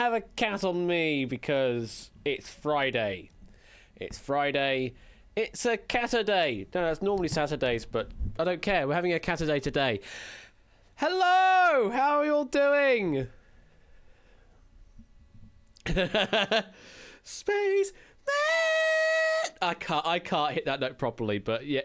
have a cat on me because it's Friday. It's Friday. It's a cat-a-day. No, that's normally Saturdays, but I don't care. We're having a cat-a-day today. Hello! How are you all doing? Space Man! I can't hit that note properly, but yeah,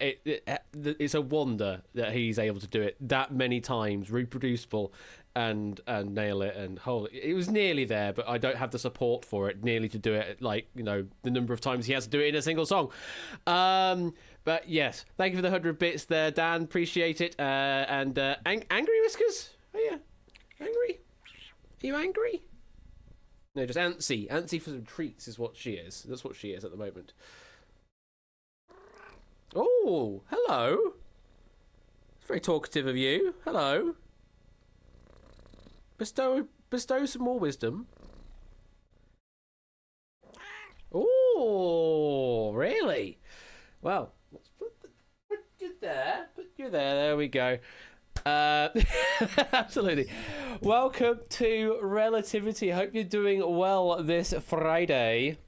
it's a wonder that he's able to do it that many times, reproducible, and nail it. And it was nearly there, but I don't have the support for it nearly to do it, like, you know, the number of times he has to do it in a single song. But yes, thank you for the 100 bits there, Dan. Appreciate it. Angry Whiskers? Are you angry? Are you angry? No, just antsy. Antsy for some treats is what she is. That's what she is at the moment. Oh, hello. It's very talkative of you. Hello. Bestow some more wisdom. Oh, really? Well, let's put you there. Put you there. There we go. Absolutely. Welcome to Relativity. Hope you're doing well this Friday.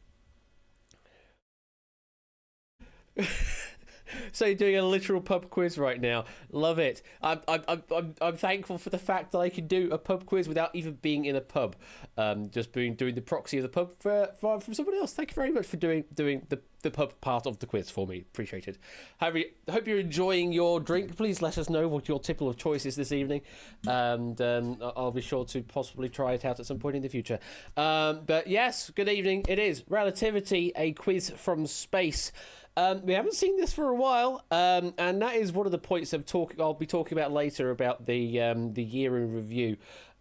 So you're doing a literal pub quiz right now. Love it. I'm thankful for the fact that I can do a pub quiz without even being in a pub. Just doing the proxy of the pub from someone else. Thank you very much for doing the pub part of the quiz for me. Appreciate it. Hope you're enjoying your drink. Please let us know what your tipple of choice is this evening, and I'll be sure to possibly try it out at some point in the future. But yes, good evening. It is Relativity, a quiz from space. We haven't seen this for a while, and that is one of the points I'll be talking about later about the year in review.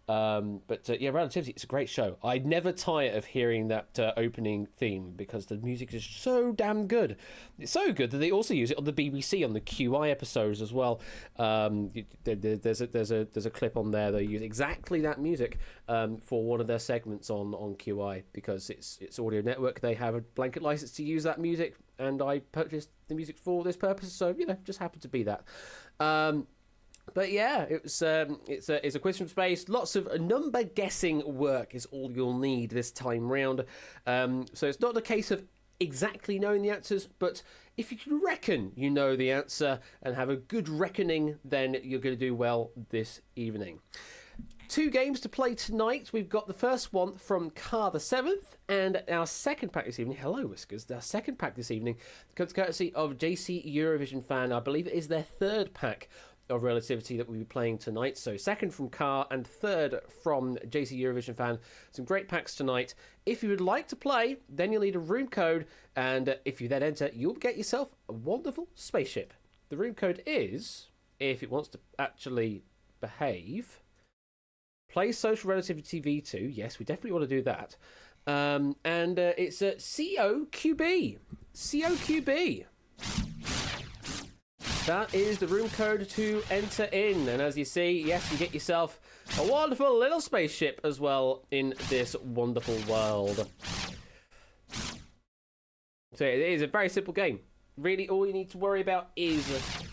Yeah, Relativity, it's a great show. I never tire of hearing that opening theme because the music is so damn good. It's so good that they also use it on the BBC on the QI episodes as well. There's a clip on there. They use exactly that music for one of their segments on QI because it's Audio Network. They have a blanket license to use that music, and I purchased the music for this purpose. So just happened to be that. But yeah, it's a quiz from space. Lots of number guessing work is all you'll need this time round. So it's not a case of exactly knowing the answers, but if you can reckon you know the answer and have a good reckoning, then you're going to do well this evening. 2 games to play tonight. We've got the first one from Car the 7th, and our second pack this evening, hello Whiskers, our second pack this evening comes courtesy of JC Eurovision Fan. I believe it is their third pack of Relativity that we'll be playing tonight. So second from Car and third from JC Eurovision Fan. Some great packs tonight. If you would like to play, then you'll need a room code, and if you then enter, you'll get yourself a wonderful spaceship. The room code is, if it wants to actually behave, play Social Relativity V2. Yes, we definitely want to do that. It's a COQB. COQB. That is the room code to enter in. And as you see, yes, you get yourself a wonderful little spaceship as well in this wonderful world. So it is a very simple game. Really, all you need to worry about is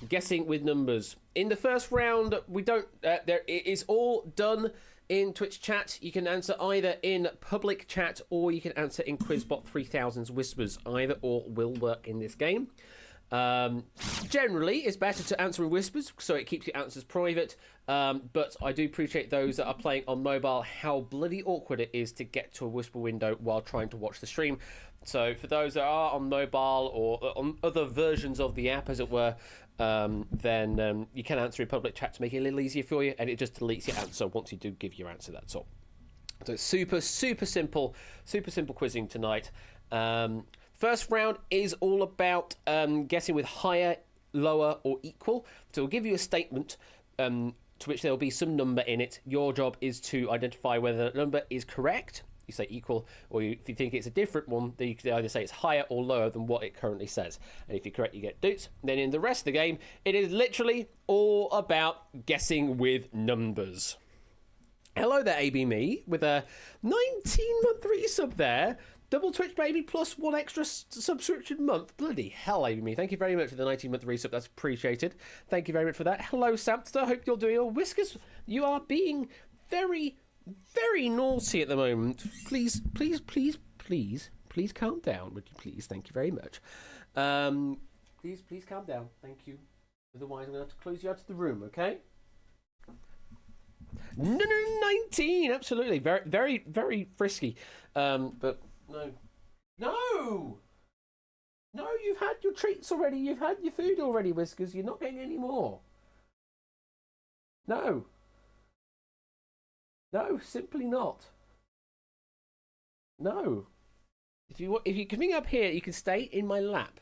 guessing with numbers. In the first round, it is all done in Twitch chat. You can answer either in public chat or you can answer in Quizbot 3000's Whispers. Either or will work in this game. Generally, it's better to answer in Whispers, so it keeps your answers private, but I do appreciate those that are playing on mobile, how bloody awkward it is to get to a Whisper window while trying to watch the stream. So for those that are on mobile or on other versions of the app, as it were, then you can answer in public chat to make it a little easier for you, and it just deletes your answer once you do give your answer, that's all. So it's super simple quizzing tonight. First round is all about guessing with higher, lower, or equal. So we'll give you a statement to which there will be some number in it. Your job is to identify whether that number is correct. You say equal, or if you think it's a different one, then you can either say it's higher or lower than what it currently says. And if you're correct, you get doots. Then in the rest of the game, it is literally all about guessing with numbers. Hello there, AB Me, with a 19-month resub there. Double Twitch, baby, plus 1 extra subscription month. Bloody hell, Amy. Thank you very much for the 19-month resub. That's appreciated. Thank you very much for that. Hello, Samster. Hope you're doing well. Whiskers, you are being very, very naughty at the moment. Please calm down. Would you please? Thank you very much. Please calm down. Thank you. Otherwise, I'm going to have to close you out of the room, okay? No, 19, absolutely. Very, very, very frisky. But no. No, you've had your treats already. You've had your food already, Whiskers. You're not getting any more. No. No, simply not. No. If you're coming up here, you can stay in my lap.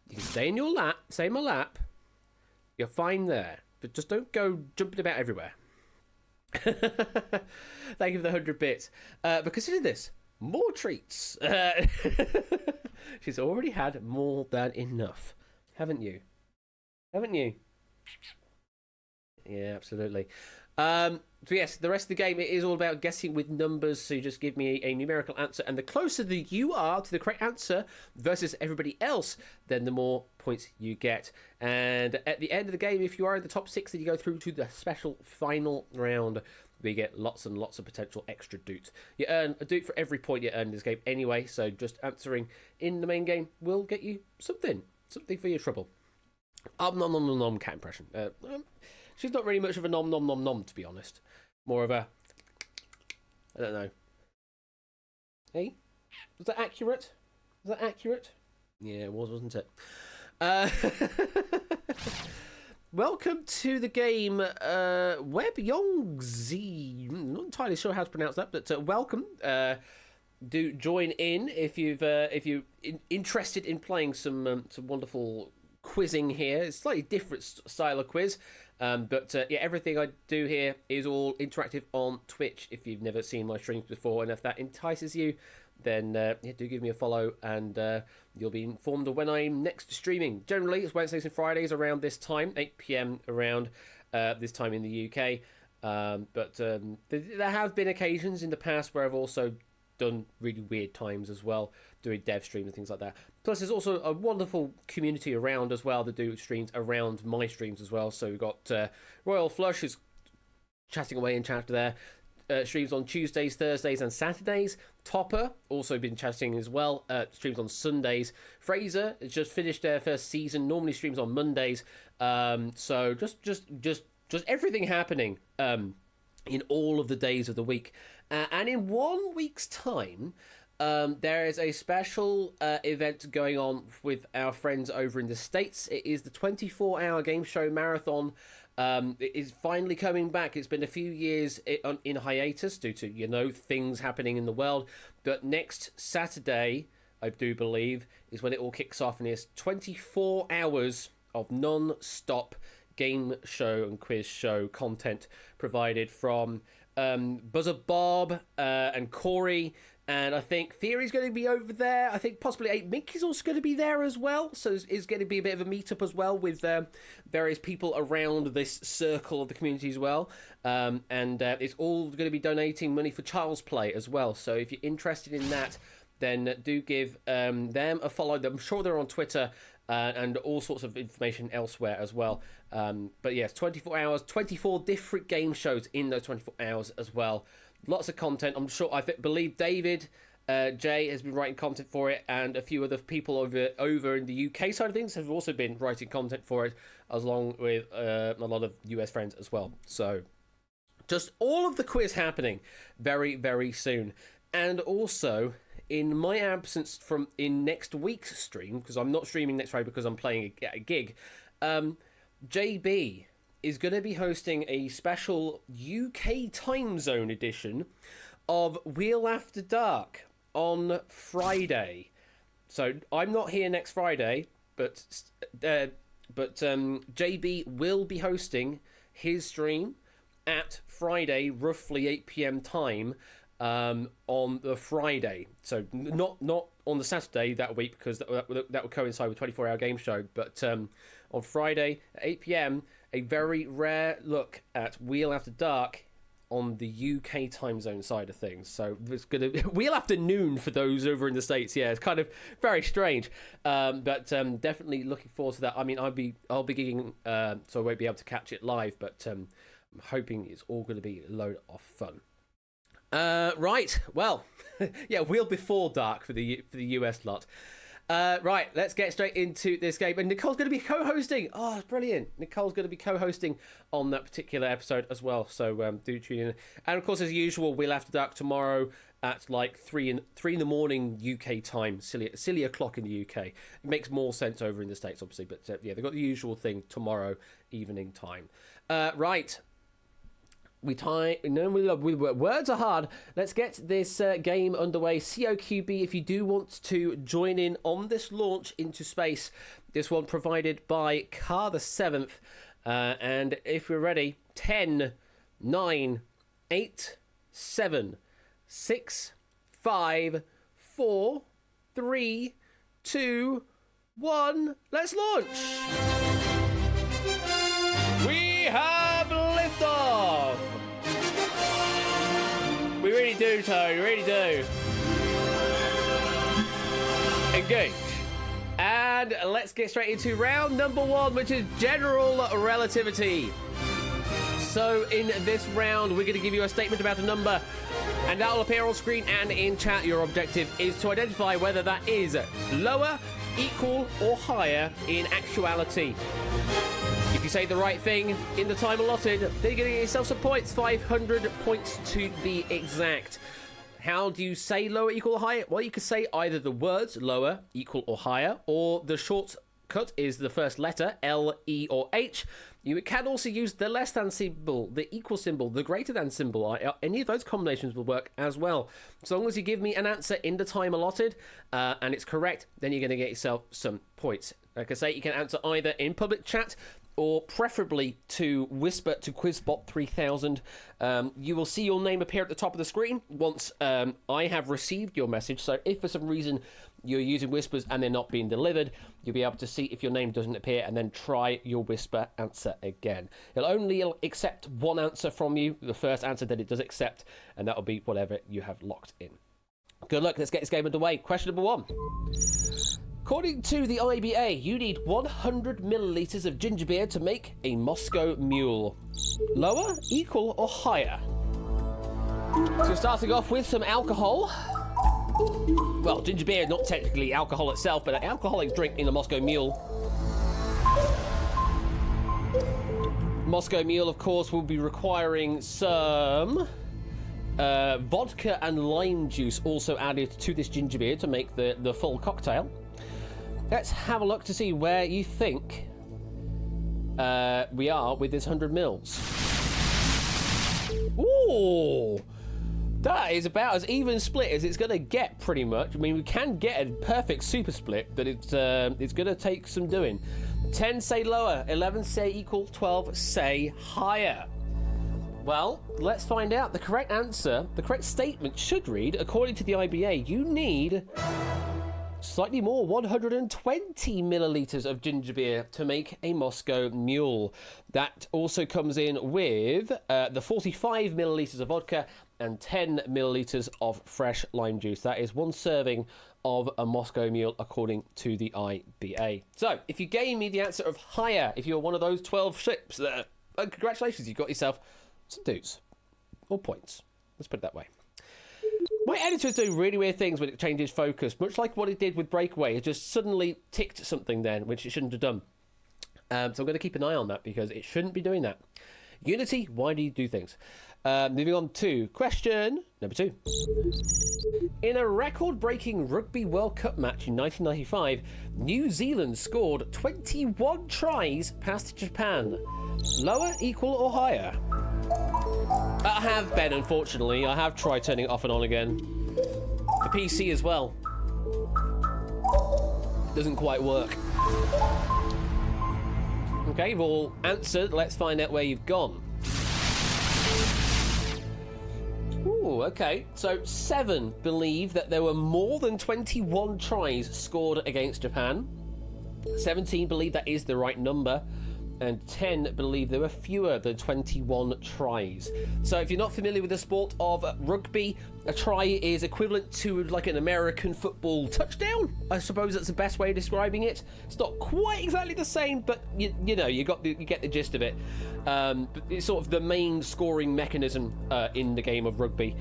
You can stay in your lap, stay in my lap. You're fine there. But just don't go jumping about everywhere. Thank you for the 100 bits. But consider this. More treats. She's already had more than enough. Haven't you? Haven't you? Yeah, absolutely. So yes, the rest of the game, it is all about guessing with numbers. So you just give me a numerical answer, and the closer that you are to the correct answer versus everybody else, then the more points you get. And at the end of the game, if you are in the top 6, then you go through to the special final round. We get lots and lots of potential extra doot. You earn a doot for every point you earn in this game anyway, so just answering in the main game will get you something for your trouble. Nom nom nom nom cat impression. She's not really much of a nom nom nom nom, to be honest. More of a, I don't know. Hey, was that accurate? Was that accurate? Yeah, it was, wasn't it? Welcome to the game, Web Yongzi. Not entirely sure how to pronounce that, but welcome. Do join in if you're interested in playing some wonderful quizzing here. It's a slightly different style of quiz, but yeah, everything I do here is all interactive on Twitch. If you've never seen my streams before, and if that entices you, then yeah, do give me a follow, and you'll be informed of when I'm next streaming. Generally, it's Wednesdays and Fridays around this time, 8 p.m. around this time in the UK. But there have been occasions in the past where I've also done really weird times as well, doing dev streams and things like that. Plus, there's also a wonderful community around as well that do streams around my streams as well. So we've got Royal Flush, who's chatting away in chat there. Streams on Tuesdays, Thursdays, and Saturdays. Topper also been chatting as well. Streams on Sundays. Fraser has just finished their first season. Normally streams on Mondays. So just everything happening in all of the days of the week. And in 1 week's time, there is a special event going on with our friends over in the States. It is the 24-hour game show marathon. It is finally coming back. It's been a few years in hiatus due to, things happening in the world. But next Saturday, I do believe, is when it all kicks off. And it's 24 hours of non-stop game show and quiz show content provided from Buzzer Bob and Corey. And I think Theory's going to be over there. I think possibly 8 Mickey's also going to be there as well. So it's going to be a bit of a meetup as well with various people around this circle of the community as well. And it's all going to be donating money for Child's Play as well. So if you're interested in that, then do give them a follow. I'm sure they're on Twitter and all sorts of information elsewhere as well. But yes, 24 hours, 24 different game shows in those 24 hours as well. Lots of content. I'm sure. Believe David Jay has been writing content for it, and a few other people over in the UK side of things have also been writing content for it, along with a lot of US friends as well. So, just all of the quiz happening very, very soon, and also in my absence in next week's stream, because I'm not streaming next Friday because I'm playing a gig. JB is going to be hosting a special UK time zone edition of Wheel After Dark on Friday. So I'm not here next Friday, but JB will be hosting his stream at Friday, roughly 8 p.m. time, on the Friday. So not on the Saturday that week, because that would coincide with 24-hour game show, but on Friday at 8 p.m, a very rare look at Wheel After Dark on the UK time zone side of things. So it's gonna Wheel Afternoon for those over in the States. Yeah, it's kind of very strange, but definitely looking forward to that. I mean, I'll be gigging, so I won't be able to catch it live, but I'm hoping it's all going to be a load of fun. Right. Well, yeah, we'll before dark for the US lot. Right, let's get straight into this game. And Nicole's going to be co-hosting. Oh, that's brilliant. Nicole's going to be co-hosting on that particular episode as well. So do tune in. And of course, as usual, we'll After Dark tomorrow at like 3 in the morning UK time. Silly o'clock in the UK. It makes more sense over in the States, obviously. But yeah, they've got the usual thing tomorrow evening time. Right. Words are hard. Let's get this game underway. COQB, if you do want to join in on this launch into space, this one provided by Car the 7th. And if we're ready, 10, 9, 8, 7, 6, 5, 4, 3, 2, 1. Let's launch. We have liftoff. We really do, Tony. We really do. Engage. And let's get straight into round number 1, which is general relativity. So in this round, we're going to give you a statement about a number, and that will appear on screen and in chat. Your objective is to identify whether that is lower, equal, or higher in actuality. If you say the right thing in the time allotted, then you're going to get yourself some points, 500 points to be exact. How do you say lower, equal, or higher? Well, you could say either the words lower, equal, or higher, or the shortcut is the first letter, L, E, or H. You can also use the less than symbol, the equal symbol, the greater than symbol. Any of those combinations will work as well. As long as you give me an answer in the time allotted and it's correct, then you're going to get yourself some points. Like I say, you can answer either in public chat or preferably to whisper to Quizbot 3000. You will see your name appear at the top of the screen once I have received your message. So if for some reason you're using whispers and they're not being delivered, you'll be able to see if your name doesn't appear and then try your whisper answer again. It'll only accept one answer from you, the first answer that it does accept, and that'll be whatever you have locked in. Good luck. Let's get this game underway. Question number 1. According to the IBA, you need 100 milliliters of ginger beer to make a Moscow Mule. Lower, equal, or higher? So starting off with some alcohol. Well, ginger beer, not technically alcohol itself, but an alcoholic drink in a Moscow Mule. Moscow Mule, of course, will be requiring some vodka and lime juice also added to this ginger beer to make the full cocktail. Let's have a look to see where you think we are with this 100 mils. Ooh! That is about as even split as it's going to get, pretty much. I mean, we can get a perfect super split, but it's going to take some doing. 10 say lower, 11 say equal, 12 say higher. Well, let's find out. The correct answer, the correct statement should read, according to the IBA, you need slightly more, 120 milliliters of ginger beer to make a Moscow Mule. That also comes in with the 45 milliliters of vodka and 10 milliliters of fresh lime juice. That is one serving of a Moscow Mule according to the IBA. So, if you gave me the answer of higher, if you're one of those 12 ships there, congratulations, you've got yourself some dues or points. Let's put it that way. My editor is doing really weird things when it changes focus, much like what it did with Breakaway. It just suddenly ticked something then, which it shouldn't have done. So I'm going to keep an eye on that because it shouldn't be doing that. Unity, why do you do things? Moving on to question number 2. In a record-breaking Rugby World Cup match in 1995, New Zealand scored 21 tries past Japan. Lower, equal, or higher? I have been, unfortunately. I have tried turning it off and on again. The PC as well. Doesn't quite work. Okay, you've all answered. Let's find out where you've gone. Ooh, okay. So 7 believe that there were more than 21 tries scored against Japan. 17 believe that is the right number. And 10 believe there were fewer than 21 tries. So if you're not familiar with the sport of rugby, a try is equivalent to like an American football touchdown. I suppose that's the best way of describing it. It's not quite exactly the same, but you know, you get the gist of it. It's sort of the main scoring mechanism in the game of rugby.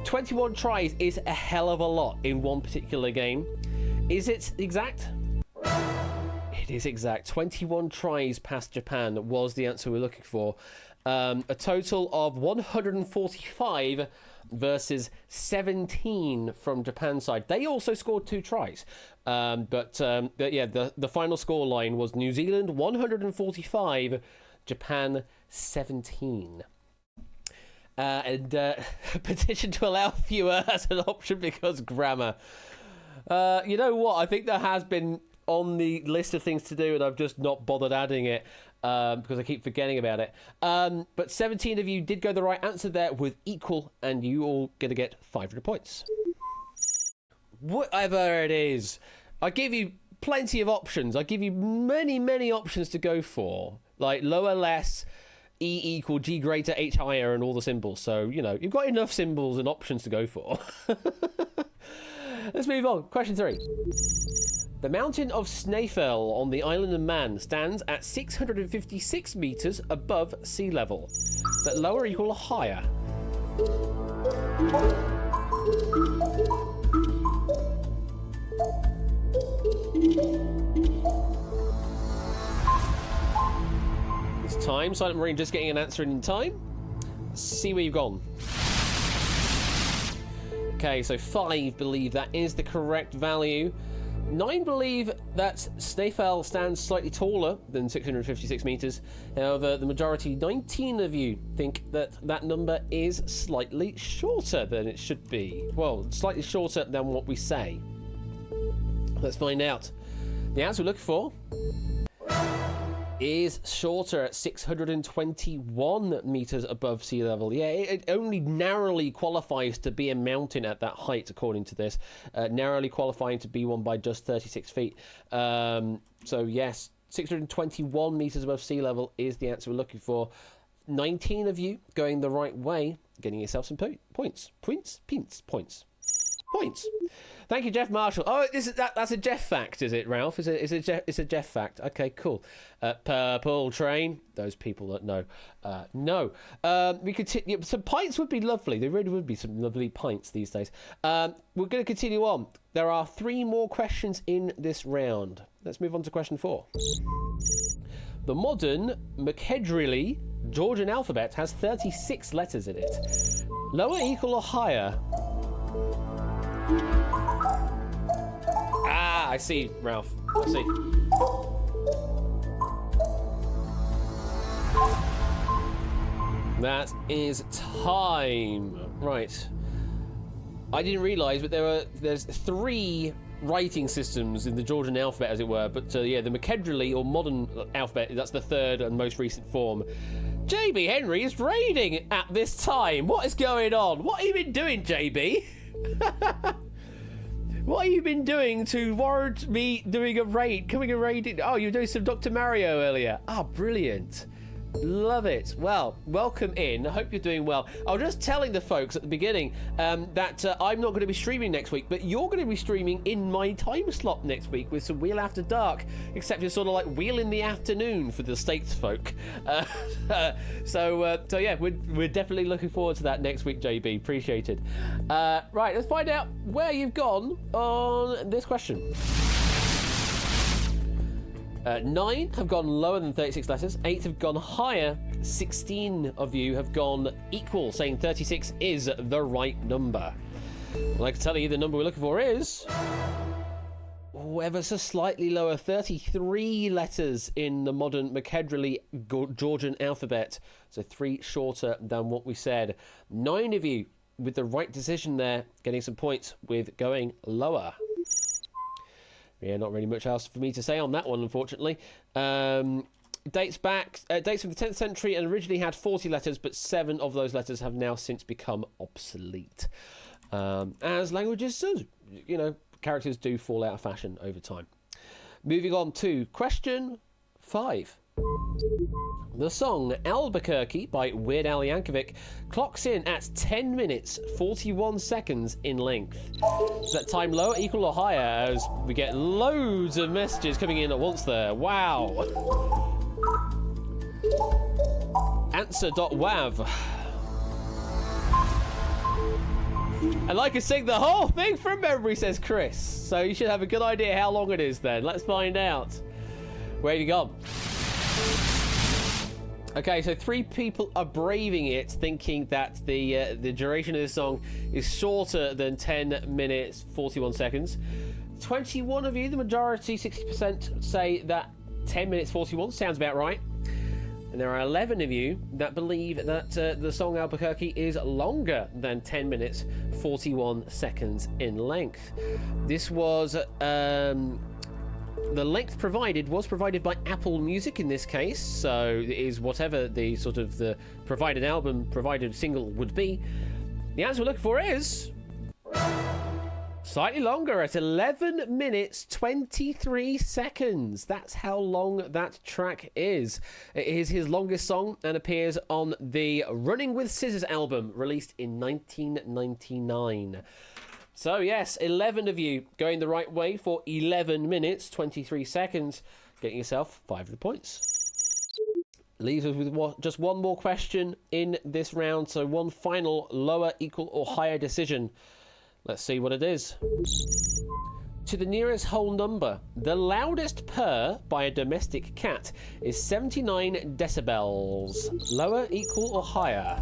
21 tries is a hell of a lot in one particular game. Is it exact? It is exact. 21 tries past Japan was the answer we're looking for. A total of 145 versus 17 from Japan's side. They also scored 2 tries. But yeah, the final score line was New Zealand 145, Japan 17. Petition to allow fewer as an option because grammar. You know what? I think there has been on the list of things to do, and I've just not bothered adding it because I keep forgetting about it. But 17 of you did go the right answer there with equal, and you all gonna get 500 points. Whatever it is, I give you plenty of options. I give you many options to go for, like lower, less, E equal, G greater, H higher, and all the symbols. So, you know, you've got enough symbols and options to go for. Let's move on. Question 3. The mountain of Snaefell on the island of Man stands at 656 meters above sea level. Is that lower, equal, or higher? It's time. Silent Marine just getting an answer in time. Let's see where you've gone. Okay, so 5 believe that is the correct value. 9 believe that Snaefell stands slightly taller than 656 meters. However, the majority, 19 of you, think that that number is slightly shorter than it should be. Well, slightly shorter than what we say. Let's find out. The answer we're looking for is shorter at 621 meters above sea level. Yeah, it only narrowly qualifies to be a mountain at that height, according to this. Narrowly qualifying to be one by just 36 feet. So yes, 621 meters above sea level is the answer we're looking for. 19 of you going the right way, getting yourself some points. Thank you, Jeff Marshall. Oh, that's a Jeff fact, is it, Ralph? It's a Jeff fact. Okay, cool. Purple train. Those people that know. No. We continue. Some pints would be lovely. There really would be some lovely pints these days. We're going to continue on. There are 3 more questions in this round. Let's move on to question 4. The modern Makedrili Georgian alphabet has 36 letters in it. Lower, equal, or higher? Ah, I see, Ralph. I see. That is time. Right. I didn't realise, but there's 3 writing systems in the Georgian alphabet, as it were. But yeah, the Makedrili or modern alphabet, that's the 3rd and most recent form. JB Henry is raiding at this time. What is going on? What have you been doing, JB? What have you been doing to warrant me doing a raid? Coming a raid? Oh, you were doing some Dr. Mario earlier. Ah, brilliant. Love it. Well, welcome in. I hope you're doing well. I was just telling the folks at the beginning that I'm not going to be streaming next week, but you're going to be streaming in my time slot next week with some Wheel After Dark, except it's sort of like Wheel in the afternoon for the States folk. So yeah, we're definitely looking forward to that next week, JB. Appreciated. Right, let's find out where you've gone on this question. 9 have gone lower than 36 letters. 8 have gone higher. 16 of you have gone equal, saying 36 is the right number. Well, I can tell you the number we're looking for is... oh, ever so slightly lower. 33 letters in the modern Makedrili Georgian alphabet. So 3 shorter than what we said. 9 of you with the right decision there, getting some points with going lower. Yeah, not really much else for me to say on that one, unfortunately. Dates from the 10th century and originally had 40 letters, but 7 of those letters have now since become obsolete. As languages, you know, characters do fall out of fashion over time. Moving on to question 5. The song Albuquerque by Weird Al Yankovic clocks in at 10 minutes 41 seconds in length. Is that time lower, equal, or higher? As we get loads of messages coming in at once there. Wow. Answer.wav. And I can sing the whole thing from memory, says Chris. So you should have a good idea how long it is then. Let's find out. Where have you gone? Okay, so 3 people are braving it, thinking that the duration of this song is shorter than 10 minutes, 41 seconds. 21 of you, the majority, 60%, say that 10 minutes, 41 sounds about right. And there are 11 of you that believe that the song Albuquerque is longer than 10 minutes, 41 seconds in length. This was... the length provided was provided by Apple Music in this case, so it is whatever the sort of the provided album, provided single would be. The answer we're looking for is slightly longer at 11 minutes 23 seconds. That's how long that track is. It is his longest song and appears on the Running with Scissors album released in 1999. So yes, 11 of you going the right way for 11 minutes, 23 seconds, getting yourself 500 points. Leaves us with just one more question in this round, so one final lower, equal or higher decision. Let's see what it is. To the nearest whole number, the loudest purr by a domestic cat is 79 decibels. Lower, equal or higher?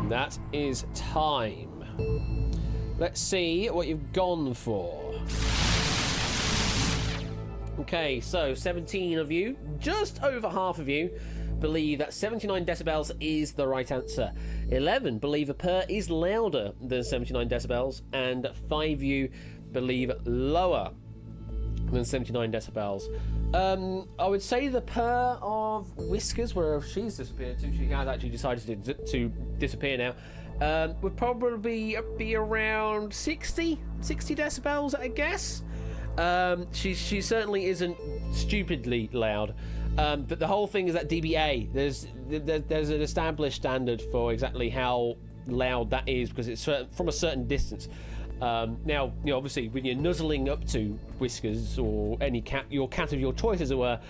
That is time. Let's see what you've gone for. Okay, so 17 of you, just over half of you, believe that 79 decibels is the right answer. 11 believe a purr is louder than 79 decibels, and 5 of you believe lower than 79 decibels. I would say the purr of Whiskers, where she's disappeared to, she has actually decided to disappear now, would probably be around 60 decibels, I guess. She certainly isn't stupidly loud, but the whole thing is that dBA, there's an established standard for exactly how loud that is, because it's from a certain distance. Now, you know, obviously, when you're nuzzling up to Whiskers or any cat, your cat of your choice, as it were,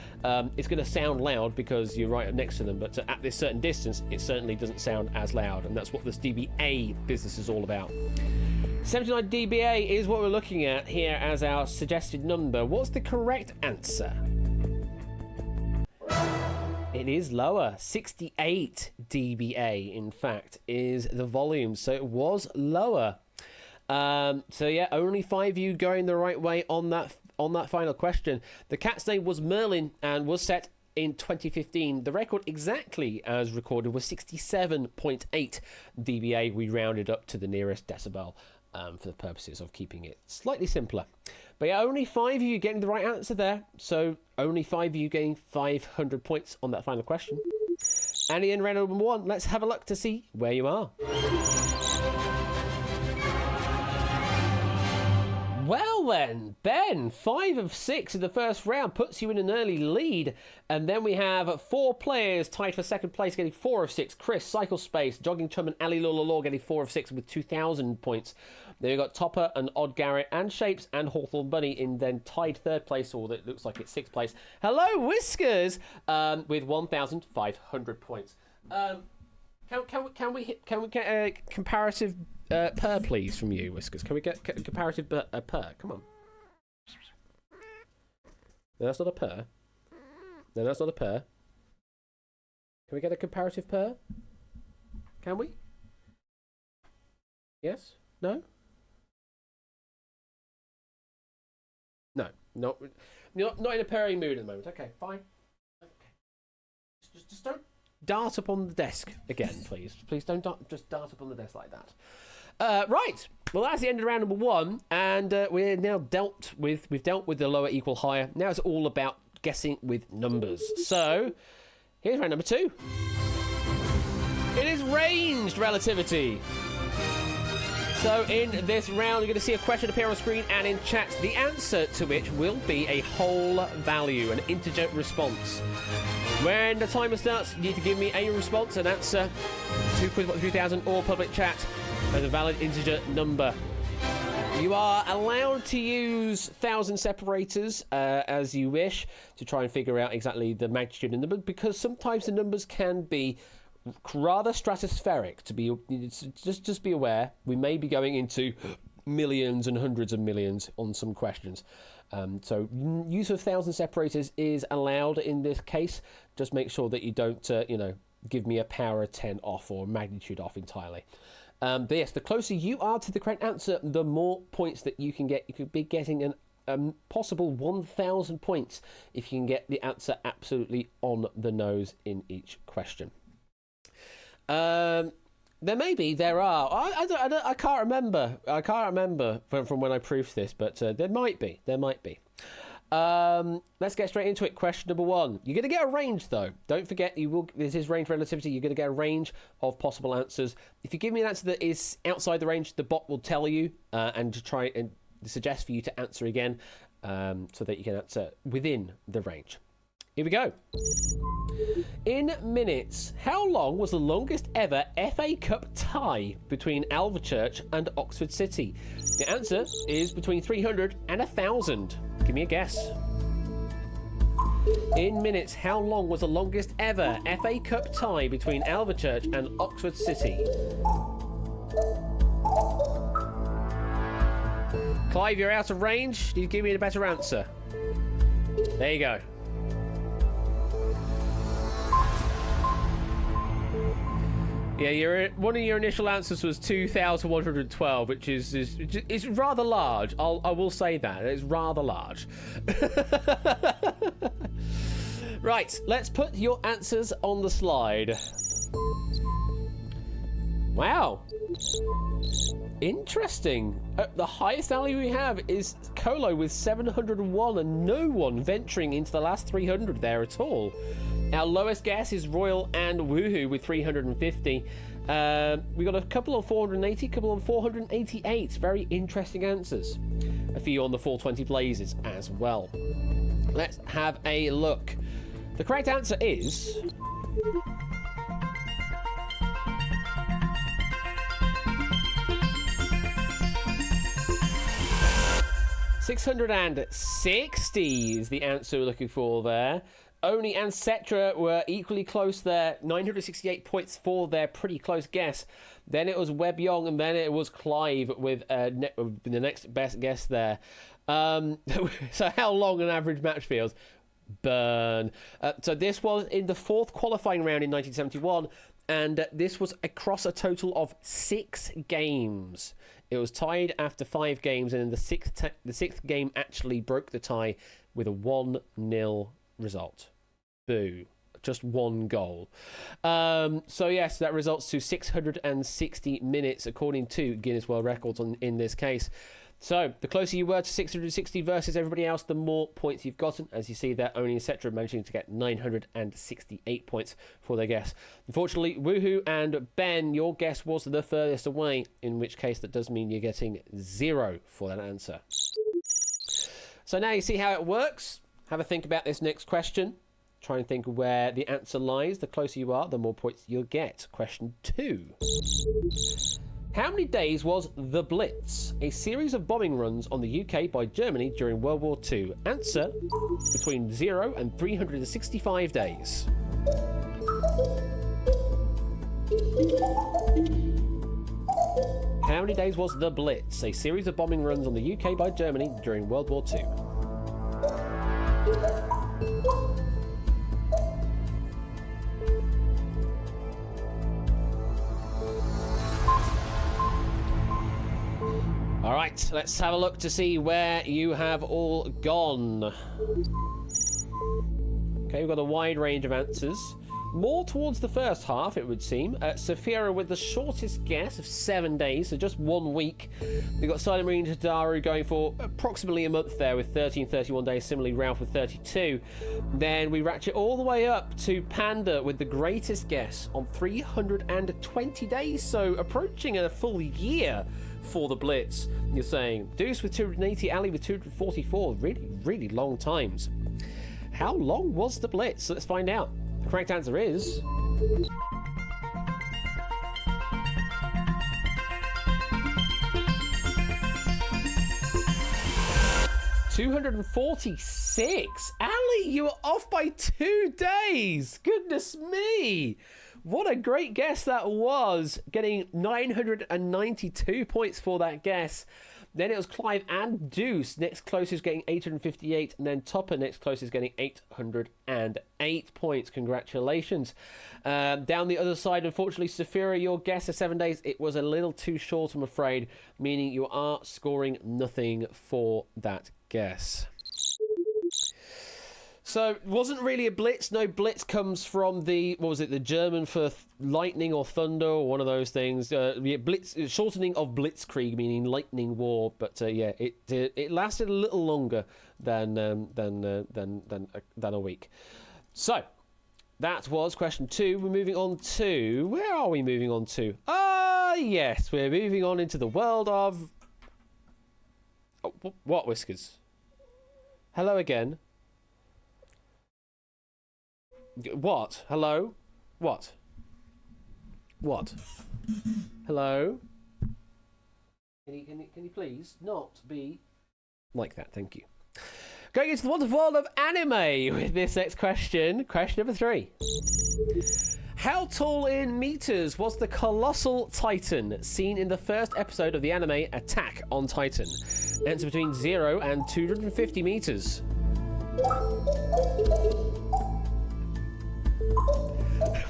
it's going to sound loud because you're right up next to them. But at this certain distance, it certainly doesn't sound as loud, and that's what this dBA business is all about. 79 dBA is what we're looking at here as our suggested number. What's the correct answer? It is lower. 68 dBA, in fact, is the volume. So it was lower. So yeah, only 5 of you going the right way on that final question. The cat's name was Merlin and was set in 2015. The record exactly as recorded was 67.8 dBA. We rounded up to the nearest decibel for the purposes of keeping it slightly simpler. But yeah, only 5 of you getting the right answer there. So only 5 of you getting 500 points on that final question. And in round number 1, let's have a look to see where you are. Well then, Ben, 5 of 6 in the first round puts you in an early lead. And then we have 4 players tied for second place, getting 4 of 6. Chris, Cycle Space, Jogging Chum and Ali Law getting 4 of 6 with 2,000 points. Then we've got Topper and Odd Garrett and Shapes and Hawthorne Bunny in then tied third place, or that looks like it's 6th place. Hello, Whiskers, with 1,500 points. Can we get a comparative purr, please, from you, Whiskers? Can we get a comparative purr? Come on. No, that's not a purr. No, that's not a purr. Can we get a comparative purr? Can we? Yes? No? No. Not in a purring mood at the moment. Okay, fine. Okay. Just don't dart up on the desk again, please. Please don't just dart up on the desk like that. Right. Well, that's the end of round number 1, and we're now dealt with the lower, equal, higher. Now it's all about guessing with numbers. So here's round number 2. It is ranged relativity. So in this round, you're going to see a question appear on screen and in chat, the answer to which will be a whole value, an integer response. When the timer starts, you need to give me a response, an answer to Quizbot 3000 or public chat as a valid integer number. You are allowed to use 1,000 separators as you wish to try and figure out exactly the magnitude of the number, because sometimes the numbers can be rather stratospheric. Just be aware, we may be going into millions and hundreds of millions on some questions. So use of 1,000 separators is allowed in this case. Just make sure that you don't, give me a power of 10 off or magnitude off entirely. But yes, the closer you are to the correct answer, the more points that you can get. You could be getting a possible 1,000 points if you can get the answer absolutely on the nose in each question. There are. I can't remember. From when I proofed this, but there might be. Let's get straight into it. Question number 1. You're going to get a range, though. Don't forget, this is range relativity. You're going to get a range of possible answers. If you give me an answer that is outside the range, the bot will tell you and to try and suggest for you to answer again, so that you can answer within the range. Here we go. In minutes, how long was the longest ever FA Cup tie between Alvechurch and Oxford City? The answer is between 300 and 1,000. Give me a guess. In minutes, how long was the longest ever FA Cup tie between Alvechurch and Oxford City? Clive, you're out of range. You give me a better answer. There you go. Yeah, one of your initial answers was 2,112, which is rather large. I will say that it's rather large. Right, let's put your answers on the slide. Wow, interesting. The highest value we have is Colo with 701, and no one venturing into the last 300 there at all. Our lowest guess is Royal and Woohoo with 350. We got a couple on 480, a couple on 488. Very interesting answers. A few on the 420 Blazes as well. Let's have a look. The correct answer is... $660 is the answer we're looking for there. Oni and Cetra were equally close there. 968 points for their pretty close guess. Then it was Webb Yong, and then it was Clive with the next best guess there. So how long an average match feels? Burn. So this was in the 4th qualifying round in 1971, and this was across a total of 6 games. It was tied after 5 games, and in the sixth game actually broke the tie with a 1-0 result. Boo. Just 1 goal. So yes, that results to 660 minutes according to Guinness World Records in this case. So the closer you were to 660 versus everybody else, the more points you've gotten. As you see there, Oni and Cetra managing to get 968 points for their guess. Unfortunately, Woohoo and Ben, your guess was the furthest away, in which case that does mean you're getting 0 for that answer. So now you see how it works. Have a think about this next question. Try and think where the answer lies. The closer you are, the more points you'll get. Question 2. How many days was the Blitz? A series of bombing runs on the UK by Germany during World War II. Answer, between 0 and 365 days. How many days was the Blitz? A series of bombing runs on the UK by Germany during World War II. All right, let's have a look to see where you have all gone. Okay, we've got a wide range of answers. More towards the first half, it would seem. Saphira with the shortest guess of 7 days, so just 1 week. We've got Silent Marine Tadaru going for approximately a month there with 30 and 31 days. Similarly, Ralph with 32. Then we ratchet all the way up to Panda with the greatest guess on 320 days, so approaching a full year for the Blitz. You're saying Deuce with 280, Ali with 244. Really, really long times. How long was the Blitz? Let's find out. The correct answer is... 246. Ali, you were off by 2 days. Goodness me. What a great guess that was. Getting 992 points for that guess. Then it was Clive and Deuce. Next closest getting 858. And then Topper next closest getting 808 points. Congratulations. Down the other side, unfortunately, Saphira, your guess of 7 days, it was a little too short, I'm afraid. Meaning you are scoring nothing for that guess. So it wasn't really a blitz. No, blitz comes from the, what was it, the German for lightning or thunder or one of those things. Blitz, shortening of blitzkrieg, meaning lightning war. But yeah, it lasted a little longer than a week. So that was question 2. We're moving on to, where are we moving on to? Yes, we're moving on into the world of, what, Whiskers? Hello again. What? Hello? What? What? Hello? Can you please not be like that? Thank you. Going into the wonderful world of anime with this next question. Question number 3. How tall in meters was the colossal titan seen in the first episode of the anime Attack on Titan? It's between 0 and 250 meters.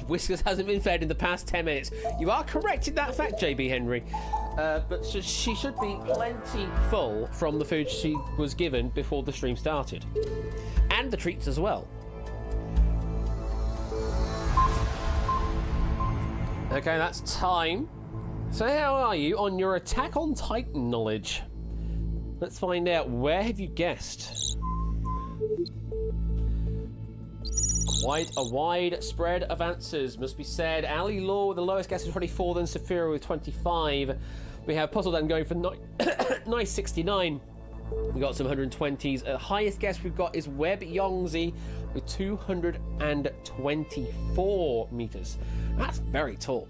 Whiskers hasn't been fed in the past 10 minutes. You are correct in that fact, JB Henry. But she should be plenty full from the food she was given before the stream started. And the treats as well. Okay, that's time. So how are you on your Attack on Titan knowledge? Let's find out. Where have you guessed? Quite a wide spread of answers, must be said. Ali Law with the lowest guess is 24, then Saphira with 25. We have Puzzle Dan going for nice 69. We got some 120s. The highest guess we've got is Web Yongzi with 224 meters. That's very tall.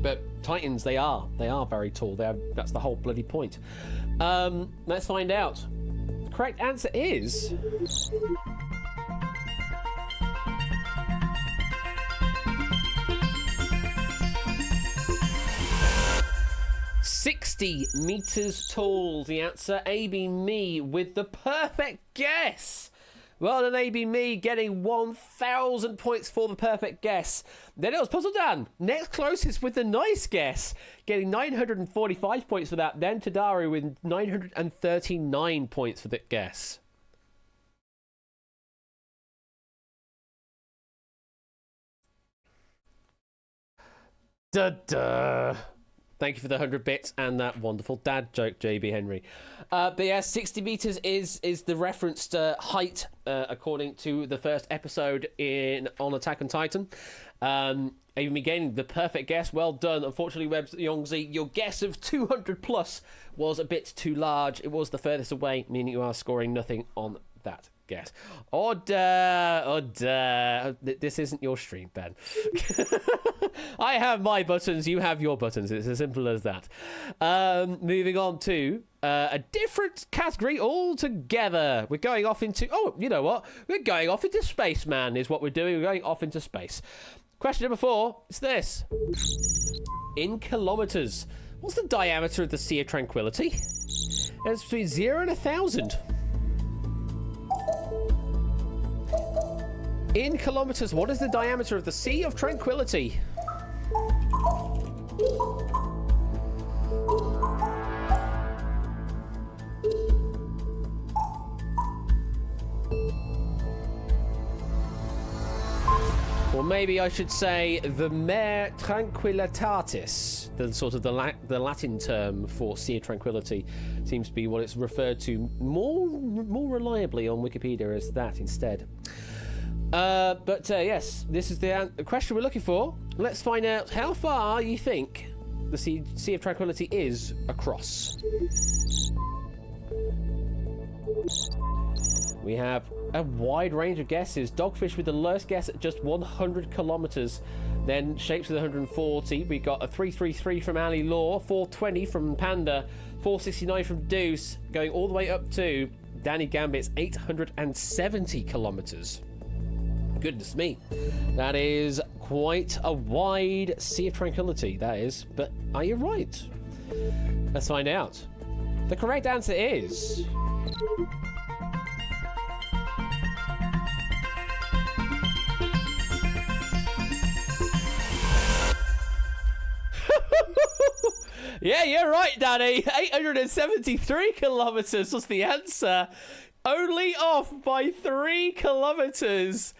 But Titans, they are very tall. That's the whole bloody point. Let's find out. The correct answer is 60 meters tall. The answer, AB Me with the perfect guess. Well done, AB Me, getting 1,000 points for the perfect guess. Then it was Puzzle Dan, next closest with the nice guess, getting 945 points for that. Then Tadari with 939 points for the guess. Da-da. Thank you for the 100 bits and that wonderful dad joke, JB Henry. But yeah, 60 meters is the referenced height according to the first episode on Attack on Titan. Even gaining the perfect guess. Well done. Unfortunately, Web Yongzi, your guess of 200 plus was a bit too large. It was the furthest away, meaning you are scoring nothing on that guess. Order. This isn't your stream, Ben. I have my buttons, you have your buttons. It's as simple as that. Moving on to a different category altogether. We're going off into, you know what? We're going off into space, man, is what we're doing. We're going off into space. Question number 4 is this. In kilometers, what's the diameter of the Sea of Tranquility? And it's between 0 and 1,000. In kilometers, what is the diameter of the Sea of Tranquility? Or maybe I should say the Mare Tranquillitatis, the sort of the Latin term for Sea of Tranquility, seems to be what it's referred to more reliably on Wikipedia as that instead. But yes, this is the question we're looking for. Let's find out how far you think the Sea of Tranquility is across. We have a wide range of guesses. Dogfish with the lowest guess at just 100 kilometers. Then Shapes with 140. We got a 333 from Ali Law, 420 from Panda, 469 from Deuce, going all the way up to Danny Gambit's 870 kilometers. Goodness me. That is quite a wide sea of tranquility, that is. But are you right? Let's find out. The correct answer is... Yeah, you're right, Danny. 873 kilometers was the answer. Only off by 3 kilometers.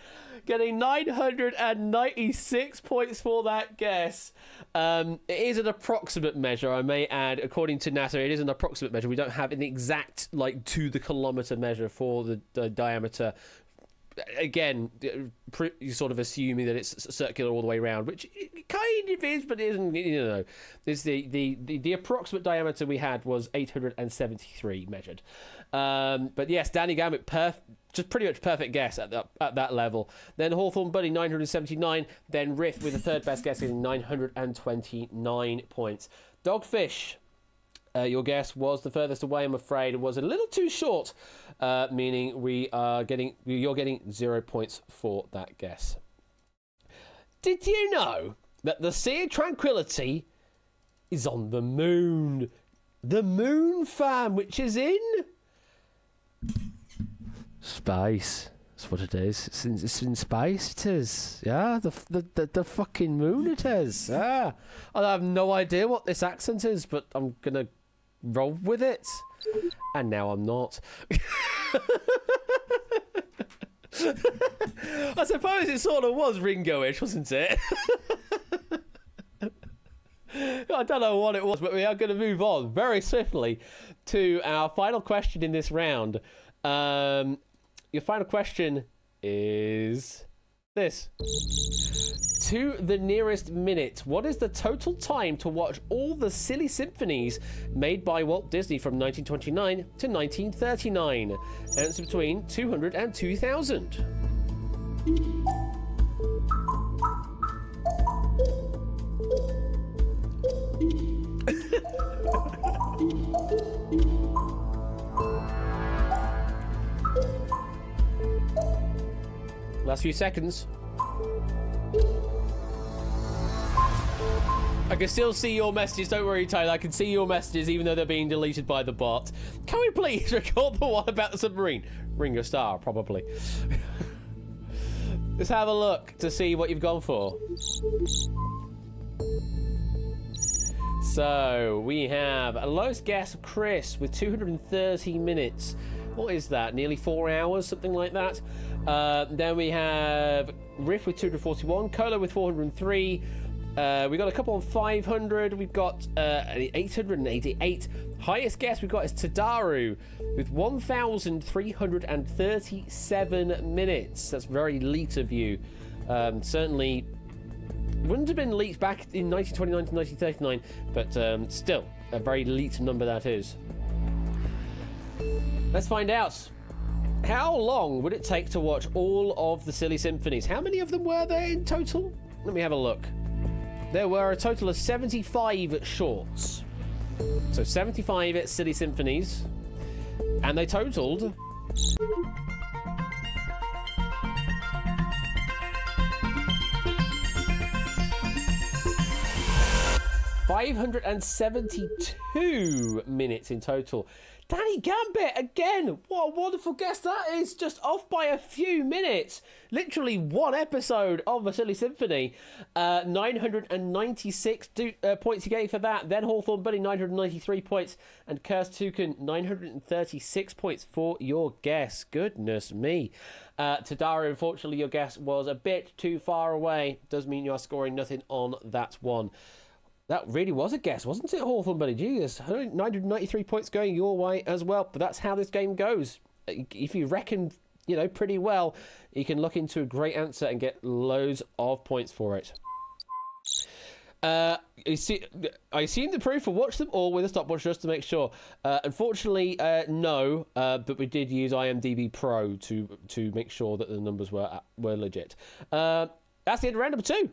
Getting 996 points for that guess. It is an approximate measure, I may add. According to NASA, it is an approximate measure. We don't have an exact, like, to the kilometer measure for the diameter. Again, you're sort of assuming that it's circular all the way around, which it kind of is, but it isn't. You know, it's the approximate diameter we had was 873 measured. But yes, Danny Gambit, just pretty much perfect guess at that level. Then Hawthorne Buddy 979. Then Riff with the third best guess getting 929 points. Dogfish. Your guess was the furthest away, I'm afraid. It was a little too short, meaning you're getting 0 points for that guess. Did you know that the Sea of Tranquility is on the moon? The moon, fam, which is in... space. That's what it is. It's in space, it is. Yeah, the fucking moon it is. Yeah. I have no idea what this accent is, but I'm going to roll with it. And now I'm not. I suppose it sort of was Ringo-ish, wasn't it? I don't know what it was, but we are going to move on very swiftly to our final question in this round. Your final question is this. To the nearest minute, what is the total time to watch all the silly symphonies made by Walt Disney from 1929 to 1939? Answer between 200 and 2000. Last few seconds. I can still see your messages. Don't worry, Tyler. I can see your messages even though they're being deleted by the bot. Can we please record the one about the submarine? Ringo Starr, probably. Let's have a look to see what you've gone for. So, we have a lowest guess of Chris with 230 minutes. What is that? Nearly 4 hours? Something like that. Then we have Riff with 241. Cola with 403. We got a couple on 500. We've got 888. Highest guess we've got is Tadaru with 1,337 minutes. That's very elite of you. Certainly wouldn't have been leaked back in 1929 to 1939, but still a very elite number that is. Let's find out. How long would it take to watch all of the silly symphonies? How many of them were there in total? Let me have a look. There were a total of 75 shorts. So 75 silly symphonies. And they totaled... 572 minutes in total. Danny Gambit, again, what a wonderful guess that is. Just off by a few minutes. Literally one episode of A Silly Symphony. 996 points you gave for that. Then Hawthorne Buddy, 993 points. And Cursed Toucan, 936 points for your guess. Goodness me. Tadara, unfortunately, your guess was a bit too far away. Does mean you are scoring nothing on that one. That really was a guess, wasn't it, Hawthorne Buddy? Jesus, 993 points going your way as well. But that's how this game goes. If you reckon, pretty well, you can look into a great answer and get loads of points for it. I seen the proof or watch them all with a stopwatch just to make sure. Unfortunately, no, but we did use IMDb Pro to make sure that the numbers were legit. That's the end of round number 2.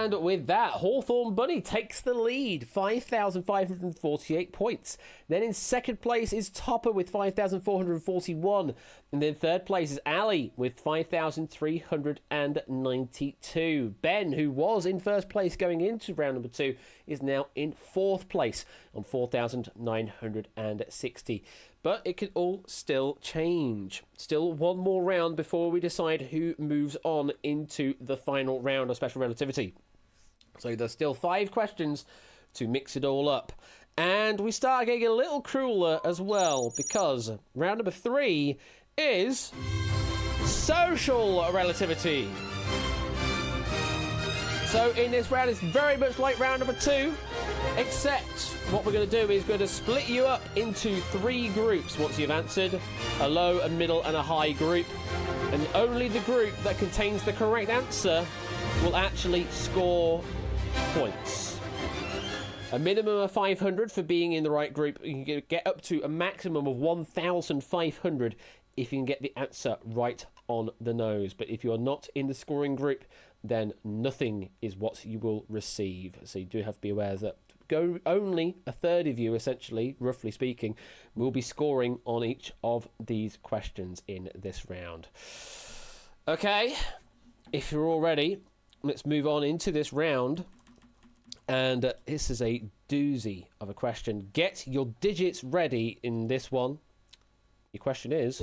And with that, Hawthorne Bunny takes the lead, 5,548 points. Then in second place is Topper with 5,441. And then third place is Ali with 5,392. Ben, who was in first place going into round number 2, is now in fourth place on 4,960. But it can all still change. Still one more round before we decide who moves on into the final round of Special Relativity. So there's still 5 questions to mix it all up. And we start getting a little crueler as well, because round number 3 is Social Relativity. So in this round, it's very much like round number 2, except what we're going to do is going to split you up into 3 groups once you've answered, a low, a middle, and a high group. And only the group that contains the correct answer will actually score points. A minimum of 500 for being in the right group. You can get up to a maximum of 1,500 if you can get the answer right on the nose. But if you're not in the scoring group, then nothing is what you will receive. So you do have to be aware that only a third of you, essentially, roughly speaking, will be scoring on each of these questions in this round. Okay, if you're all ready, let's move on into this round. And this is a doozy of a question. Get your digits ready in this one. Your question is,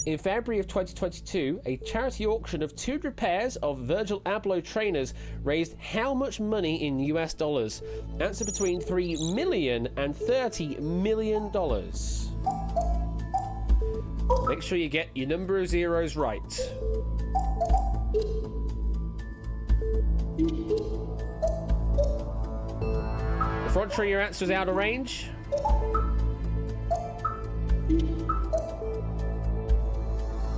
in February of 2022, a charity auction of 200 pairs of Virgil Abloh trainers raised how much money in US dollars? Answer between $3 million and $30 million. Make sure you get your number of zeros right. The front tree, your answer is out of range.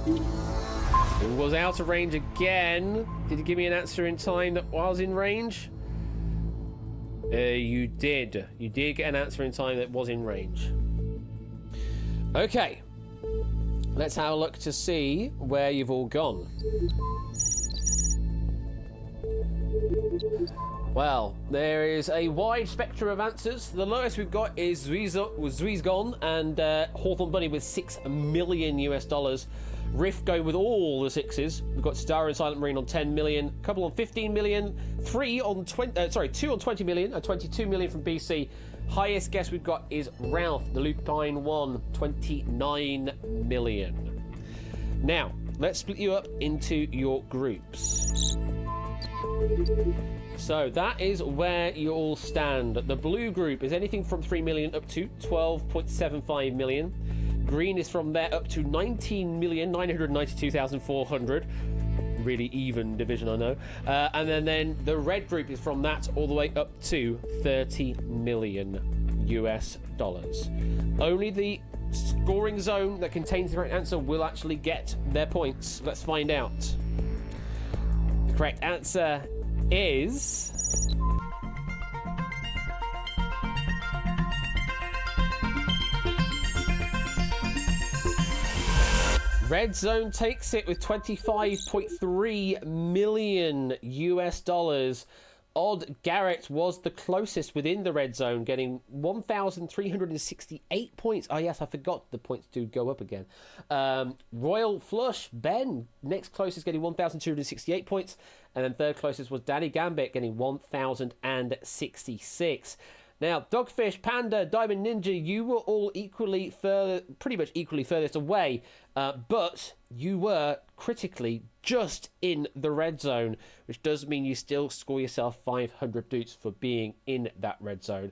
It was out of range again. Did you give me an answer in time that was in range? You did. You did get an answer in time that was in range. Okay. Let's have a look to see where you've all gone. Well, there is a wide spectrum of answers. The lowest we've got is Zuizgon and Hawthorne Bunny with $6 million US dollars. Riff going with all the 6s. We've got Star and Silent Marine on 10 million, a couple on 15 million, 2 on 20 million, and 22 million from BC. Highest guess we've got is Ralph, the Lupine 1, 29 million. Now, let's split you up into your groups. So that is where you all stand. The blue group is anything from 3 million up to 12.75 million. Green is from there up to 19,992,400. Really even division, I know. And then the red group is from that all the way up to 30 million US dollars. Only the scoring zone that contains the correct answer will actually get their points. Let's find out. The correct answer is... Red Zone takes it with 25.3 million US dollars. Odd Garrett was the closest within the red zone, getting 1,368 points. Oh, yes, I forgot the points do go up again. Royal Flush, Ben, next closest, getting 1,268 points. And then third closest was Danny Gambit, getting 1,066. Now, Dogfish, Panda, Diamond Ninja, you were all pretty much equally furthest away, but you were critically just in the red zone, which does mean you still score yourself 500 boots for being in that red zone.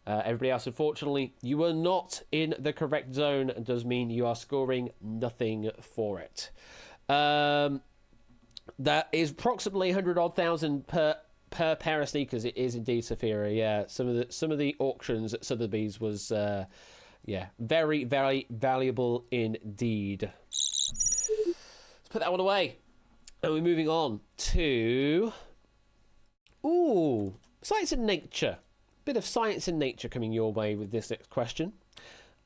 Everybody else, unfortunately, you were not in the correct zone, and does mean you are scoring nothing for it. That is approximately 100,000 per pair of sneakers. It is indeed Saphira. Yeah, some of the auctions at Sotheby's was very, very valuable indeed. Let's put that one away, and we're moving on to science and nature. Bit of science and nature coming your way with this next question.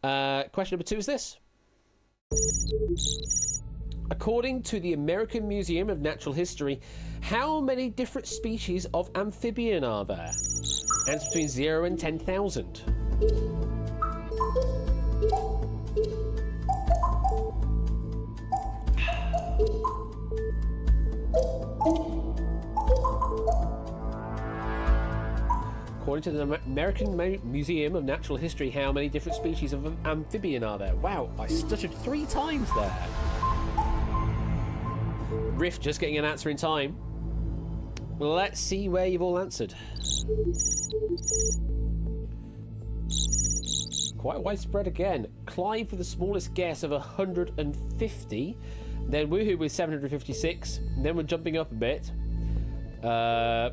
Question number 2 is this. According to the American Museum of Natural History, how many different species of amphibian are there? Answer between 0 and 10,000. According to the American Museum of Natural History, how many different species of amphibian are there? Wow, I stuttered 3 times there. Riff just getting an answer in time. Let's see where you've all answered. Quite widespread again. Clive with the smallest guess of 150. Then Woohoo with 756. Then we're jumping up a bit.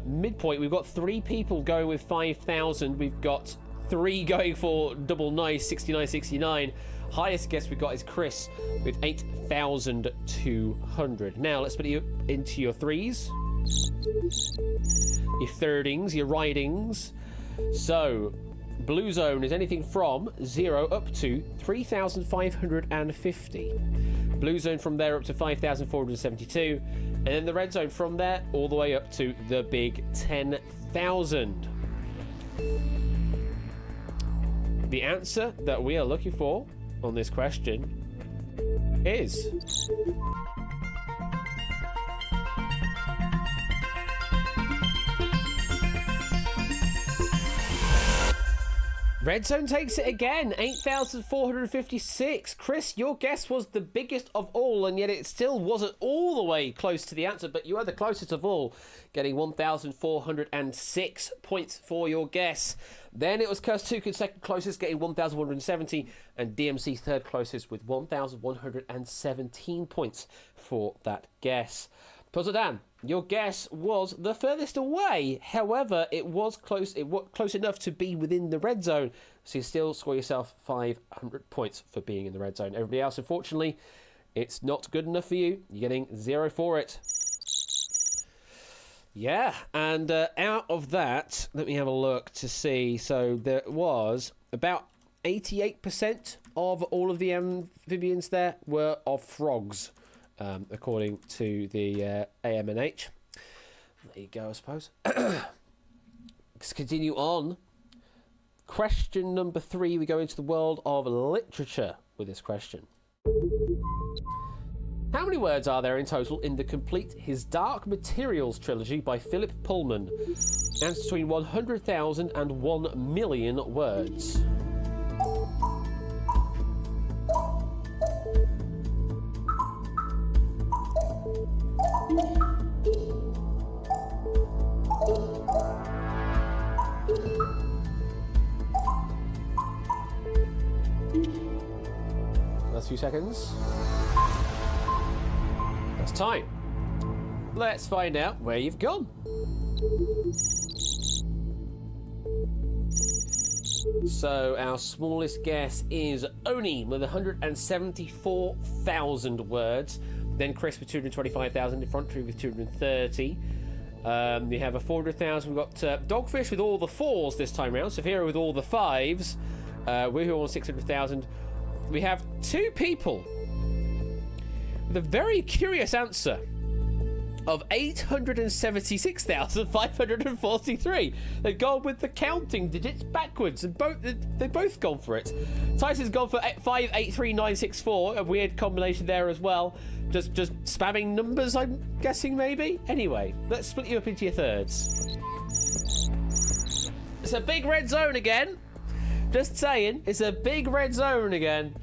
Midpoint, we've got 3 people going with 5,000. We've got 3 going for double nice, 6969. Highest guess we've got is Chris with 8,200. Now let's put you into your 3s, your thirdings, your ridings. So blue zone is anything from 0 up to 3,550. Blue zone from there up to 5,472. And then the red zone from there all the way up to the big 10,000. The answer that we are looking for on this question is... Red zone takes it again, 8,456. Chris, your guess was the biggest of all, and yet it still wasn't all the way close to the answer, but you are the closest of all, getting 1,406 points for your guess. Then it was Kurstukin second closest, getting 1,170, and DMC third closest with 1,117 points for that guess. Puzzle Dan, your guess was the furthest away. However, it was close. It was close enough to be within the red zone, so you still score yourself 500 points for being in the red zone. Everybody else, unfortunately, it's not good enough for you. You're getting 0 for it. Yeah, and out of that, let me have a look to see. So there was about 88% of all of the amphibians there were of frogs. According to the AMNH. There you go, I suppose. Let's continue on. Question number 3. We go into the world of literature with this question. How many words are there in total in the complete His Dark Materials trilogy by Philip Pullman? Answer between 100,000 and 1 million words. Last few seconds. That's time. Let's find out where you've gone. So our smallest guess is Oni with 174,000 words. Then Chris with 225,000. Infantry with 230. We have a 400,000. We've got Dogfish with all the 4s this time round. Saphira with all the 5s. Woohoo on 600,000. We have 2 people with a very curious answer of 876,543. They've gone with the counting digits backwards, and they've both gone for it. Tyson's gone for 583964, a weird combination there as well. Just spamming numbers, I'm guessing, maybe? Anyway, let's split you up into your thirds. It's a big red zone again. Just saying, it's a big red zone again.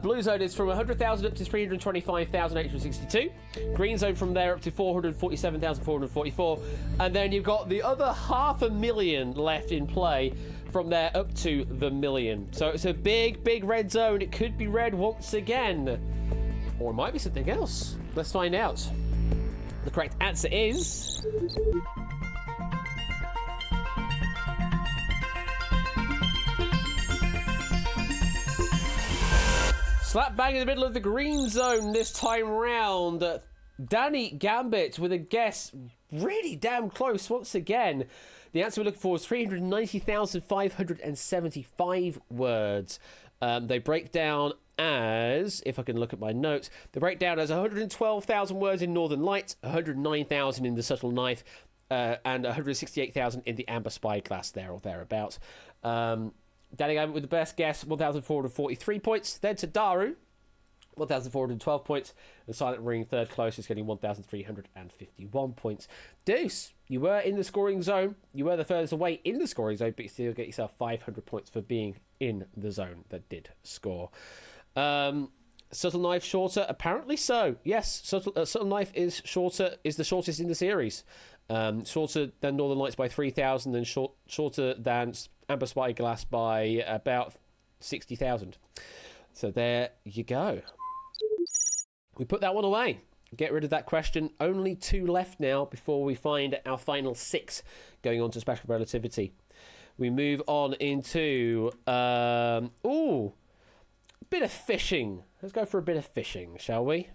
Blue zone is from 100,000 up to 325,862. Green zone from there up to 447,444. And then you've got the other 500,000 left in play from there up to the million. So it's a big, big red zone. It could be red once again. Or it might be something else. Let's find out. The correct answer is... slap bang in the middle of the green zone this time round. Danny Gambit with a guess really damn close once again. The answer we're looking for is 390,575 words. They break down as, if I can look at my notes, the breakdown as 112,000 words in Northern Lights, 109,000 in the Subtle Knife, and 168,000 in the Amber Spyglass, there or thereabouts. Danny Gambit with the best guess, 1,443 points. Then to Daru, 1,412 points. And Silent Ring, third closest, getting 1,351 points. Deuce, you were in the scoring zone. You were the furthest away in the scoring zone, but you still get yourself 500 points for being in the zone that did score. Subtle Knife shorter? Apparently so. Yes, Subtle Knife is shorter. Is the shortest in the series. Shorter than Northern Lights by 3,000, and shorter than Amber Spyglass by about 60,000. So there you go. We put that one away. Get rid of that question. Only 2 left now before we find our final 6 going on to Special Relativity. We move on into a bit of fishing. Let's go for a bit of fishing, shall we?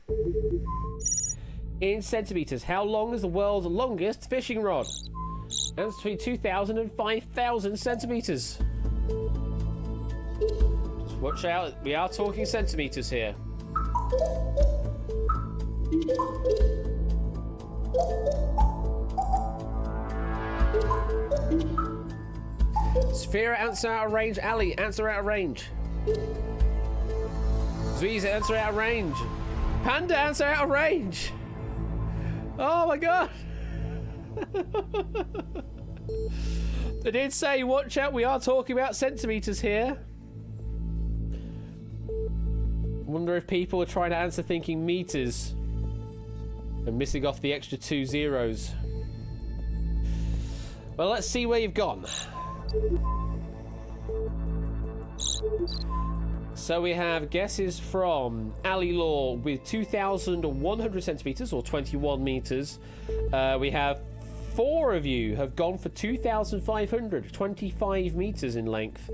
In centimetres, how long is the world's longest fishing rod? And it's between 2,000 and 5,000 centimetres. Just watch out, we are talking centimetres here. Sphera, answer out of range. Ali, answer out of range. Zwiz, answer out of range. Panda, answer out of range. Oh my god. They did say, watch out, we are talking about centimetres here. Wonder if people are trying to answer thinking meters and missing off the extra 2 zeros. Well, let's see where you've gone. So we have guesses from Ali Law with 2,100 centimetres or 21 metres. We have 4 of you have gone for 2,500, 25 metres in length.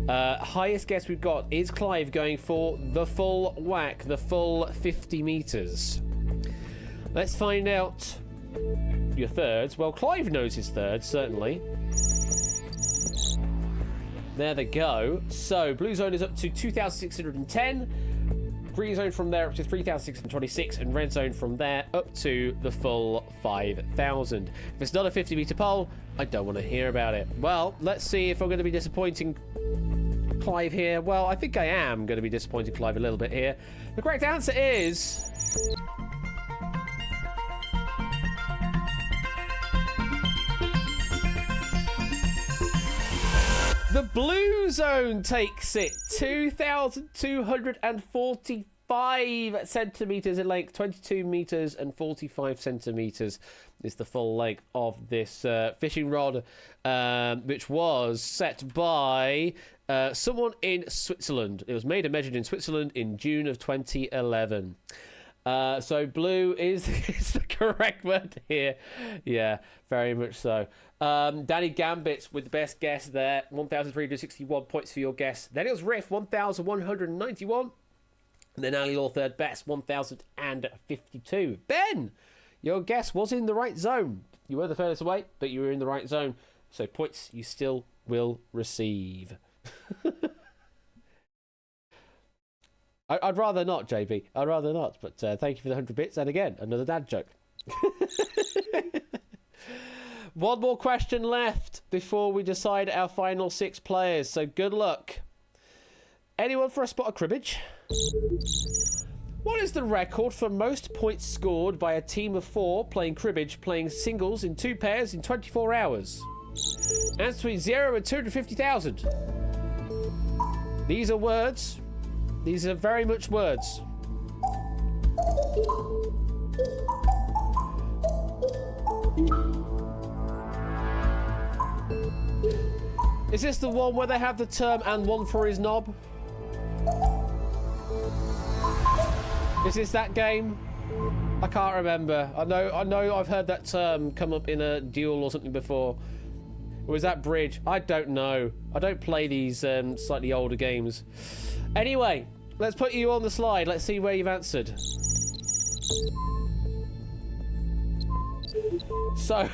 Highest guess we've got is Clive going for the full whack, the full 50 metres. Let's find out your thirds. Well, Clive knows his thirds, certainly. There they go. So, blue zone is up to 2,610. Green zone from there up to 3,626. And red zone from there up to the full 5,000. If it's not a 50-metre pole, I don't want to hear about it. Well, let's see if I'm going to be disappointing Clive here. Well, I think I am going to be disappointing Clive a little bit here. The correct answer is... the blue zone takes it. 2,245 centimetres in length. 22 metres and 45 centimetres is the full length of this fishing rod, which was set by someone in Switzerland. It was made and measured in Switzerland in June of 2011. So blue is the correct word here. Yeah, very much so. Danny Gambit with the best guess there. 1,361 points for your guess. Then it was Riff, 1,191. And then Ali Law third best, 1,052. Ben, your guess was in the right zone. You were the furthest away, but you were in the right zone. So points you still will receive. I'd rather not, JB. I'd rather not. But thank you for the 100 bits. And again, another dad joke. One more question left before we decide our final 6 players. So good luck. Anyone for a spot of cribbage? What is the record for most points scored by a team of 4 playing cribbage, playing singles in 2 pairs in 24 hours? Answer between 0 and 250,000. These are words. These are very much words. Is this the one where they have the term "and one for his knob"? Is this that game? I can't remember. I know I've heard that term come up in a duel or something before. Or is that bridge? I don't know. I don't play these slightly older games. Anyway, let's put you on the slide. Let's see where you've answered. So,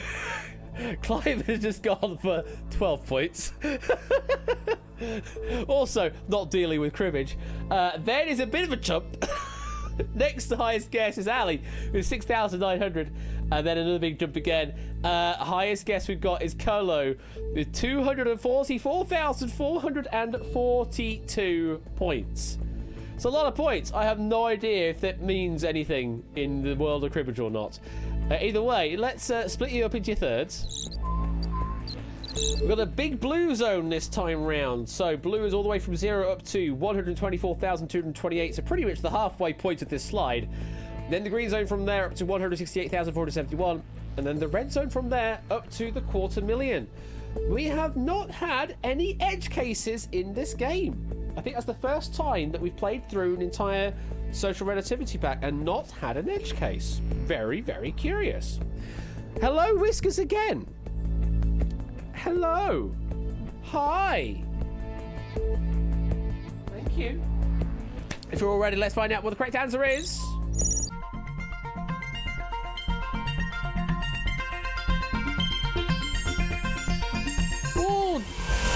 Clive has just gone for 12 points. Also, not dealing with cribbage. Then is a bit of a jump. Next to highest guess is Ali with 6,900. And then another big jump again. Highest guess we've got is Colo with 244,442 points. It's a lot of points. I have no idea if that means anything in the world of cribbage or not. Either way, let's split you up into your thirds. We've got a big blue zone this time round. So blue is all the way from 0 up to 124,228. So pretty much the halfway point of this slide. Then the green zone from there up to 168,471. And then the red zone from there up to the 250,000. We have not had any edge cases in this game. I think that's the first time that we've played through an entire social relativity pack and not had an edge case. Very, very curious. Hello, Whiskers again. Hello. Hi. Thank you. If you're all ready, let's find out what the correct answer is.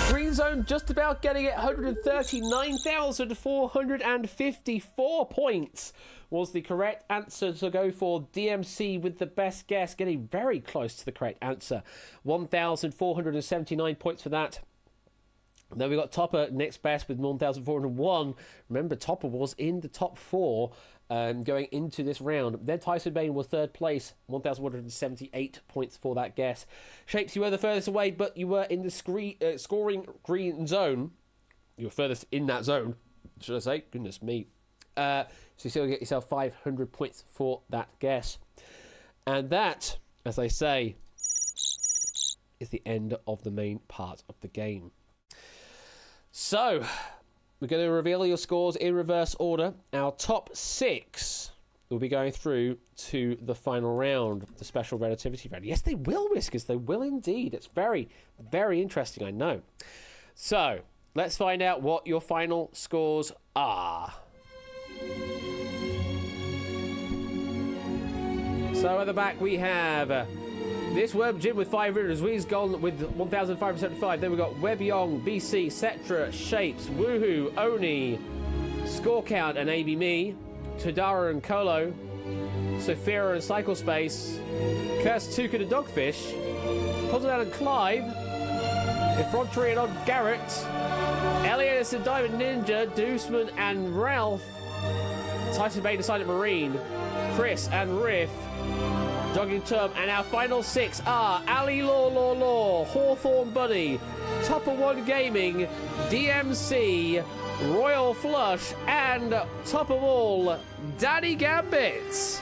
Green zone just about getting it. 139,454 points was the correct answer to go for. DMC with the best guess, getting very close to the correct answer. 1,479 points for that. Then we got Topper next best with 1,401. Remember, Topper was in the top 4 going into this round. Then Tyson Bain was third place, 1,178 points for that guess. Shapes, you were the furthest away, but you were in the scoring green zone. You were furthest in that zone, should I say? Goodness me. So you still get yourself 500 points for that guess. And that, as I say, is the end of the main part of the game. So, we're going to reveal your scores in reverse order. Our top 6 will be going through to the final round, the special relativity round. Yes, they will, Whiskers. They will indeed. It's very, very interesting, I know. So, let's find out what your final scores are. So, at the back we have this Web Jim with 500. We's gone with 1,575. Then we've got Webyong, BC, Cetra, Shapes, Woohoo, Oni, Score Count, and AB Me, Tadara and Colo, Sophia and Cycle Space, Curse Tuka and Dogfish, Puzzledown and Clive, Effrontery and Odd Garrett, Elias and Diamond Ninja, Dooseman and Ralph, Tyson Bay and Silent Marine, Chris and Riff, Jogging Term, and our final 6 are Ali Law, Hawthorne Buddy, Topper One Gaming, DMC, Royal Flush, and top of all, Danny Gambit.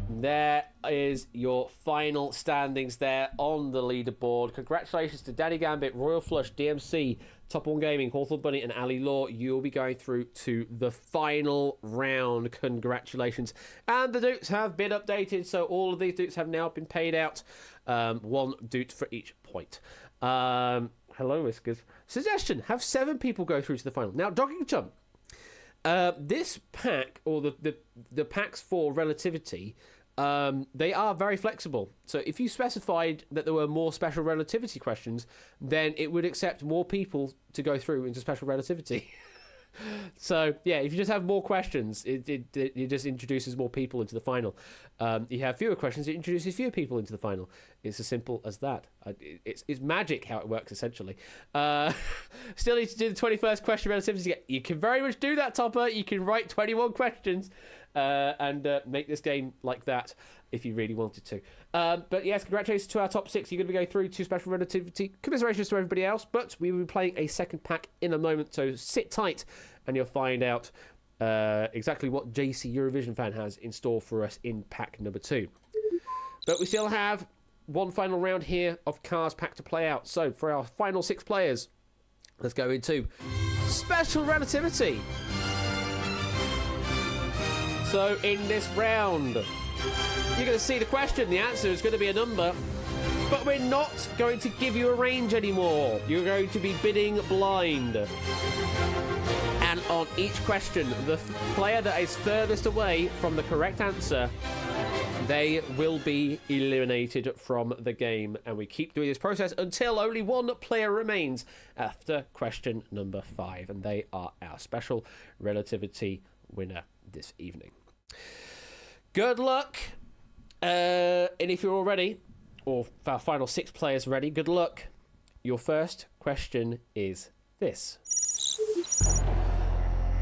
There is your final standings there on the leaderboard. Congratulations to Danny Gambit, Royal Flush, DMC, Top One Gaming, Hawthorne Bunny, and Ali Law. You'll be going through to the final round. Congratulations. And the dukes have been updated, so all of these dukes have now been paid out. 1 duke for each point. Hello, Whiskers. Suggestion, have 7 people go through to the final. Now, Jogging Chum. This pack, or the packs for relativity, they are very flexible. So if you specified that there were more special relativity questions, then it would accept more people to go through into special relativity. So yeah, if you just have more questions, it just introduces more people into the final. You have fewer questions, it introduces fewer people into the final. It's as simple as that. It's magic how it works, essentially. Still need to do the 21st question relativity. You can very much do that, Topper. You can write 21 questions and make this game like that if you really wanted to. But yes, congratulations to our top 6. You're going to be going through to special relativity. Commiserations to everybody else, but we will be playing a second pack in a moment, so sit tight and you'll find out exactly what JC Eurovision Fan has in store for us in pack number 2. But we still have one final round here of Cars pack to play out. So for our final 6 players, let's go into special relativity. So in this round, you're going to see the question. The answer is going to be a number, but we're not going to give you a range anymore. You're going to be bidding blind. And on each question, the player that is furthest away from the correct answer they will be eliminated from the game. And we keep doing this process until only one player remains after question number 5. And they are our special relativity winner this evening. Good luck. And if you're all ready, or our final 6 players ready, good luck. Your first question is this.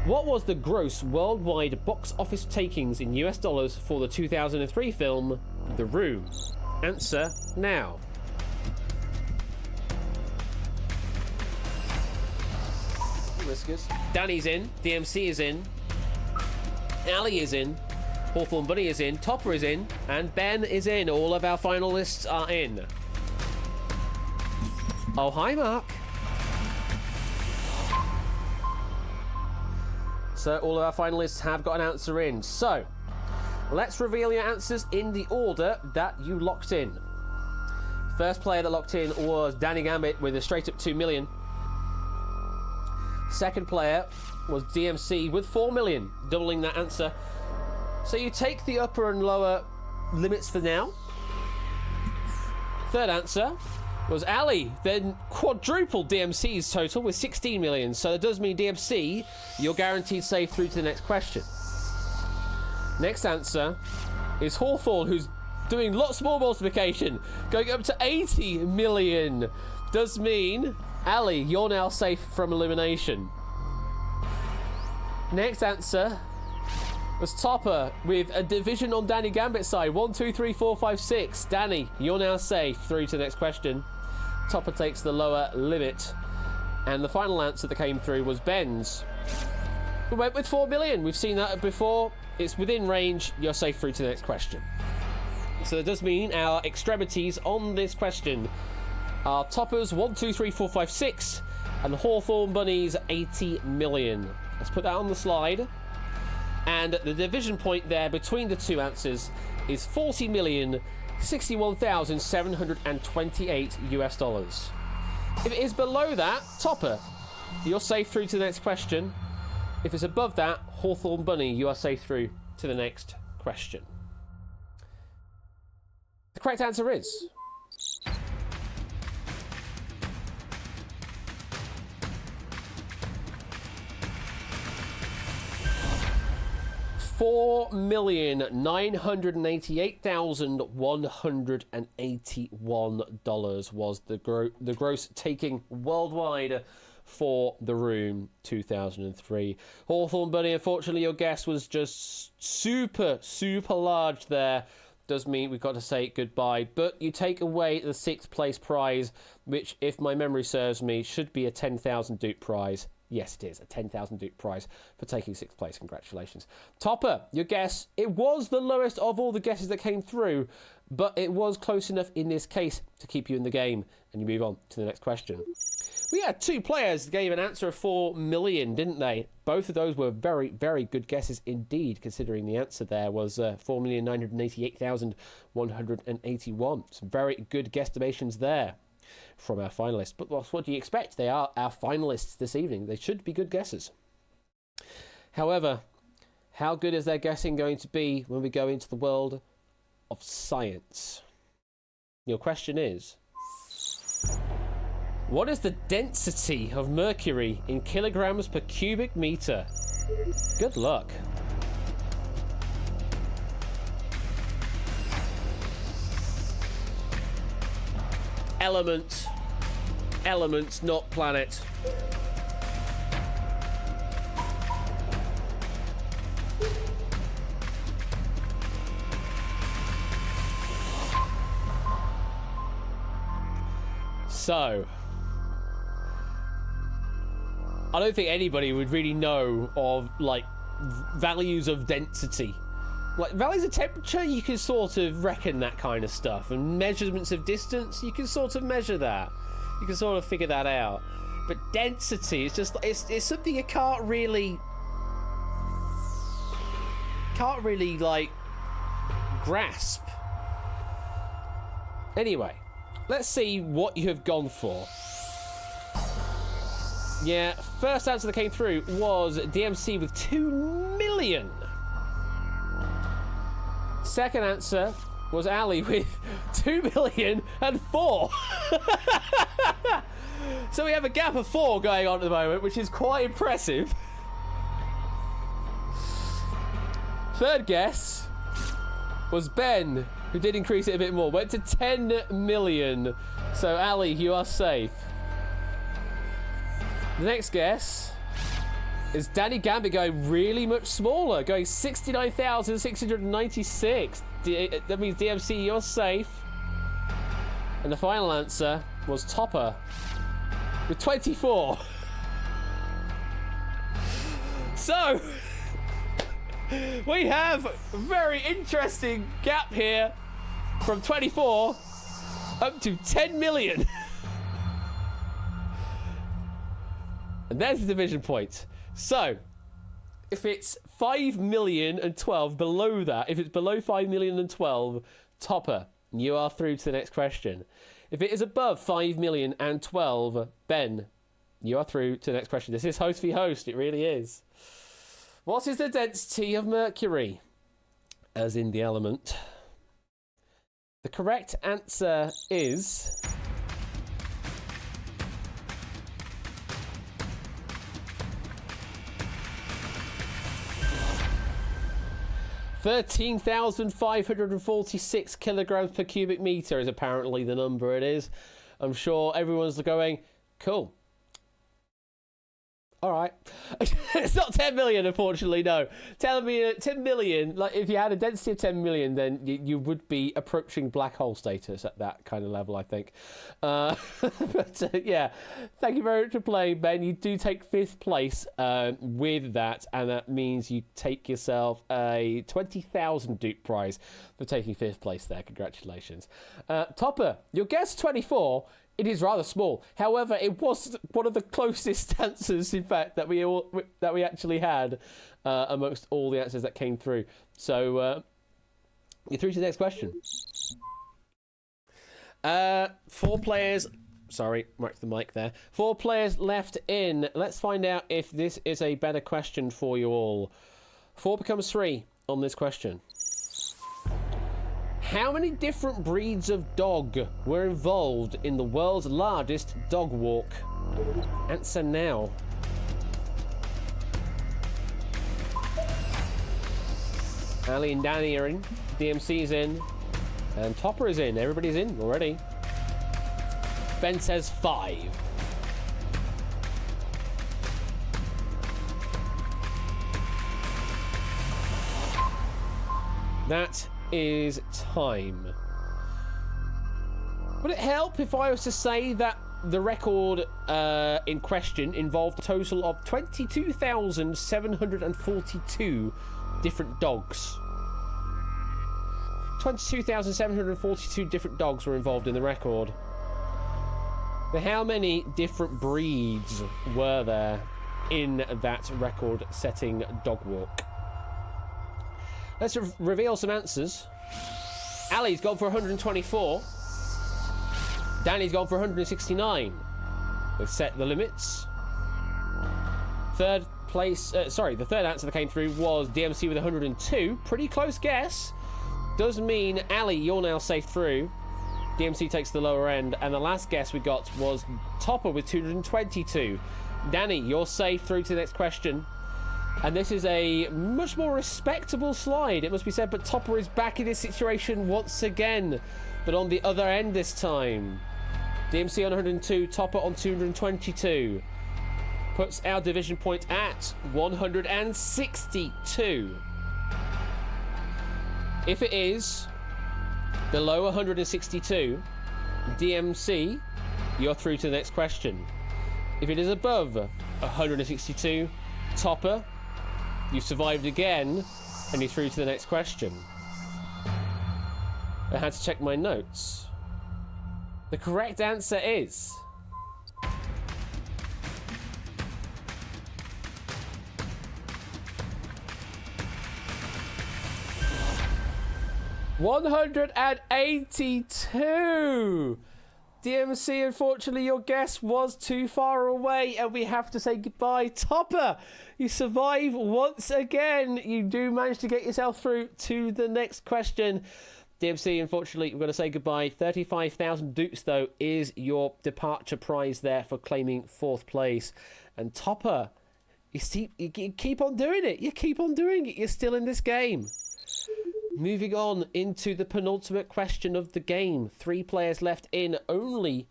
What was the gross worldwide box office takings in US dollars for the 2003 film The Room? Answer now. Whiskers. Danny's in, DMC is in, Ali is in, Hawthorne Bunny is in, Topper is in, and Ben is in. All of our finalists are in. Oh, hi, Mark. So all of our finalists have got an answer in. So let's reveal your answers in the order that you locked in. First player that locked in was Danny Gambit with a straight up 2 million. Second player was DMC with 4 million, doubling that answer. So you take the upper and lower limits for now. Third answer was Ali, then quadrupled DMC's total with 16 million. So that does mean DMC, you're guaranteed safe through to the next question. Next answer is Hawthorne, who's doing lots more multiplication, going up to 80 million. Does mean, Ali, you're now safe from elimination. Next answer was Topper with a division on Danny Gambit's side. 1, 2, 3, 4, 5, 6. Danny, you're now safe through to the next question. Topper takes the lower limit. And the final answer that came through was Ben's. We went with 4 million. We've seen that before. It's within range. You're safe through to the next question. So that does mean our extremities on this question are Toppers 1, 2, 3, 4, 5, 6, and Hawthorne Bunnies 80 million. Let's put that on the slide. And the division point there between the two answers is 40,061,728 US dollars. If it is below that, Topper, you're safe through to the next question. If it's above that, Hawthorne Bunny, you are safe through to the next question. The correct answer is $4,988,181 was the gross taking worldwide for The Room 2003. Hawthorne Bunny, unfortunately, your guess was just super large there. Does mean we've got to say goodbye, but you take away the 6th place prize, which, if my memory serves me, should be a 10,000 dupe prize. Yes, it is a 10,000 dupe prize for taking 6th place. Congratulations. Topper, your guess, it was the lowest of all the guesses that came through, but it was close enough in this case to keep you in the game, and you move on to the next question. We had 2 players that gave an answer of 4 million, didn't they? Both of those were very, very good guesses indeed, considering the answer there was 4,988,181. Some very good guesstimations there from our finalists. But what do you expect? They are our finalists this evening. They should be good guesses. However, how good is their guessing going to be when we go into the world of science? Your question is, what is the density of mercury in kilograms per cubic meter? Good luck. Element. Elements, not planet. So, I don't think anybody would really know of, like, values of density. Like, values of temperature, you can sort of reckon that kind of stuff. And measurements of distance, you can sort of measure that. You can sort of figure that out. But density is just, it's something you can't really, like, grasp. Anyway, let's see what you have gone for. Yeah, first answer that came through was DMC with 2 million. Second answer was Ali with 2,000,004. So we have a gap of 4 going on at the moment, which is quite impressive. Third guess was Ben, who did increase it a bit more. Went to 10 million. So Ali, you are safe. The next guess is Danny Gambit going really much smaller, going 69,696. That means DMC, you're safe. And the final answer was Topper with 24. So we have a very interesting gap here from 24 up to 10 million. And there's the division point. So if it's 5,012 below that, if it's below 5,012, Topper, you are through to the next question. If it is above 5,012, Ben, you are through to the next question. This is host v host, it really is. What is the density of mercury? As in the element. The correct answer is 13,546 kilograms per cubic meter is apparently the number it is. I'm sure everyone's going, cool. All right. It's not 10 million, unfortunately, no. 10 million, like if you had a density of 10 million, then you would be approaching black hole status at that kind of level, I think. Yeah, thank you very much for playing, Ben. You do take 5th place with that, and that means you take yourself a 20,000 dupe prize for taking 5th place there. Congratulations. Topper, your guess 24. It is rather small. However, it was one of the closest answers, in fact, that we actually had amongst all the answers that came through. So you're through to the next question. 4 players. Sorry, mark the mic there. 4 players left in. Let's find out if this is a better question for you all. 4 becomes 3 on this question. How many different breeds of dog were involved in the world's largest dog walk? Answer now. Ali and Danny are in. DMC's in. And Topper is in. Everybody's in already. Ben says 5. That is time. Would it help if I was to say that the record in question involved a total of 22,742 different dogs? 22,742 different dogs were involved in the record. But how many different breeds were there in that record-setting dog walk? Let's reveal some answers. Ali's gone for 124. Danny's gone for 169. We've set the limits. The third answer that came through was DMC with 102. Pretty close guess. Does mean Ali, you're now safe through. DMC takes the lower end. And the last guess we got was Topper with 222. Danny, you're safe through to the next question. And this is a much more respectable slide, it must be said, but Topper is back in this situation once again, but on the other end this time. DMC on 102, Topper on 222. Puts our division point at 162. If it is below 162, DMC, you're through to the next question. If it is above 162, Topper, you've survived again, and you're through to the next question. I had to check my notes. The correct answer is 182. DMC, unfortunately, your guess was too far away, and we have to say goodbye. Topper, you survive once again. You do manage to get yourself through to the next question. DMC, unfortunately, we're going to say goodbye. 35,000 Dukes, though, is your departure prize there for claiming 4th place. And Topper, you keep on doing it. You keep on doing it. You're still in this game. Moving on into the penultimate question of the game. 3 players left in. Only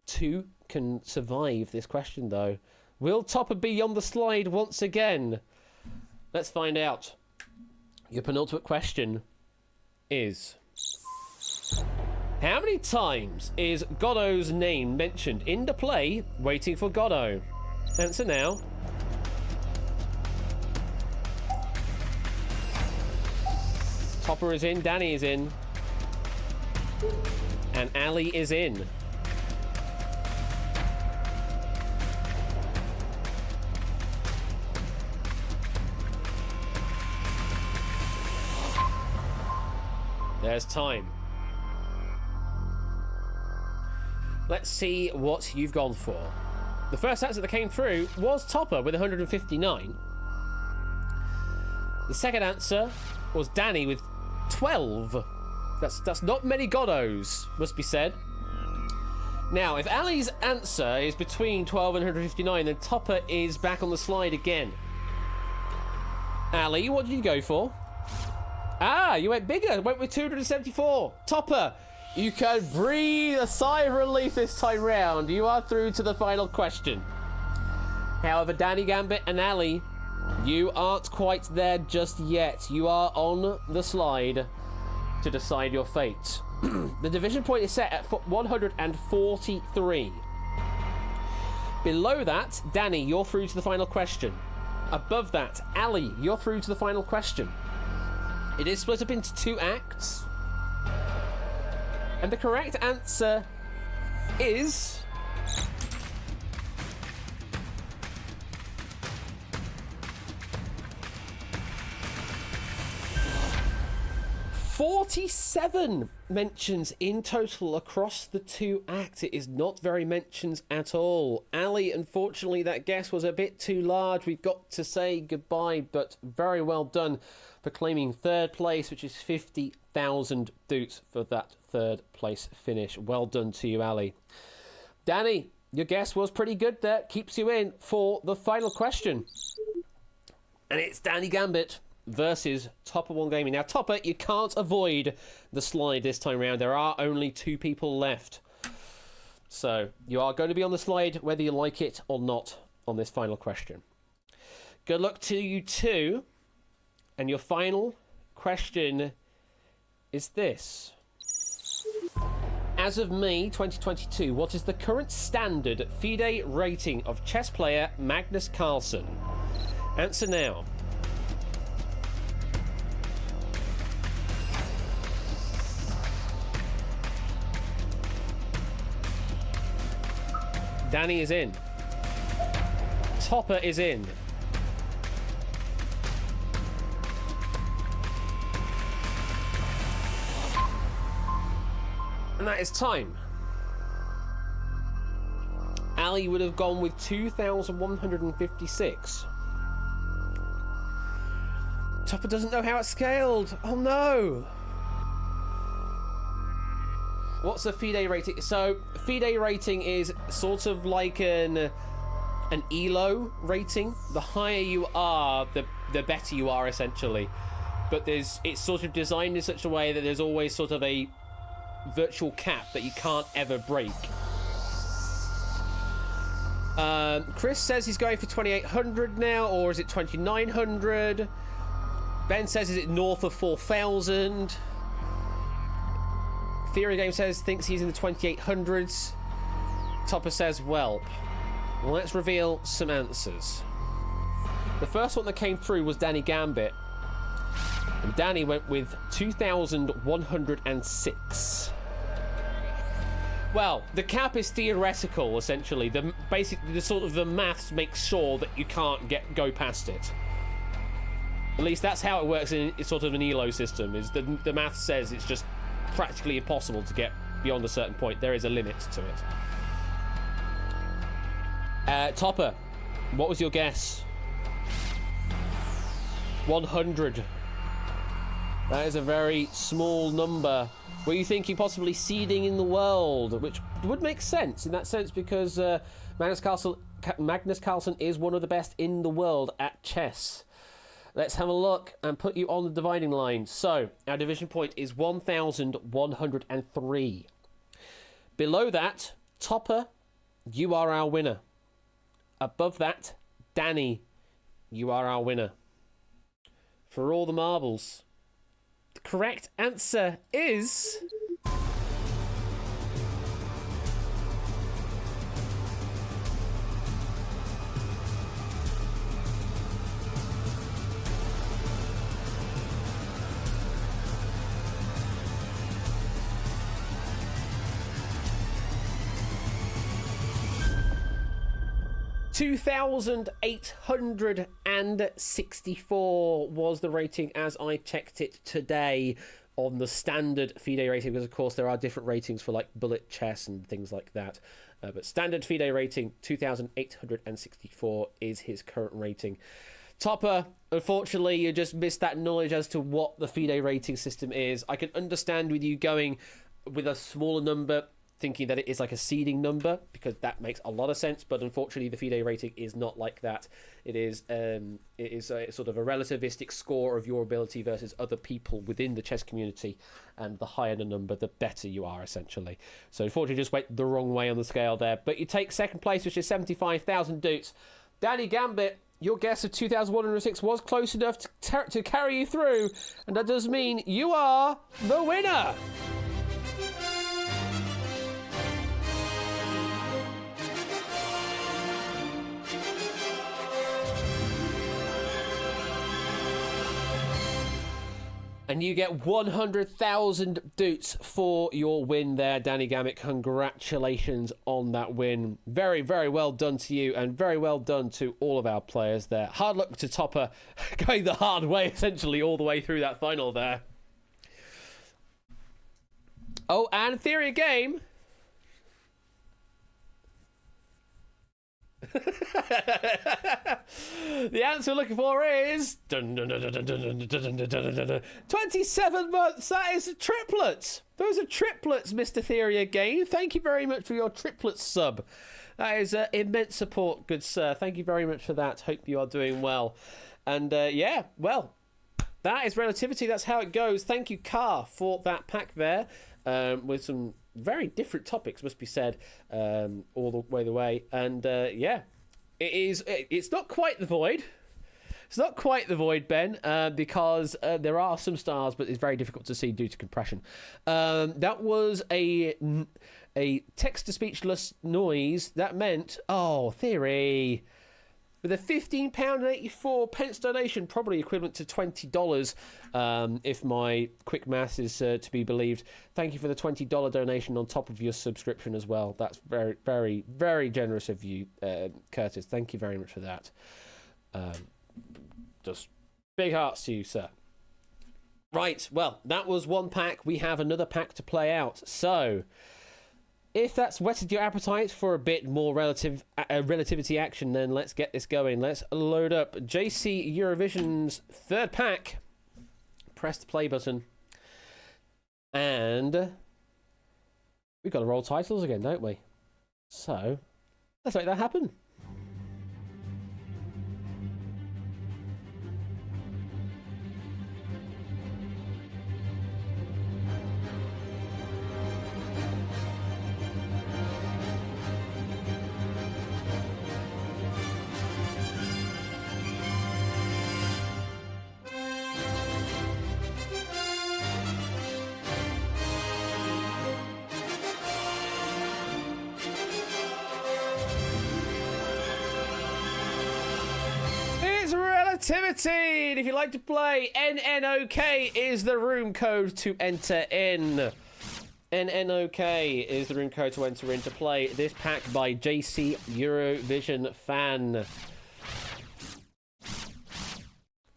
2 can survive this question, though. Will Topper be on the slide once again? Let's find out. Your penultimate question is... how many times is Godot's name mentioned in the play Waiting for Godot? Answer now. Topper is in, Danny is in, and Ali is in. There's time. Let's see what you've gone for. The first answer that came through was Topper with 159. The second answer was Danny with 12. That's not many Godos, must be said. Now, if Ali's answer is between 12 and 159, then Topper is back on the slide again. Ali, what did you go for? Ah, you went bigger. Went with 274. Topper, you can breathe a sigh of relief this time round. You are through to the final question. However, Danny Gambit and Ali, you aren't quite there just yet. You are on the slide to decide your fate. The division point is set at 143. Below that, Danny, you're through to the final question. Above that, Ali, you're through to the final question. It is split up into 2 acts. And the correct answer is... 47 mentions in total across the 2 acts. It is not very mentions at all. Ali, unfortunately, that guess was a bit too large. We've got to say goodbye, but very well done for claiming 3rd place, which is 50,000 Dukes for that 3rd place finish. Well done to you, Ali. Danny, your guess was pretty good there. Keeps you in for the final question. And it's Danny Gambit versus Topper One Gaming. Now, Topper, you can't avoid the slide this time around. There are only 2 people left. So, you are going to be on the slide whether you like it or not on this final question. Good luck to you too. And your final question is this. As of May 2022, what is the current standard FIDE rating of chess player Magnus Carlsen? Answer now. Danny is in. Topper is in. And that is time. Ali would have gone with 2,156. Topper doesn't know how it's scaled. Oh no. What's a FIDE rating? So, FIDE rating is sort of like an ELO rating. The higher you are, the better you are, essentially. But it's sort of designed in such a way that there's always sort of a virtual cap that you can't ever break. Chris says he's going for 2,800 now, or is it 2,900? Ben says, is it north of 4,000? Theory Game says, thinks he's in the 2,800s. Topper says, well, let's reveal some answers. The first one that came through was Danny Gambit. And Danny went with 2,106. Well, the cap is theoretical, essentially. The maths makes sure that you can't go past it. At least that's how it works in sort of an ELO system. Is the math says it's just practically impossible to get beyond a certain point. There is a limit to it. Topper, what was your guess? 100. That is a very small number. Were you thinking possibly seeding in the world? Which would make sense in that sense because Magnus Carlsen is one of the best in the world at chess. Let's have a look and put you on the dividing line. So, our division point is 1,103. Below that, Topper, you are our winner. Above that, Danny, you are our winner. For all the marbles, the correct answer is... $2,864 was the rating as I checked it today on the standard FIDE rating, because of course there are different ratings for like bullet chess and things like that. But standard FIDE rating, 2,864 is his current rating. Topper, unfortunately, you just missed that knowledge as to what the FIDE rating system is. I can understand with you going with a smaller number, thinking that it is like a seeding number, because that makes a lot of sense, but unfortunately the FIDE rating is not like that. It is a sort of a relativistic score of your ability versus other people within the chess community, and the higher the number, the better you are, essentially. So unfortunately just went the wrong way on the scale there, but you take second place, which is 75,000 doots. Danny Gambit, your guess of 2,106 was close enough to carry you through, and that does mean you are the winner! And you get 100,000 doots for your win there, Danny Gambit. Congratulations on that win. Very, very well done to you, and very well done to all of our players there. Hard luck to Topper, going the hard way, essentially, all the way through that final there. Oh, and Theory of Game. The answer we're looking for is 27 months. That is triplets. Those are triplets, Mr. Theory again. Thank you very much for your triplets sub. That is immense support, good sir. Thank you very much for that. Hope you are doing well. And yeah, well, that is relativity. That's how it goes. Thank you, Car, for that pack there, with some very different topics, must be said, all the way. And yeah, it's not quite the void. It's not quite the void, Ben, because there are some stars, but it's very difficult to see due to compression. That was a text-to-speechless noise. That meant, oh, Theory, with a £15.84 donation, probably equivalent to $20, if my quick maths is to be believed. Thank you for the $20 donation on top of your subscription as well. That's very, very, very generous of you, Curtis. Thank you very much for that. Just big hearts to you, sir. Right, well, that was one pack. We have another pack to play out. So, if that's whetted your appetite for a bit more relativity action, then let's get this going. Let's load up JC Eurovision's third pack. Press the play button. And we've got to roll titles again, don't we? So, let's make that happen. And if you'd like to play, NNOK is the room code to enter in. NNOK is the room code to enter in to play this pack by JC Eurovision Fan.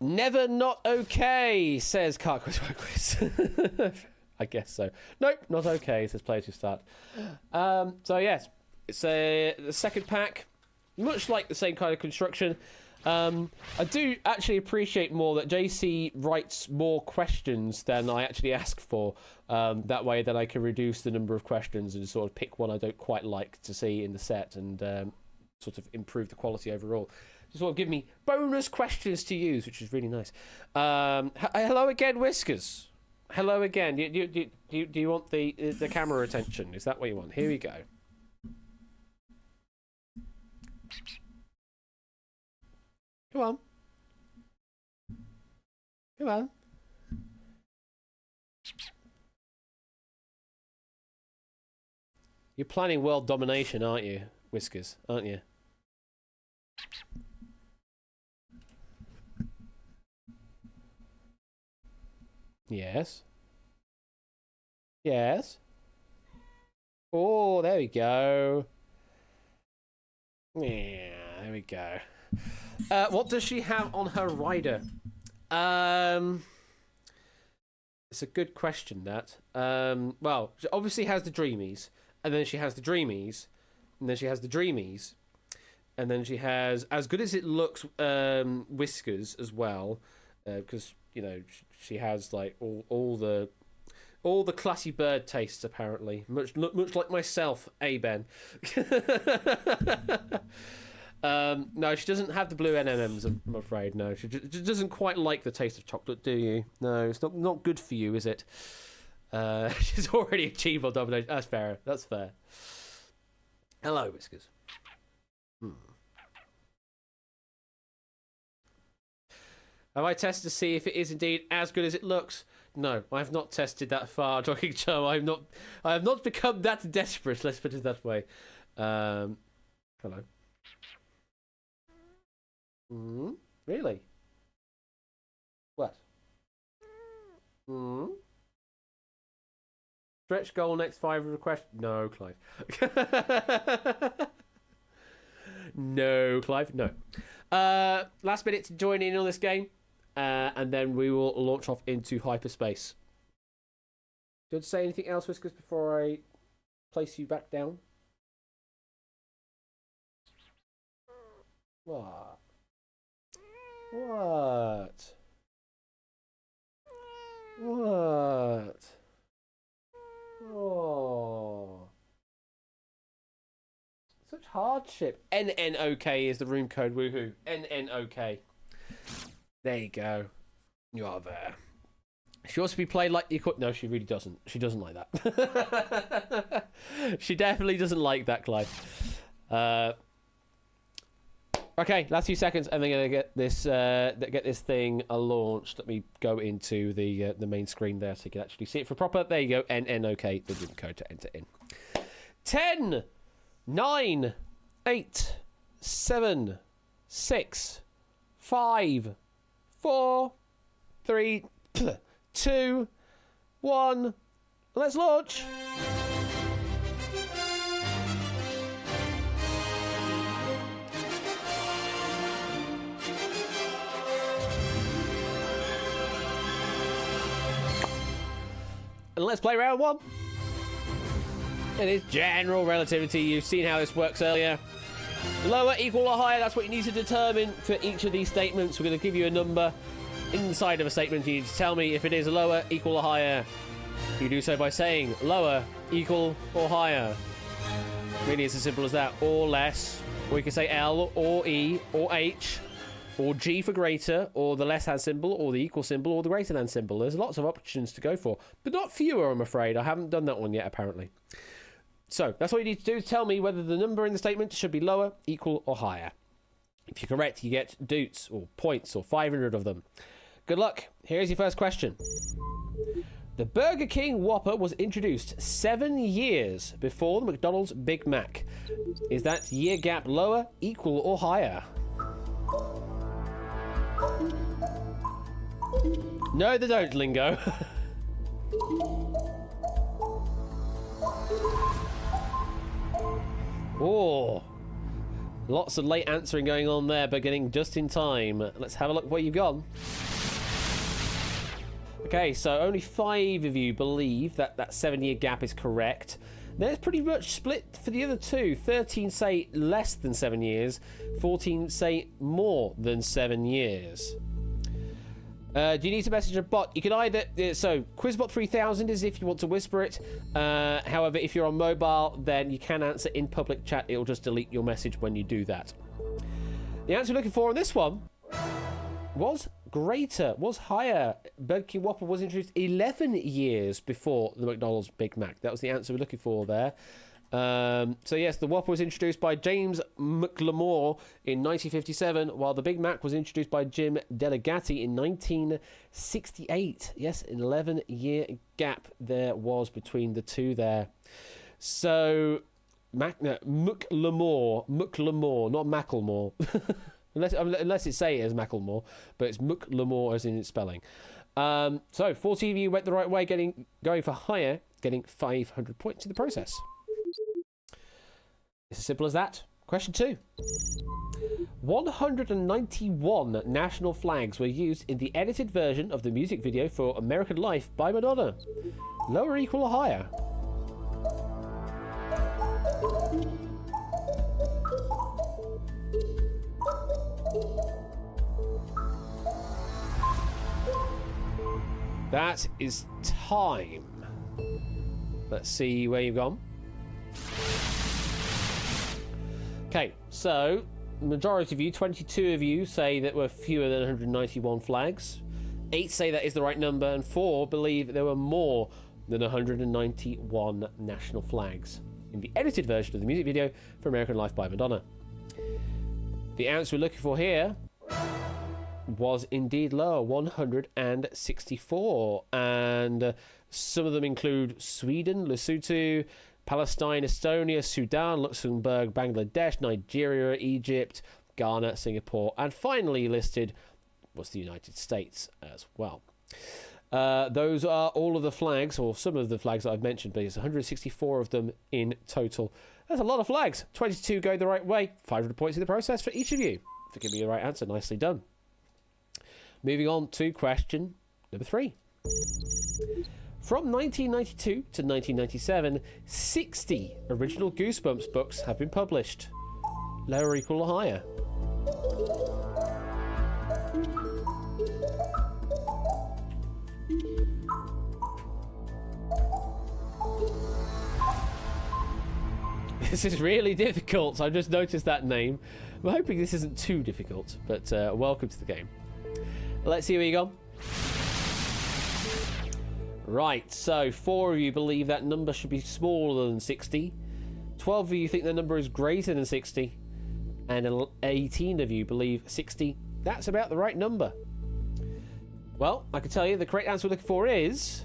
Never not okay, says Carquiz. I guess so. Nope, not okay, says player to start. So yes, it's the second pack, much like the same kind of construction. I do actually appreciate more that JC writes more questions than I actually ask for. That way that I can reduce the number of questions and sort of pick one I don't quite like to see in the set and sort of improve the quality overall. Just sort of give me bonus questions to use, which is really nice. Hello again, Whiskers. Hello again. Do you want the camera attention? Is that what you want? Here we go. Come on. Come on. You're planning world domination, aren't you, Whiskers? Aren't you? Yes. Yes. Oh, there we go. Yeah, there we go. What does she have on her rider? It's a good question, that. Well, she obviously has the Dreamies, and then she has the Dreamies, and then she has the Dreamies, and then she has, as good as it looks, Whiskers as well, because you know she has like all the classy bird tastes apparently, much like myself, Ben. No, she doesn't have the blue M&Ms, I'm afraid. No, she doesn't quite like the taste of chocolate, do you? No, it's not good for you, is it? She's already achieved world domination. That's fair. That's fair. Hello, Whiskers. Have I tested to see if it is indeed as good as it looks? No, I have not tested that far, Talking Joe. I have not become that desperate. Let's put it that way. Hello. Really? What? Stretch goal next 5 request? No, Clive. No, Clive. No. Last minute to join in on this game. And then we will launch off into hyperspace. Do you want to say anything else, Whiskers, before I place you back down? What? What? What? Oh. Such hardship. NNOK is the room code, woohoo. NNOK. There you go. You are there. She wants to be played like you could. No, she really doesn't. She doesn't like that. She definitely doesn't like that, Clive. Okay, last few seconds, and then gonna get this thing launched. Let me go into the main screen there so you can actually see it for proper. There you go. NNOK, the room code to enter in. 10, 9, 8, 7, 6, 5, 4, 3, 2, 1. Let's launch. And let's play round 1. It is general relativity. You've seen how this works earlier. Lower, equal, or higher, that's what you need to determine for each of these statements. We're going to give you a number inside of a statement. You need to tell me if it is lower, equal, or higher. You do so by saying lower, equal, or higher. Really, it's as simple as that. Or less. Or you can say L, or E, or H, or G for greater, or the less than symbol, or the equal symbol, or the greater than symbol. There's lots of options to go for, but not fewer, I'm afraid. I haven't done that one yet, apparently. So that's what you need to do. Tell me whether the number in the statement should be lower, equal, or higher. If you're correct, you get doots, or points, or 500 of them. Good luck. Here's your first question. The Burger King Whopper was introduced 7 years before the McDonald's Big Mac. Is that year gap lower, equal, or higher? No, they don't, Lingo. Oh, lots of late answering going on there, but getting just in time. Let's have a look what you've got. Okay, so only 5 of you believe that that 7-year gap is correct. There's pretty much split for the other 2. 13 say less than 7 years. 14 say more than 7 years. Do you need to message a bot? You can either... so, Quizbot 3000 is if you want to whisper it. However, if you're on mobile, then you can answer in public chat. It'll just delete your message when you do that. The answer we're looking for on this one was greater, was higher. Burger King Whopper was introduced 11 years before the McDonald's Big Mac. That was the answer we're looking for there. So yes, the Whopper was introduced by James McLemore in 1957, while the Big Mac was introduced by Jim Delegati in 1968. Yes, an 11-year gap there was between the two there. So, McLemore, not Macklemore. unless it say it as Macklemore, but it's McLemore as in its spelling. So 14 of you went the right way, going for higher, getting 500 points in the process. It's as simple as that. Question 2. 191 national flags were used in the edited version of the music video for American Life by Madonna. Lower, equal, or higher? That is time. Let's see where you've gone. Okay, so majority of you, 22 of you, say that were fewer than 191 flags. 8 say that is the right number, and 4 believe there were more than 191 national flags in the edited version of the music video for American Life by Madonna. The answer we're looking for here was indeed lower, 164, and some of them include Sweden, Lesotho, Palestine, Estonia, Sudan, Luxembourg, Bangladesh, Nigeria, Egypt, Ghana, Singapore, and finally listed was the United States as well. Those are all of the flags, or some of the flags that I've mentioned, but it's 164 of them in total. That's a lot of flags. 22 going the right way. 500 points in the process for each of you for giving me the right answer. Nicely done. Moving on to question number 3. From 1992 to 1997, 60 original Goosebumps books have been published. Lower, equal, or higher? This is really difficult. I've just noticed that name. I'm hoping this isn't too difficult, but welcome to the game. Let's see where you go. Right, so 4 of you believe that number should be smaller than 60. 12 of you think the number is greater than 60. And 18 of you believe 60. That's about the right number. Well, I can tell you the correct answer we're looking for is...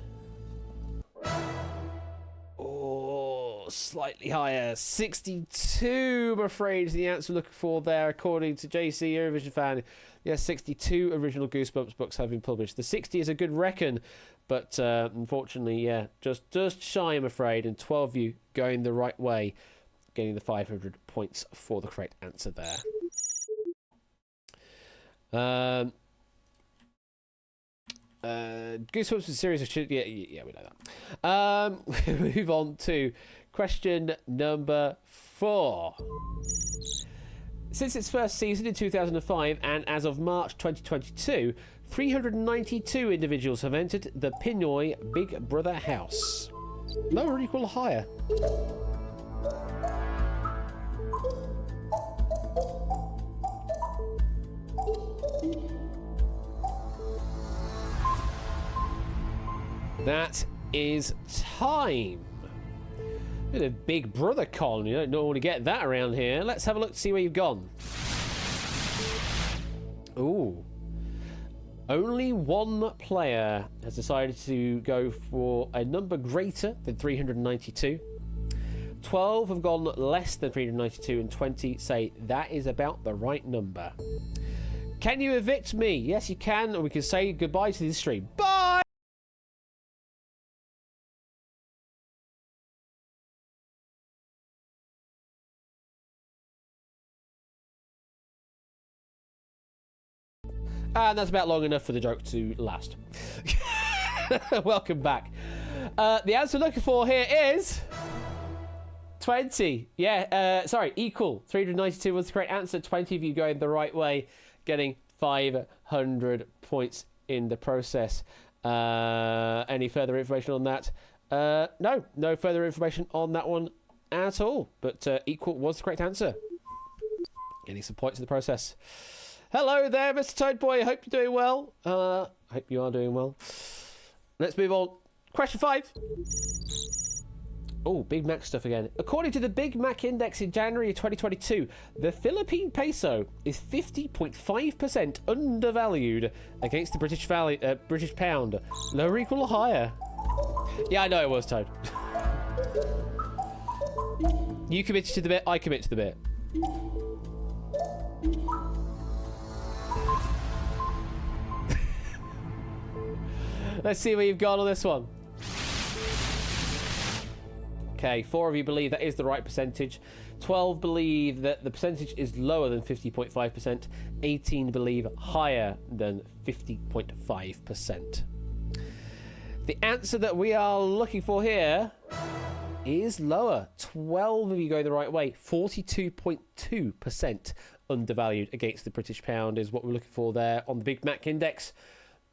slightly higher. 62, I'm afraid, is the answer we're looking for there, according to JC, Eurovision fan. Yes, 62 original Goosebumps books have been published. The 60 is a good reckon, but unfortunately, yeah, just shy, I'm afraid, and 12 of you going the right way, getting the 500 points for the correct answer there. Goosebumps is a series of... Yeah, we know that. Move on to question number 4. Since its first season in 2005 and as of March 2022, 392 individuals have entered the Pinoy Big Brother house. Lower or equal or higher? That is time. Bit of Big Brother colony. You don't normally get that around here. Let's have a look to see where you've gone. Ooh. Only one player has decided to go for a number greater than 392. 12 have gone less than 392, and 20 say that is about the right number. Can you evict me? Yes, you can, and we can say goodbye to this stream. Bye! And that's about long enough for the joke to last. Welcome back. The answer we're looking for here is 20. Yeah, sorry, equal. 392 was the correct answer. 20 of you going the right way, getting 500 points in the process. Any further information on that? No further information on that one at all. But equal was the correct answer. Getting some points in the process. Hello there, Mr. Toad Boy. I hope you're doing well. I hope you are doing well. Let's move on. Question 5. Oh, Big Mac stuff again. According to the Big Mac Index in January 2022, the Philippine peso is 50.5% undervalued against the British pound. Lower, equal, or higher? Yeah, I know it was, Toad. You committed to the bit, I commit to the bit. Let's see where you've gone on this one. Okay, 4 of you believe that is the right percentage. 12 believe that the percentage is lower than 50.5%. 18 believe higher than 50.5%. The answer that we are looking for here is lower. 12 of you go the right way. 42.2% undervalued against the British pound is what we're looking for there on the Big Mac Index.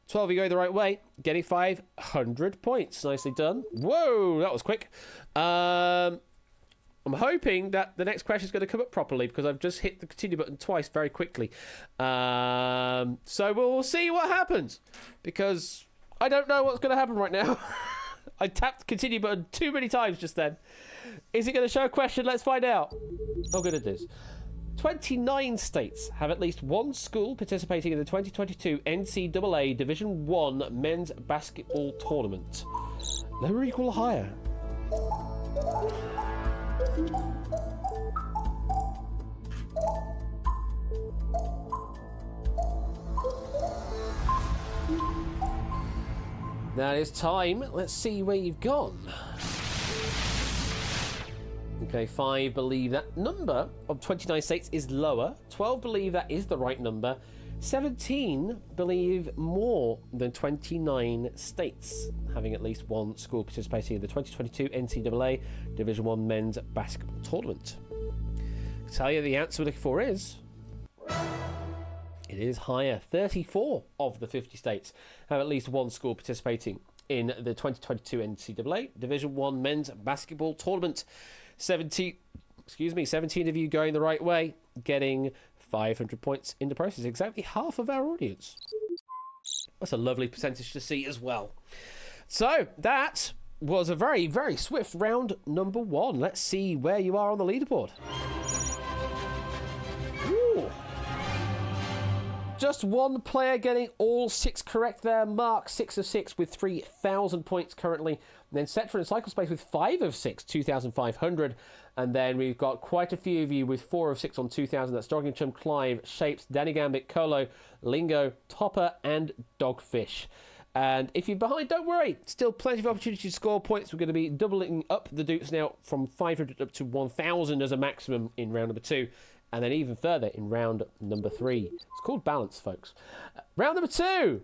12 of you go the right way, getting 500 points. Nicely done. Whoa, that was quick. I'm hoping that the next question is going to come up properly because I've just hit the continue button twice very quickly. So we'll see what happens because I don't know what's going to happen right now. I tapped the continue button too many times just then. Is it going to show a question? Let's find out. Oh, good it is. 29 states have at least one school participating in the 2022 NCAA Division I men's basketball tournament. Lower, equal, or higher? That is time. Let's see where you've gone. Okay, 5 believe that number of 29 states is lower. 12 believe that is the right number. 17 believe more than 29 states having at least one school participating in the 2022 NCAA Division I men's basketball tournament. I tell you the answer we're looking for is... it is higher. 34 of the 50 states have at least one school participating in the 2022 NCAA Division I men's basketball tournament. 17 of you going the right way, getting 500 points in the process. Exactly half of our audience. That's a lovely percentage to see as well. So that was a very, very swift round number 1. Let's see where you are on the leaderboard. Ooh. Just one player getting all 6 correct there. Mark, 6 of 6 with 3,000 points currently. And then Cetra and Cyclespace with 5 of 6, 2,500. And then we've got quite a few of you with 4 of 6 on 2,000. That's Jogging Chum, Clive, Shapes, Danny Gambit, Colo, Lingo, Topper, and Dogfish. And if you're behind, don't worry. Still plenty of opportunity to score points. We're going to be doubling up the dupes now from 500 up to 1,000 as a maximum in round number 2. And then even further in round number 3. It's called balance, folks. Round number 2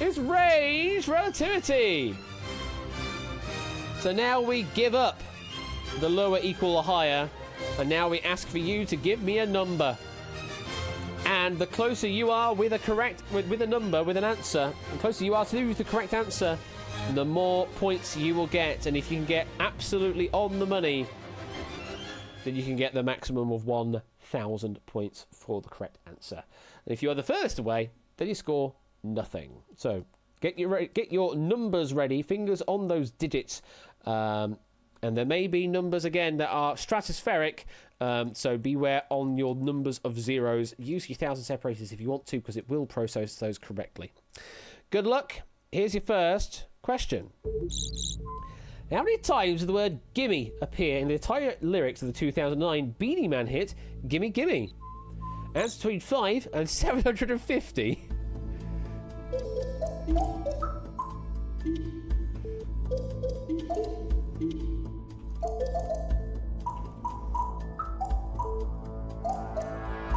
is range relativity. So now we give up the lower, equal, or higher. And now we ask for you to give me a number. And the closer you are with a number, with an answer, the closer you are to the correct answer, the more points you will get. And if you can get absolutely on the money, then you can get the maximum of 1,000 points for the correct answer. And if you are the furthest away, then you score nothing. So get your numbers ready, fingers on those digits. And there may be numbers, again, that are stratospheric. So beware on your numbers of zeros. Use your 1,000 separators if you want to, because it will process those correctly. Good luck. Here's your first question. How many times did the word gimme appear in the entire lyrics of the 2009 Beanie Man hit Gimme Gimme? Answer between 5 and 750.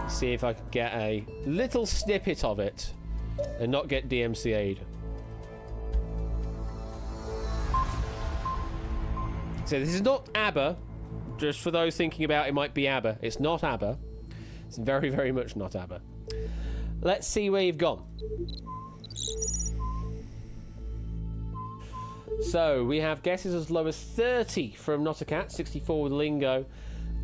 See if I can get a little snippet of it and not get DMCA'd. So this is not ABBA. Just for those thinking about it might be ABBA. It's not ABBA. It's very, very much not ABBA. Let's see where you've gone. So we have guesses as low as 30 from Not a Cat, 64 with Lingo.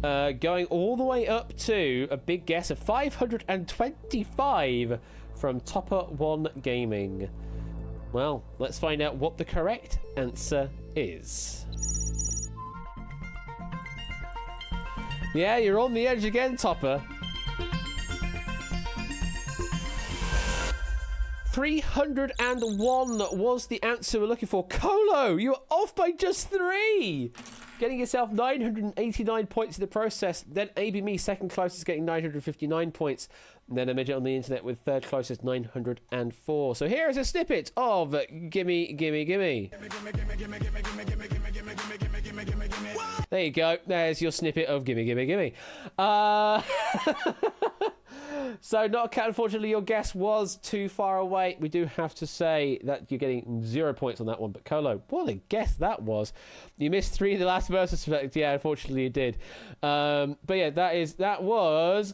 Going all the way up to a big guess of 525 from Topper One Gaming. Well, let's find out what the correct answer is. Yeah, you're on the edge again, Topper. 301 was the answer we're looking for. Colo, you're off by just 3. Getting yourself 989 points in the process. Then ABME, second closest, getting 959 points. And then a midget on the internet with third closest, 904. So here is a snippet of Gimme, Gimme, Gimme. There you go. There's your snippet of Gimme, Gimme, Gimme. So, Not a Cat, unfortunately, your guess was too far away. We do have to say that you're getting 0 points on that one. But, Colo, what a guess that was. You missed 3 in the last versus select. Yeah, unfortunately, you did. But, yeah, that was...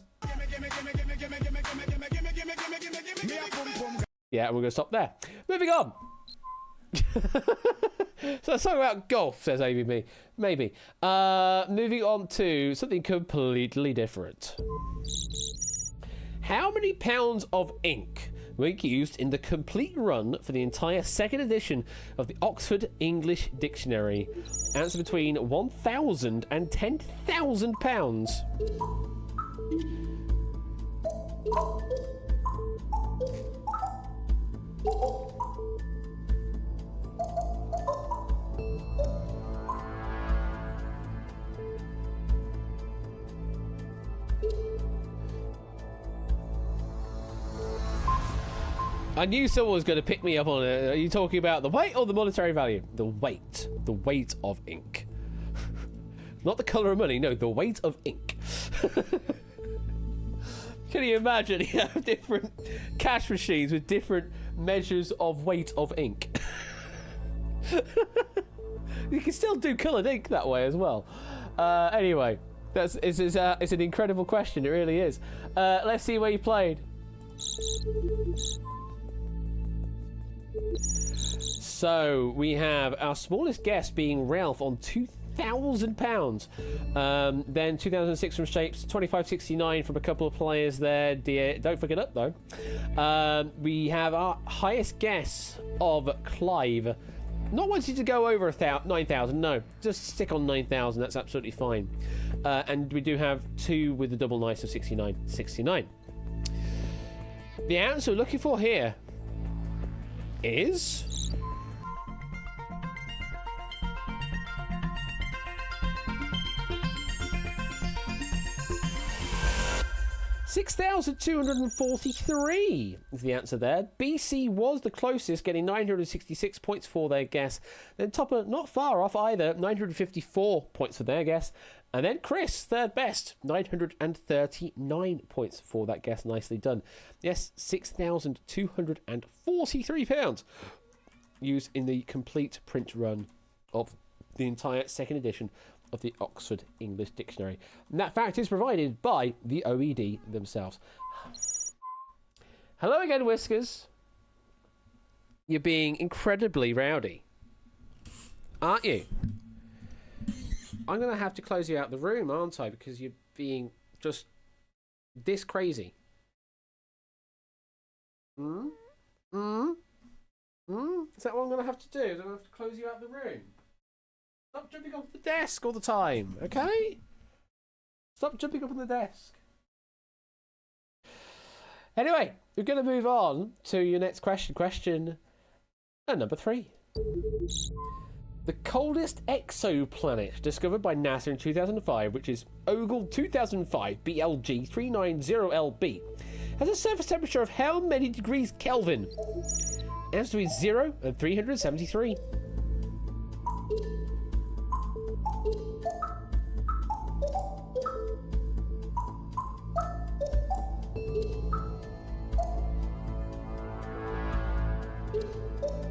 Yeah, we're going to stop there. Moving on. So let's talk about golf, says ABB. Maybe. Moving on to something completely different. How many pounds of ink were used in the complete run for the entire second edition of the Oxford English Dictionary? Answer between 1,000 and 10,000 pounds. I knew someone was going to pick me up on it. Are you talking about the weight or the monetary value? The weight. The weight of ink. Not the colour of money, no, the weight of ink. Can you imagine? You have different cash machines with different measures of weight of ink. You can still do coloured ink that way as well. Anyway, it's an incredible question. It really is. Let's see where you played. So we have our smallest guess being Ralph on £2,000. Then 2006 from Shapes, 2569 from a couple of players there. Don't forget up though. We have our highest guess of Clive. Not wanting to go over 9,000, no. Just stick on 9,000, that's absolutely fine. And we do have 2 with the double nice of 69. The answer we're looking for here is... $6,243 is the answer there. BC was the closest, getting 966 points for their guess. Then Topper, not far off either, 954 points for their guess. And then Chris, third best, 939 points for that guess. Nicely done. Yes, £6,243 used in the complete print run of the entire second edition of the Oxford English Dictionary. And that fact is provided by the OED themselves. Hello again, Whiskers. You're being incredibly rowdy, aren't you? I'm going to have to close you out of the room, aren't I? Because you're being just this crazy. Is that what I'm going to have to do? Is I'm going to have to close you out of the room? Stop jumping off the desk all the time, okay? Stop jumping up on the desk. Anyway, we're going to move on to your next question. Question number 3. The coldest exoplanet discovered by NASA in 2005, which is Ogle 2005 BLG 390LB, has a surface temperature of how many degrees Kelvin? Answer between 0 and 373.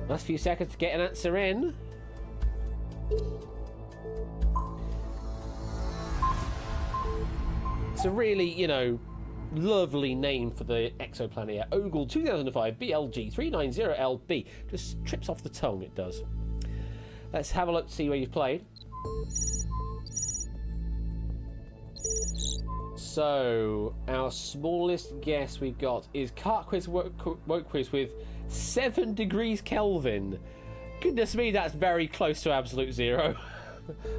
Last few seconds to get an answer in. It's a really, you know, lovely name for the exoplanet here. Ogle 2005 BLG 390LB. Just trips off the tongue, it does. Let's have a look to see where you've played. So, our smallest guess we've got is Kart Quiz Woke Quiz with 7 degrees Kelvin. Goodness me, that's very close to absolute zero.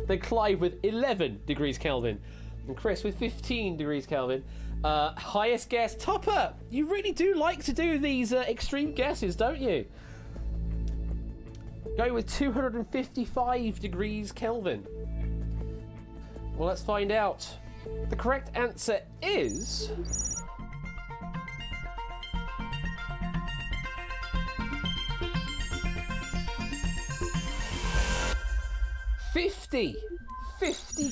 Then Clive with 11 degrees Kelvin. And Chris with 15 degrees Kelvin. Highest guess, Topper. You really do like to do these extreme guesses, don't you? Going with 255 degrees Kelvin. Well, let's find out. The correct answer is... 50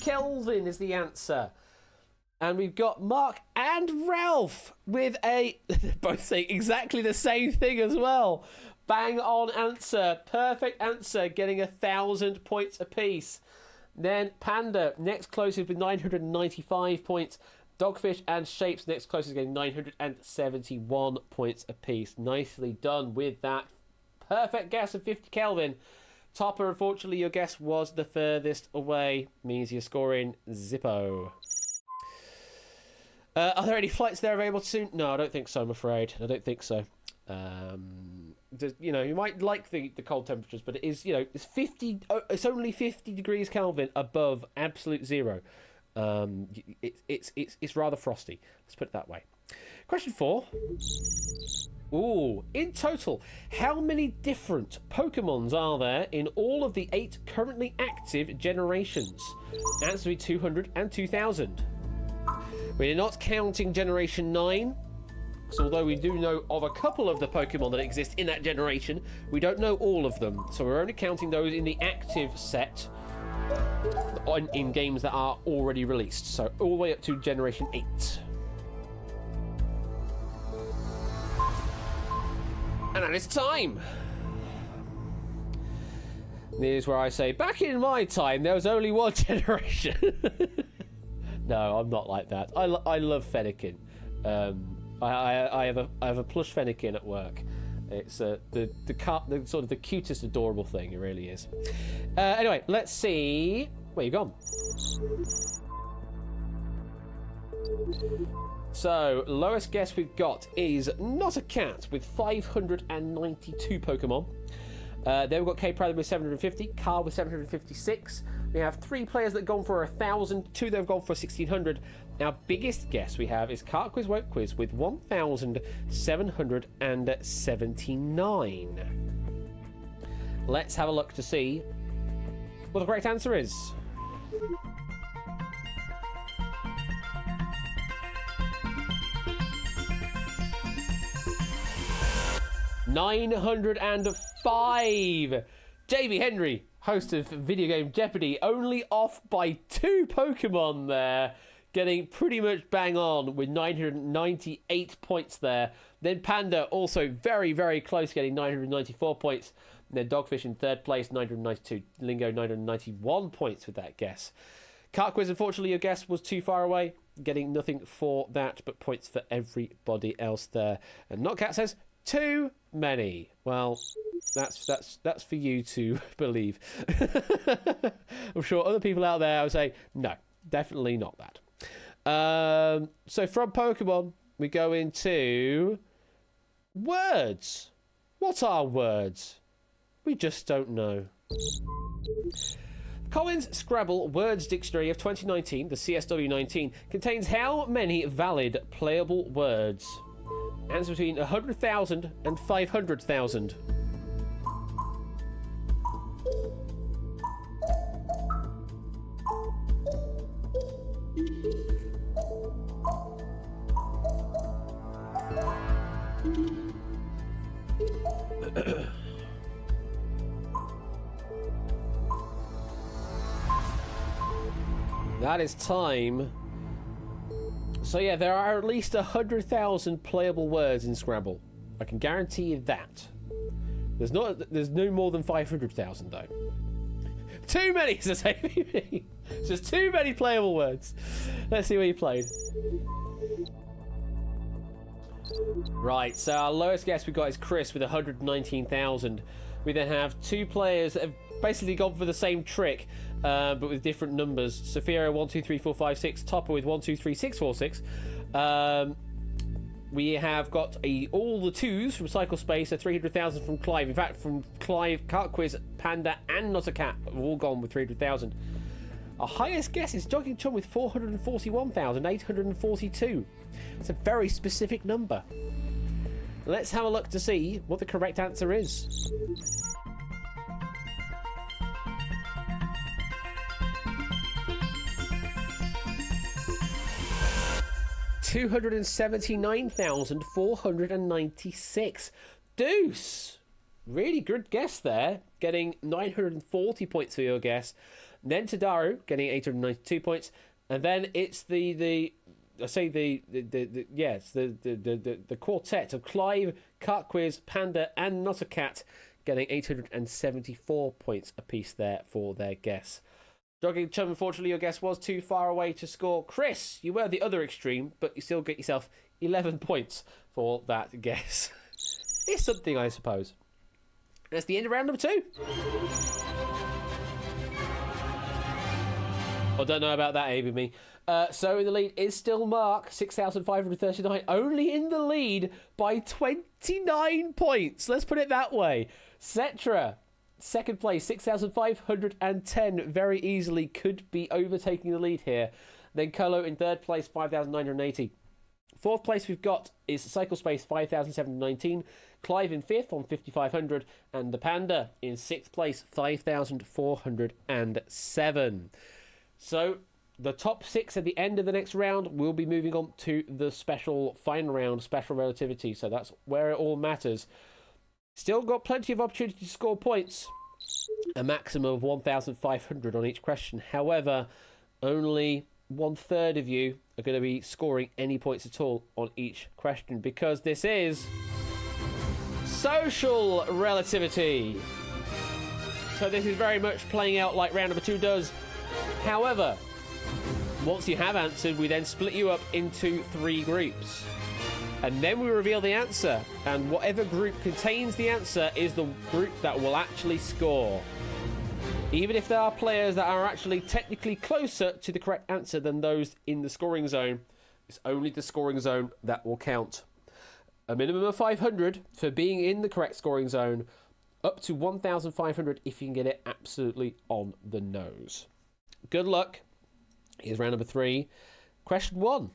Kelvin is the answer. And we've got Mark and Ralph with both saying exactly the same thing as well. Bang on answer. Perfect answer. Getting 1,000 points apiece. Then Panda, next closest with 995 points. Dogfish and Shapes, next closest, getting 971 points apiece. Nicely done with that perfect guess of 50 Kelvin. Topper, unfortunately, your guess was the furthest away. Means you're scoring Zippo. Are there any flights there available soon? No, I don't think so, I'm afraid. I don't think so. You know, you might like the cold temperatures, but it is, you know, it's only 50 degrees Kelvin above absolute zero. It's rather frosty. Let's put it that way. Question 4. Ooh, in total, how many different Pokemons are there in all of the 8 currently active generations? Answer be 200 and 2000. We're not counting Generation 9. So although we do know of a couple of the Pokemon that exist in that generation, we don't know all of them. So we're only counting those in the active set in games that are already released. So all the way up to Generation 8. And then it's time. Here's where I say, back in my time, there was only one generation. No, I'm not like that. I love Fennekin. I have a plush Fennekin at work. It's the sort of the cutest, adorable thing. It really is. Anyway, let's see where you've gone. So, lowest guess we've got is Not a Cat with 592 Pokemon. Then we've got K Prowler with 750, Carl with 756. We have 3 players that have gone for 1,000, 2 that have gone for 1,600. Our biggest guess we have is Kart Quiz Woke Quiz with 1,779. Let's have a look to see what the correct answer is. $905. JB Henry, host of Video Game Jeopardy, only off by 2 Pokemon there, getting pretty much bang on with 998 points there. Then Panda, also very, very close, getting 994 points. And then Dogfish in 3rd place, 992. Lingo, 991 points with that guess. Kart Quiz, unfortunately, your guess was too far away, getting nothing for that, but points for everybody else there. And Notcat says, too many. Well, that's for you to believe. I'm sure other people out there would say, no, definitely not that. So from Pokemon, we go into words. What are words? We just don't know. Collins Scrabble Words Dictionary of 2019, the CSW19, contains how many valid playable words? Answer between 100,000 and 500,000. That is time. So yeah, there are at least 100,000 playable words in Scrabble. I can guarantee you that. There's no more than 500,000 though. Too many, says ABB. Just too many playable words. Let's see what you played. Right, so our lowest guess we got is Chris with 119,000. We then have two players that have basically gone for the same trick, but with different numbers. Sophia 123456, Topper with 123646. We have got all the twos from Cycle Space, 300,000 from Clive. In fact, from Clive, Cart Quiz, Panda, and Not a Cat have all gone with 300,000. Our highest guess is Jogging Chum with 441,842. It's a very specific number. Let's have a look to see what the correct answer is. $279,496. Deuce! Really good guess there. Getting 940 points for your guess. Then Tadaru getting 892 points. And then it's the quartet of Clive, Cart Quiz, Panda, and Not a Cat getting 874 points apiece there for their guess. Jogging Chum, unfortunately, your guess was too far away to score. Chris, you were the other extreme, but you still get yourself 11 points for that guess. It's something, I suppose. That's the end of round number 2. I don't know about that, ABB. So in the lead is still Mark, 6,539. Only in the lead by 29 points. Let's put it that way. Cetra, second place, 6,510. Very easily could be overtaking the lead here. Then Colo in third place, 5,980. Fourth place we've got is Cycle Space, 5,719. Clive in fifth on 5,500. And the Panda in sixth place, 5,407. So the top 6 at the end of the next round will be moving on to the special final round, special relativity. So that's where it all matters. Still got plenty of opportunity to score points. A maximum of 1,500 on each question. However, only 1/3 of you are going to be scoring any points at all on each question, because this is social relativity. So this is very much playing out like round number 2 does. However, once you have answered, we then split you up into 3 groups. And then we reveal the answer. And whatever group contains the answer is the group that will actually score. Even if there are players that are actually technically closer to the correct answer than those in the scoring zone, it's only the scoring zone that will count. A minimum of 500 for being in the correct scoring zone, up to 1,500 if you can get it absolutely on the nose. Good luck. Here's round number 3. Question 1.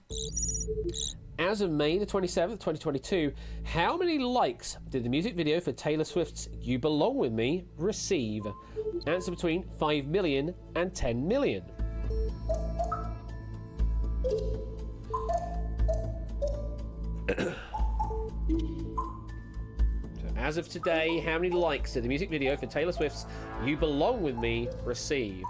As of May the 27th, 2022, how many likes did the music video for Taylor Swift's You Belong With Me receive? Answer between 5 million and 10 million. So as of today, how many likes did the music video for Taylor Swift's You Belong With Me receive?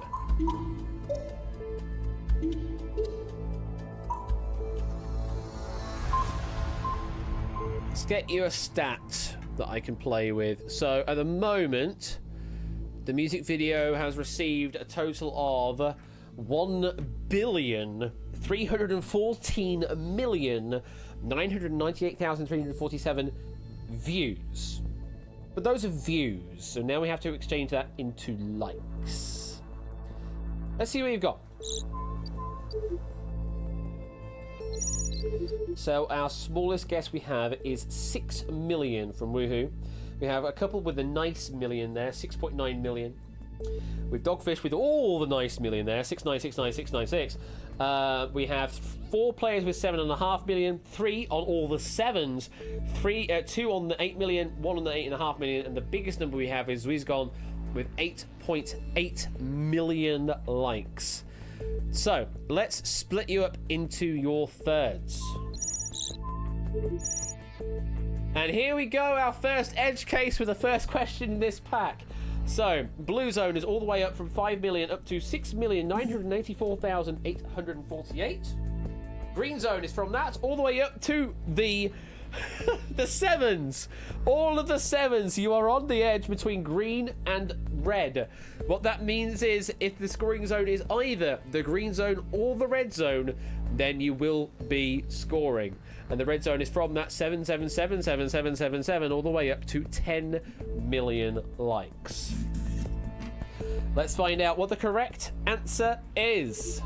Let's get you a stat that I can play with. So at the moment, the music video has received a total of 1,314,998,347 views. But those are views, so now we have to exchange that into likes. Let's see what you've got. So our smallest guess we have is 6 million from Woohoo. We have a couple with a nice million there, 6.9 million. With Dogfish with all the nice million there, 6969696. We have 4 players with 7.5 million, 3 on all the 7s, 2 on the 8 million, 1 on the 8.5 million, and the biggest number we have is Wizgon with 8.8 million likes. So let's split you up into your thirds. And here we go, our first edge case with the first question in this pack. So Blue Zone is all the way up from 5 million up to 6,984,848. Green Zone is from that all the way up to the The sevens! All of the sevens! You are on the edge between green and red. What that means is if the scoring zone is either the green zone or the red zone, then you will be scoring. And the red zone is from that 7777777 all the way up to 10 million likes. Let's find out what the correct answer is.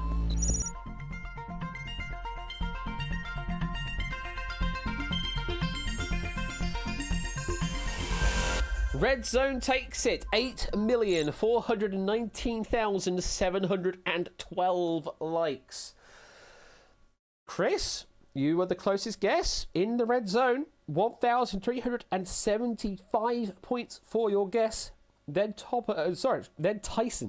Red zone takes it. 8,419,712 likes. Chris, you were the closest guess in the red zone. 1,375 points for your guess. Then Tyson. Then Tyson,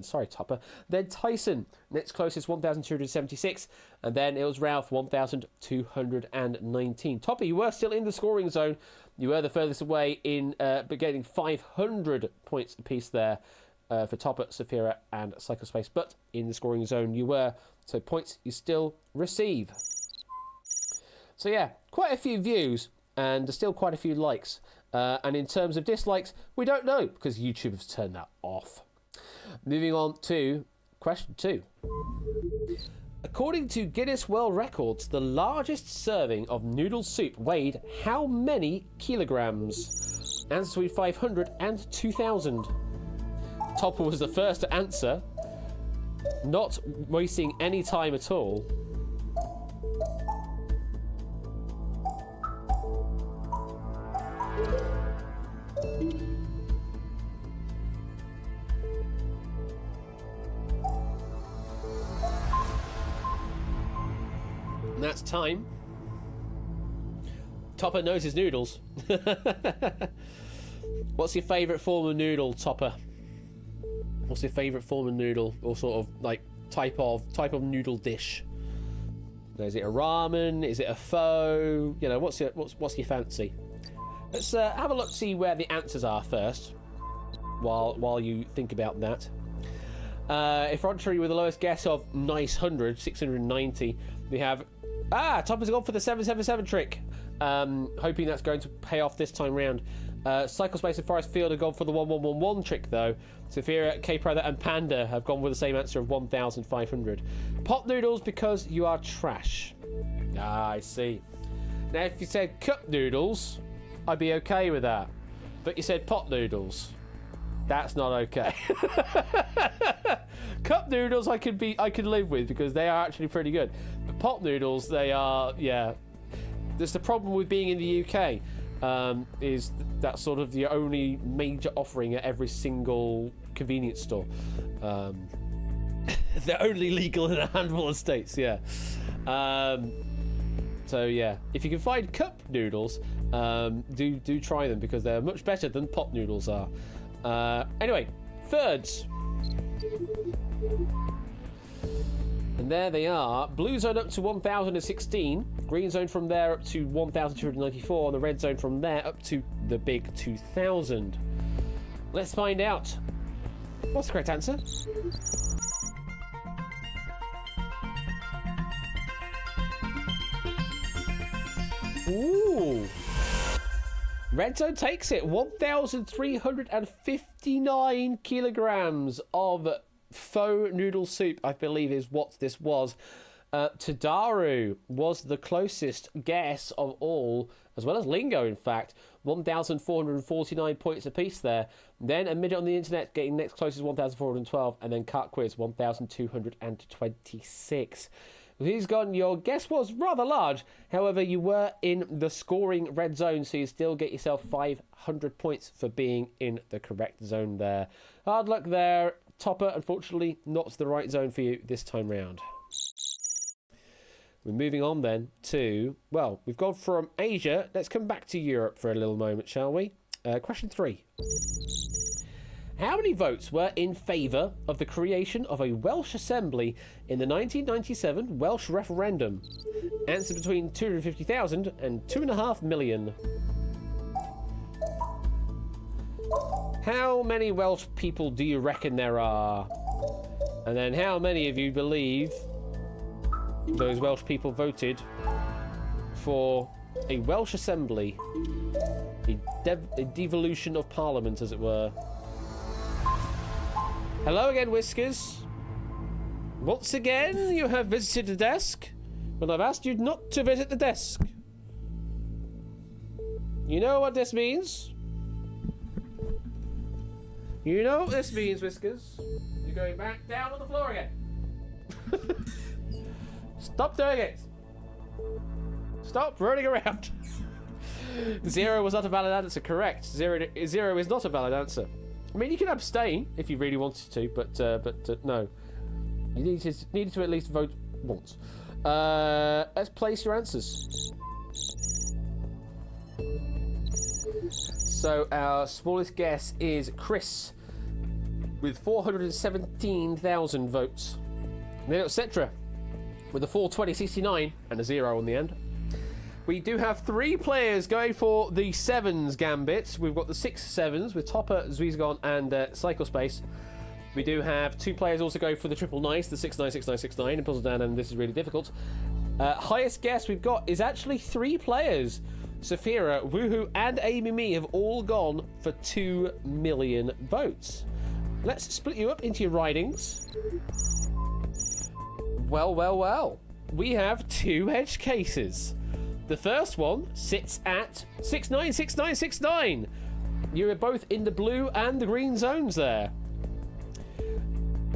next closest, 1,276. And then it was Ralph, 1,219. Topper, you were still in the scoring zone. You were the furthest away in getting 500 points apiece there for Topper, Saphira, and Cyclespace. But in the scoring zone you were. So points you still receive. So yeah, quite a few views and still quite a few likes. And in terms of dislikes, we don't know because YouTube has turned that off. Moving on to question 2. According to Guinness World Records, the largest serving of noodle soup weighed how many kilograms? Answer between 500 and 2,000. Topper was the first to answer, not wasting any time at all. And that's time. Topper knows his noodles. What's your favourite form of noodle, Topper? What's your favourite form of noodle, or sort of like type of noodle dish? Is it a ramen? Is it a pho? You know, what's your fancy? Let's have a look, see where the answers are first, while you think about that. If Rontry with the lowest guess of 690, we have Topper's gone for the 777 trick, hoping that's going to pay off this time round. Cyclespace and Forest Field have gone for the 1111 trick though. Saphira, K-Prother and Panda have gone with the same answer of 1,500. Pot noodles because you are trash. I see. Now if you said cup noodles, I'd be okay with that. But you said pot noodles. That's not okay. Cup noodles I could live with because they are actually pretty good. But pot noodles, they are, yeah. There's the problem with being in the UK. Is that sort of the only major offering at every single convenience store. They're only legal in a handful of states, yeah. So yeah, if you can find cup noodles, do try them because they're much better than pot noodles are. Anyway, thirds. And there they are. Blue zone up to 1,016. Green zone from there up to 1,294. And the red zone from there up to the big 2,000. Let's find out. What's the correct answer? Ooh. Red zone takes it. 1,359 kilograms of faux noodle soup, I believe is what this was. Tadaru was the closest guess of all, as well as Lingo, in fact. 1,449 points apiece there. Then Admit It on the Internet getting next closest 1,412, and then Cart Quiz 1,226. He's gone. Your guess was rather large. However, you were in the scoring red zone, so you still get yourself 500 points for being in the correct zone there. Hard luck there, Topper. Unfortunately, not the right zone for you this time round. We're moving on then to, well, we've gone from Asia. Let's come back to Europe for a little moment, shall we? Question 3. How many votes were in favour of the creation of a Welsh Assembly in the 1997 Welsh referendum? Answer between 250,000 and 2.5 million. How many Welsh people do you reckon there are? And then how many of you believe those Welsh people voted for A Welsh Assembly. A devolution of Parliament, as it were. Hello again, Whiskers. Once again, you have visited the desk, but I've asked you not to visit the desk. You know what this means? You know what this means, Whiskers. You're going back down on the floor again. Stop doing it. Stop running around. 0 was not a valid answer. Correct. Zero is not a valid answer. I mean, you can abstain if you really wanted to, but no. You needed to at least vote once. Let's place your answers. So our smallest guess is Chris, with 417,000 votes. Then it's Cetra, with a 420.69 and a 0 on the end. We do have 3 players going for the 7s gambit. We've got the 6 7s with Topper, Zuizagon, and Cyclespace. We do have 2 players also going for the triple nice, the 696969, and Puzzle Dan, and this is really difficult. Highest guess we've got is actually 3 players. Saphira, Woohoo, and Amy Me have all gone for 2 million votes. Let's split you up into your ridings. Well. We have 2 edge cases. The first one sits at 696969. You are both in the blue and the green zones there.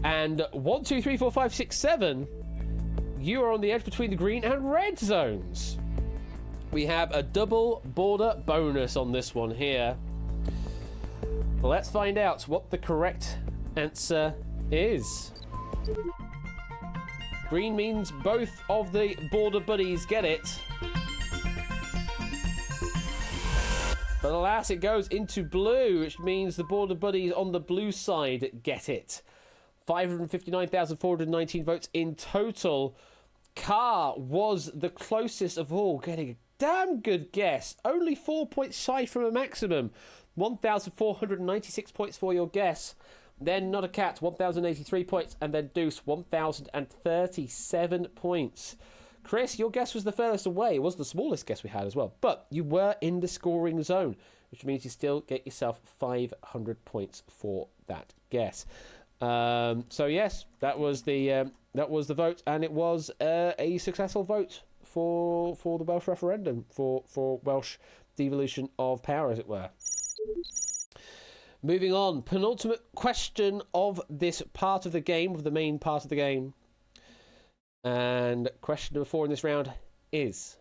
And 1, 2, 3, 4, 5, 6, 7. You are on the edge between the green and red zones. We have a double border bonus on this one here. Let's find out what the correct answer is. Green means both of the border buddies get it. But alas, it goes into blue, which means the border buddies on the blue side get it. 559,419 votes in total. Car was the closest of all, getting a damn good guess. Only 4 points shy from a maximum. 1,496 points for your guess. Then Not a Cat, 1,083 points. And then Deuce, 1,037 points. Chris, your guess was the furthest away. It was the smallest guess we had as well. But you were in the scoring zone, which means you still get yourself 500 points for that guess. So yes, that was the vote, and it was a successful vote for the Welsh referendum, for Welsh devolution of power, as it were. Moving on, penultimate question of this part of the game, of the main part of the game. And question number 4 in this round is: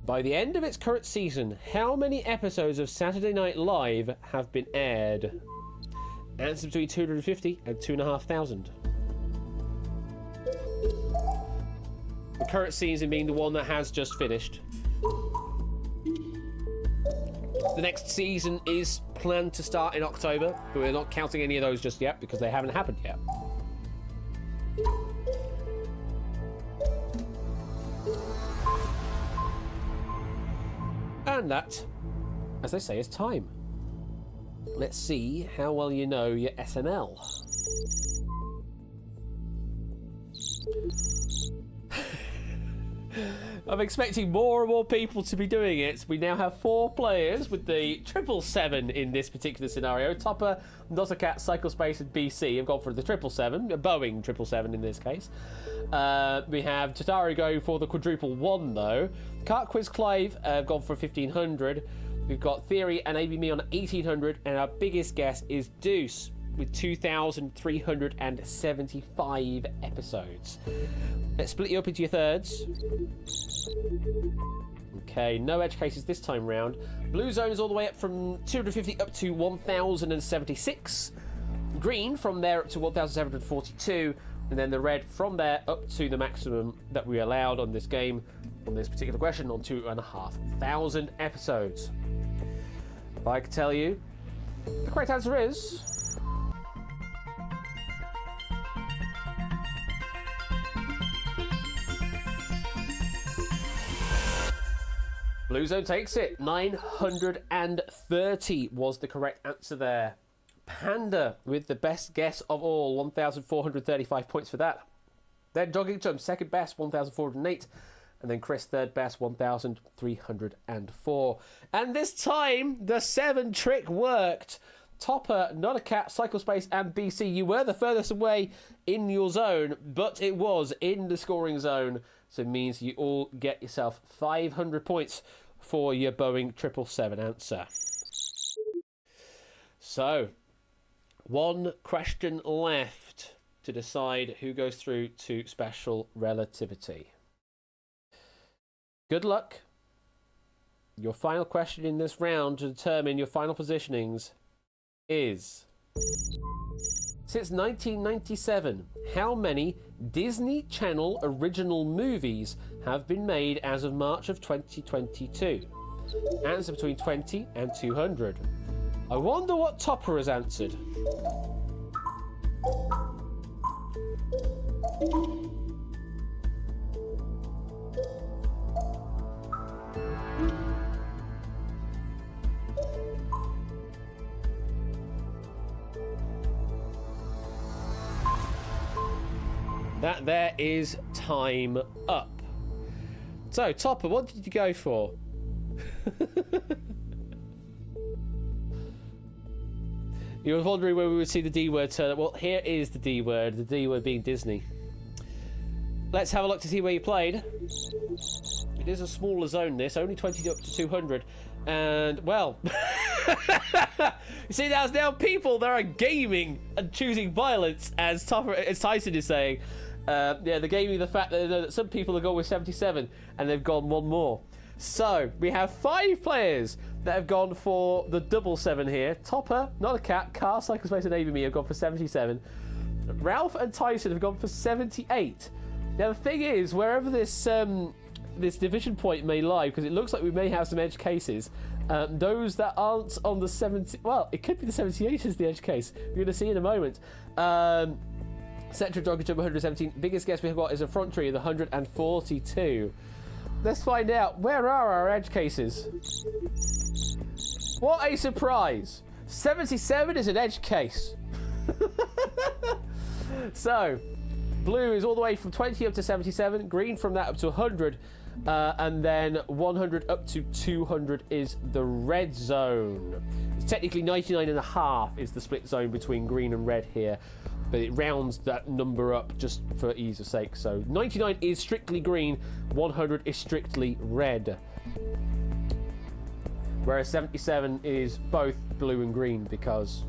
by the end of its current season, how many episodes of Saturday Night Live have been aired? Answer between 250 and 2,500. The current season being the one that has just finished. The next season is planned to start in October, but we're not counting any of those just yet because they haven't happened yet. And that, as they say, is time. Let's see how well you know your SNL. I'm expecting more and more people to be doing it. We now have 4 players with the 777 in this particular scenario. Topper, Not a Cat, Cyclespace, and BC have gone for the 777, a Boeing 777 in this case. We have Tatari going for the quadruple 1 though. Cart Quiz Clive have gone for 1,500. We've got Theory and AB Me on 1,800, and our biggest guess is Deuce with 2,375 episodes. Let's split you up into your thirds. Okay, no edge cases this time round. Blue zone is all the way up from 250 up to 1,076. Green from there up to 1,742. And then the red from there up to the maximum that we allowed on this game, on this particular question, on 2,500 episodes. I can tell you, the correct answer is... Blue Zone takes it. 930 was the correct answer there. Panda with the best guess of all, 1,435 points for that. Then Jogging Jump, second best, 1,408. And then Chris, third best, 1,304. And this time, the 7 trick worked. Topper, Not a Cat, Cyclespace, and BC. You were the furthest away in your zone, but it was in the scoring zone. So it means you all get yourself 500 points for your Boeing 777 answer. So, one question left to decide who goes through to special relativity. Good luck. Your final question in this round to determine your final positionings is... Since 1997, how many Disney Channel original movies have been made as of March of 2022? Answer between 20 and 200. I wonder what Topper has answered. That there is time up. So, Topper, what did you go for? You were wondering where we would see the D word turn up. Well, here is the D word being Disney. Let's have a look to see where you played. It is a smaller zone, this, only 20 up to 200. And, well, you see, there's now people that are gaming and choosing violence, as Tyson is saying. Yeah, they're gaming the fact that they know that some people have gone with 77 and they've gone one more. So, we have 5 players that have gone for the double 7 here. Topper, Not a Cat, Car, Cyclespace, and ABME have gone for 77. Ralph and Tyson have gone for 78. Now, the thing is, wherever this this division point may lie, because it looks like we may have some edge cases, those that aren't on the 70... Well, it could be the 78 as the edge case. We're going to see in a moment. Central Jogging Jump 117. Biggest guess we've got is a front tree of the 142. Let's find out, where are our edge cases? What a surprise! 77 is an edge case. So, blue is all the way from 20 up to 77, green from that up to 100, and then 100 up to 200 is the red zone. It's technically 99.5 is the split zone between green and red here, but it rounds that number up just for ease of sake. So 99 is strictly green, 100 is strictly red. Whereas 77 is both blue and green, because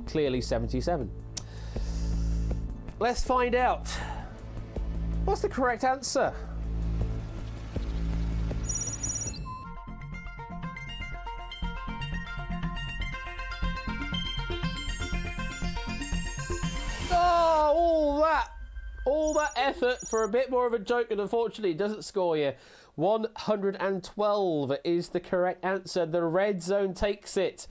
clearly 77. Let's find out. What's the correct answer? Oh, all that effort for a bit more of a joke, and unfortunately it doesn't score you. 112 is the correct answer. The red zone takes it.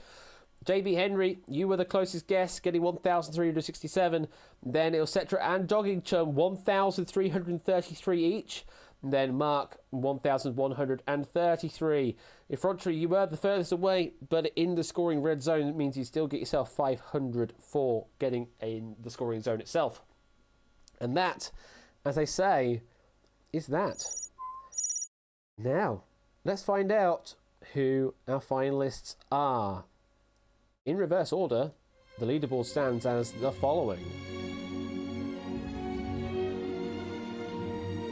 JB Henry, you were the closest guess, getting 1,367. Then Ilsetra and Jogging Chum, 1,333 each. And then Mark, 1,133. Effrontery, you were the furthest away, but in the scoring red zone, it means you still get yourself 500 for getting in the scoring zone itself. And that, as I say, is that. Now, let's find out who our finalists are. In reverse order, the leaderboard stands as the following.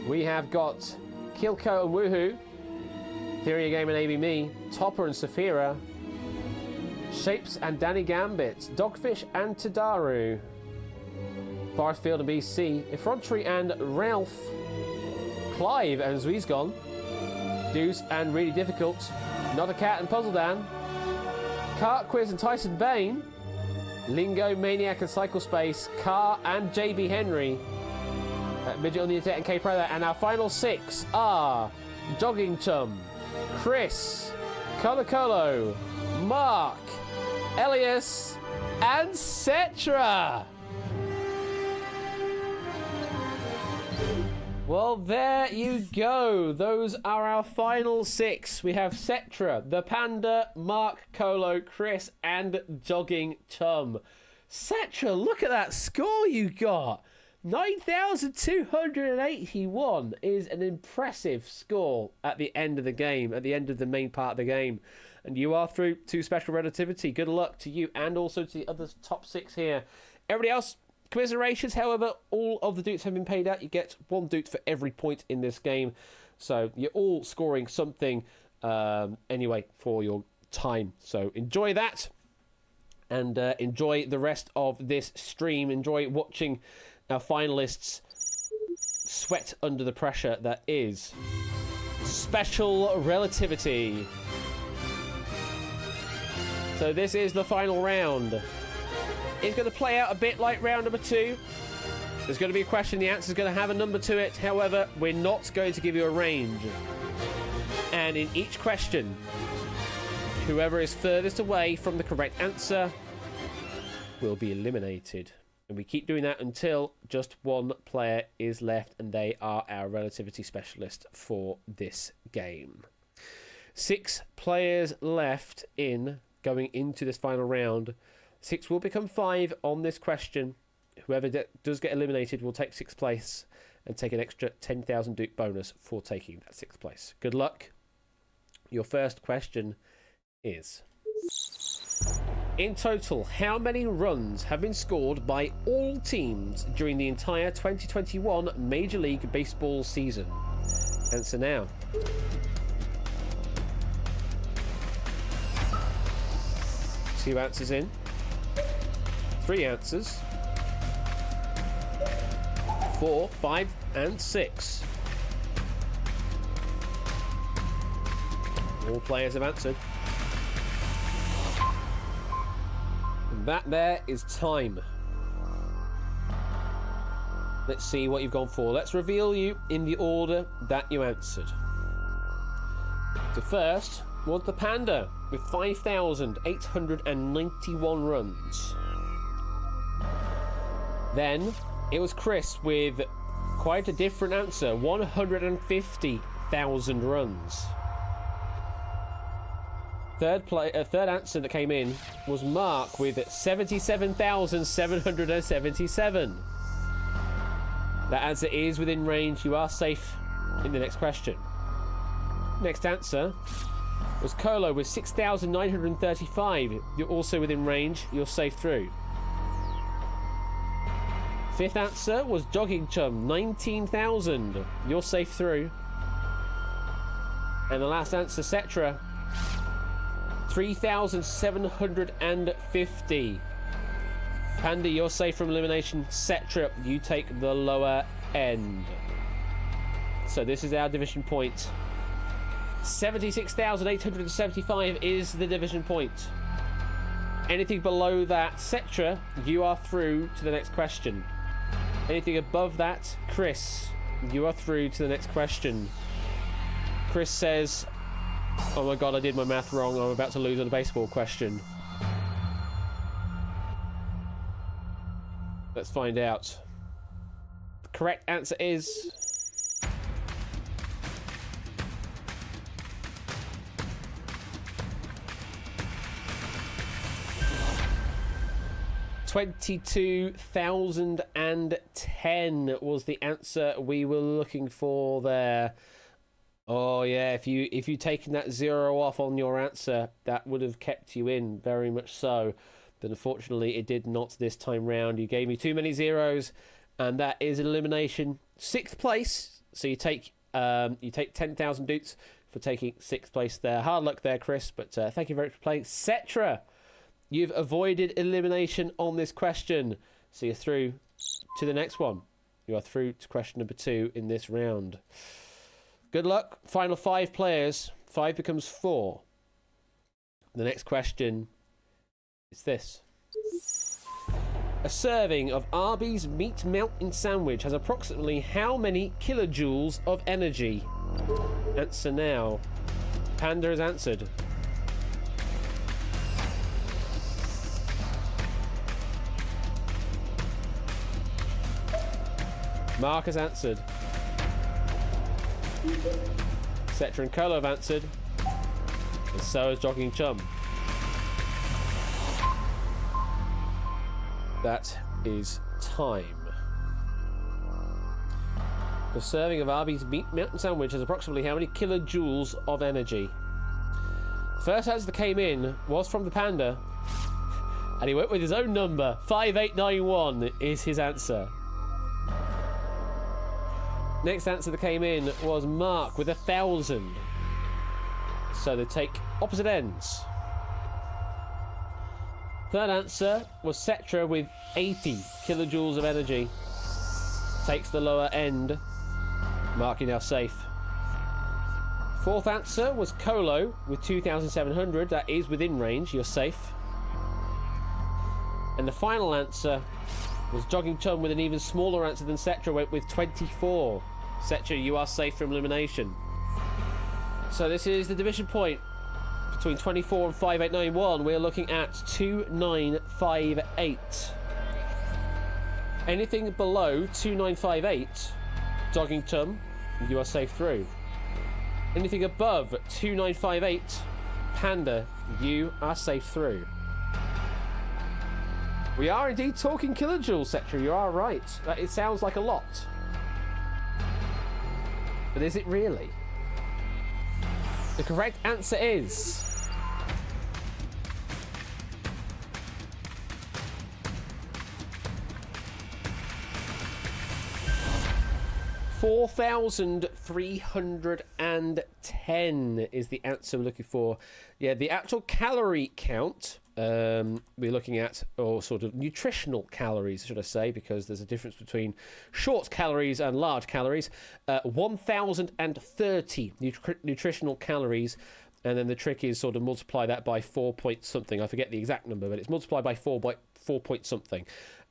We have got Kilko and Woohoo, Theory Game and ABME, Topper and Saphira, Shapes and Danny Gambit, Dogfish and Tadaru, Forestfield and BC, Effrontery and Ralph, Clive and Zwiesgon, Deuce and Really Difficult, Not a Cat and Puzzle Dan, Cart Quiz and Tyson Bain, Lingo, Maniac and Cyclespace, Car and JB Henry, Midget on the Internet and K Pro. And our final 6 are Jogging Chum, Chris, Colo Colo, Mark, Elias, and Cetra. Well, there you go. Those are our final 6. We have Cetra, the Panda, Mark, Colo, Chris, and Jogging Chum. Cetra, look at that score you got. 9,281 is an impressive score at the end of the game, at the end of the main part of the game. And you are through to Special Relativity. Good luck to you and also to the other top 6 here. Everybody else, commiserations. However, all of the dutes have been paid out. You get 1 dute for every point in this game. So you're all scoring something anyway for your time. So enjoy that. And enjoy the rest of this stream. Enjoy watching our finalists sweat under the pressure that is Special Relativity. So this is the final round. It's going to play out a bit like round number 2. There's going to be a question. The answer's going to have a number to it. However, we're not going to give you a range. And in each question, whoever is furthest away from the correct answer will be eliminated. And we keep doing that until just 1 player is left, and they are our relativity specialist for this game. 6 players left in going into this final round. 6 will become 5 on this question. Whoever does get eliminated will take 6th place and take an extra 10,000 dupe bonus for taking that 6th place. Good luck. Your first question is: in total, how many runs have been scored by all teams during the entire 2021 Major League Baseball season? Answer now. Two answers in. 3 answers. 4, 5, and 6. All players have answered. And that there is time. Let's see what you've gone for. Let's reveal you in the order that you answered. So first was the Panda with 5,891 runs. Then it was Chris with quite a different answer, 150,000 runs. Third answer that came in was Mark with 77,777. That answer is within range. You are safe in the next question. Next answer was Colo with 6,935. You're also within range. You're safe through. 5th answer was Jogging Chum, 19,000. You're safe through. And the last answer, Cetra, 3,750. Panda, you're safe from elimination. Cetra, you take the lower end. So this is our division point. 76,875 is the division point. Anything below that, Cetra, you are through to the next question. Anything above that, Chris, you are through to the next question. Chris says, oh my god, I did my math wrong. I'm about to lose on a baseball question. Let's find out. The correct answer is... $22,010 was the answer we were looking for there. Oh yeah, if you taken that 0 off on your answer, that would have kept you in, very much so. But unfortunately, it did not this time round. You gave me too many zeros, and that is elimination. 6th place. So you take 10,000 dutes for taking 6th place there. Hard luck there, Chris. But thank you very much for playing. Cetra, you've avoided elimination on this question, so you're through to the next one. You are through to question number 2 in this round. Good luck. Final 5 players. 5 becomes 4. The next question is this. A serving of Arby's Meat Mountain Sandwich has approximately how many kilojoules of energy? Answer now. Panda has answered. Mark has answered. Cetra and Colo have answered. And so has Jogging Chum. That is time. The serving of Arby's meat mountain sandwich has approximately how many kilojoules of energy? First answer that came in was from the panda, and he went with his own number. 5891 is his answer. Next answer that came in was Mark with 1,000. So they take opposite ends. Third answer was Cetra with 80 kilojoules of energy. Takes the lower end. Mark, you're now safe. Fourth answer was Colo with 2,700. That is within range. You're safe. And the final answer was Jogging Chum with an even smaller answer than Cetra, went with 24. Cetra, you are safe from elimination. So this is the division point between 24 and 5891. We're looking at 2958. Anything below 2958, Dogging Chum, you are safe through. Anything above 2958, Panda, you are safe through. We are indeed talking kilojoules, Cetra. You are right. It sounds like a lot. But is it really? The correct answer is 4,310 is the answer we're looking for. Yeah, the actual calorie count we're looking at, or sort of nutritional calories, should I say, because there's a difference between short calories and large calories. 1,030 nutritional calories, and then the trick is sort of multiply that by 4 point something. I forget the exact number, but it's multiplied by 4 point something.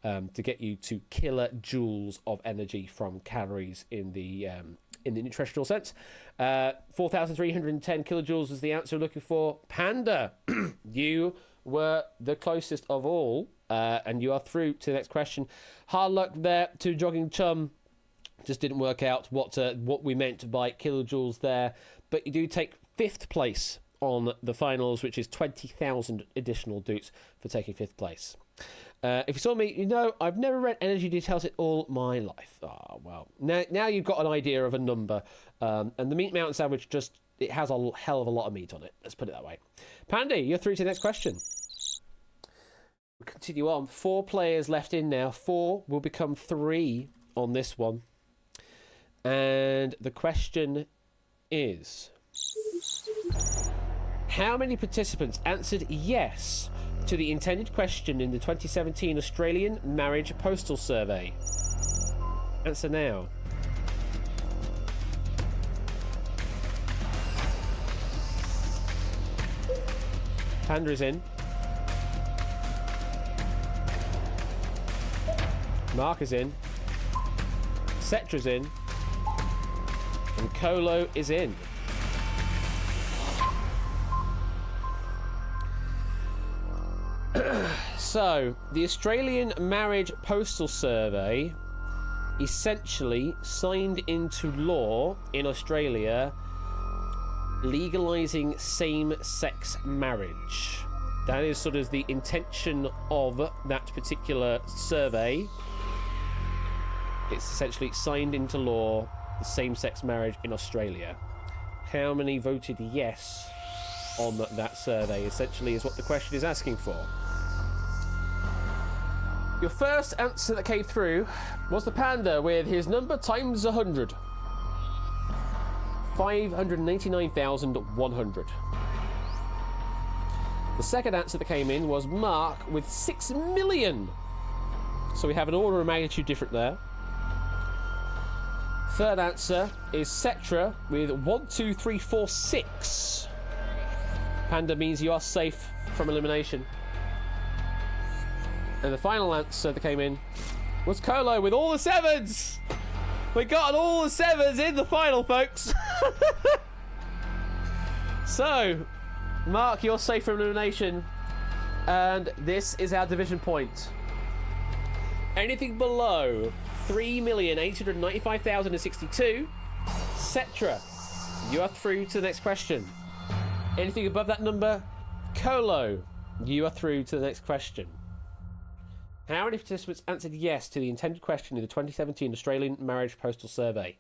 To get you to kilojoules of energy from calories in the nutritional sense. 4,310 kilojoules was the answer we're looking for. Panda, you were the closest of all, and you are through to the next question. Hard luck there to Jogging Chum. Just didn't work out what we meant by kilojoules there, but you do take 5th place on the finals, which is 20,000 additional doots for taking 5th place. If you saw me, you know I've never read energy details in all my life. Oh, well, now you've got an idea of a number. And the meat mountain sandwich it has a hell of a lot of meat on it. Let's put it that way. Pandy, you're through to the next question. We'll continue on. 4 players left in now. 4 will become 3 on this one. And the question is, how many participants answered yes to the intended question in the 2017 Australian Marriage Postal Survey? Answer now. Panda is in. Mark is in. Cetra's in. And Colo is in. So, the Australian Marriage Postal Survey essentially signed into law in Australia legalising same-sex marriage. That is sort of the intention of that particular survey. It's essentially signed into law the same-sex marriage in Australia. How many voted yes on that survey, essentially, is what the question is asking for. Your first answer that came through was the Panda with his number times 100. 589,100. The second answer that came in was Mark with 6 million. So we have an order of magnitude different there. Third answer is Cetra with 12346. Panda means you are safe from elimination. And the final answer that came in was Colo with all the 7s. We got all the 7s in the final, folks. So, Mark, you're safe from elimination. And this is our division point. Anything below 3,895,062, Cetra, you are through to the next question. Anything above that number, Colo, you are through to the next question. How many participants answered yes to the intended question in the 2017 Australian Marriage Postal Survey?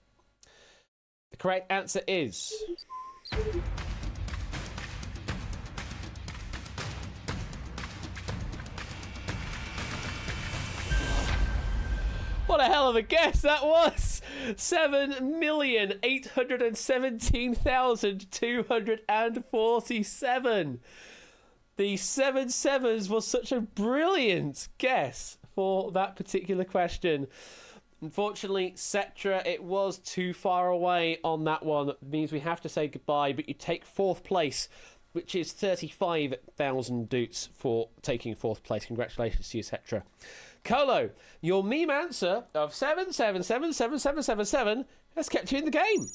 The correct answer is... What a hell of a guess that was! 7,817,247. The 7 sevens was such a brilliant guess for that particular question. Unfortunately, Cetra, it was too far away on that one. It means we have to say goodbye, but you take 4th place, which is 35,000 doots for taking 4th place. Congratulations to you, Cetra. Colo, your meme answer of 7777777 has kept you in the game.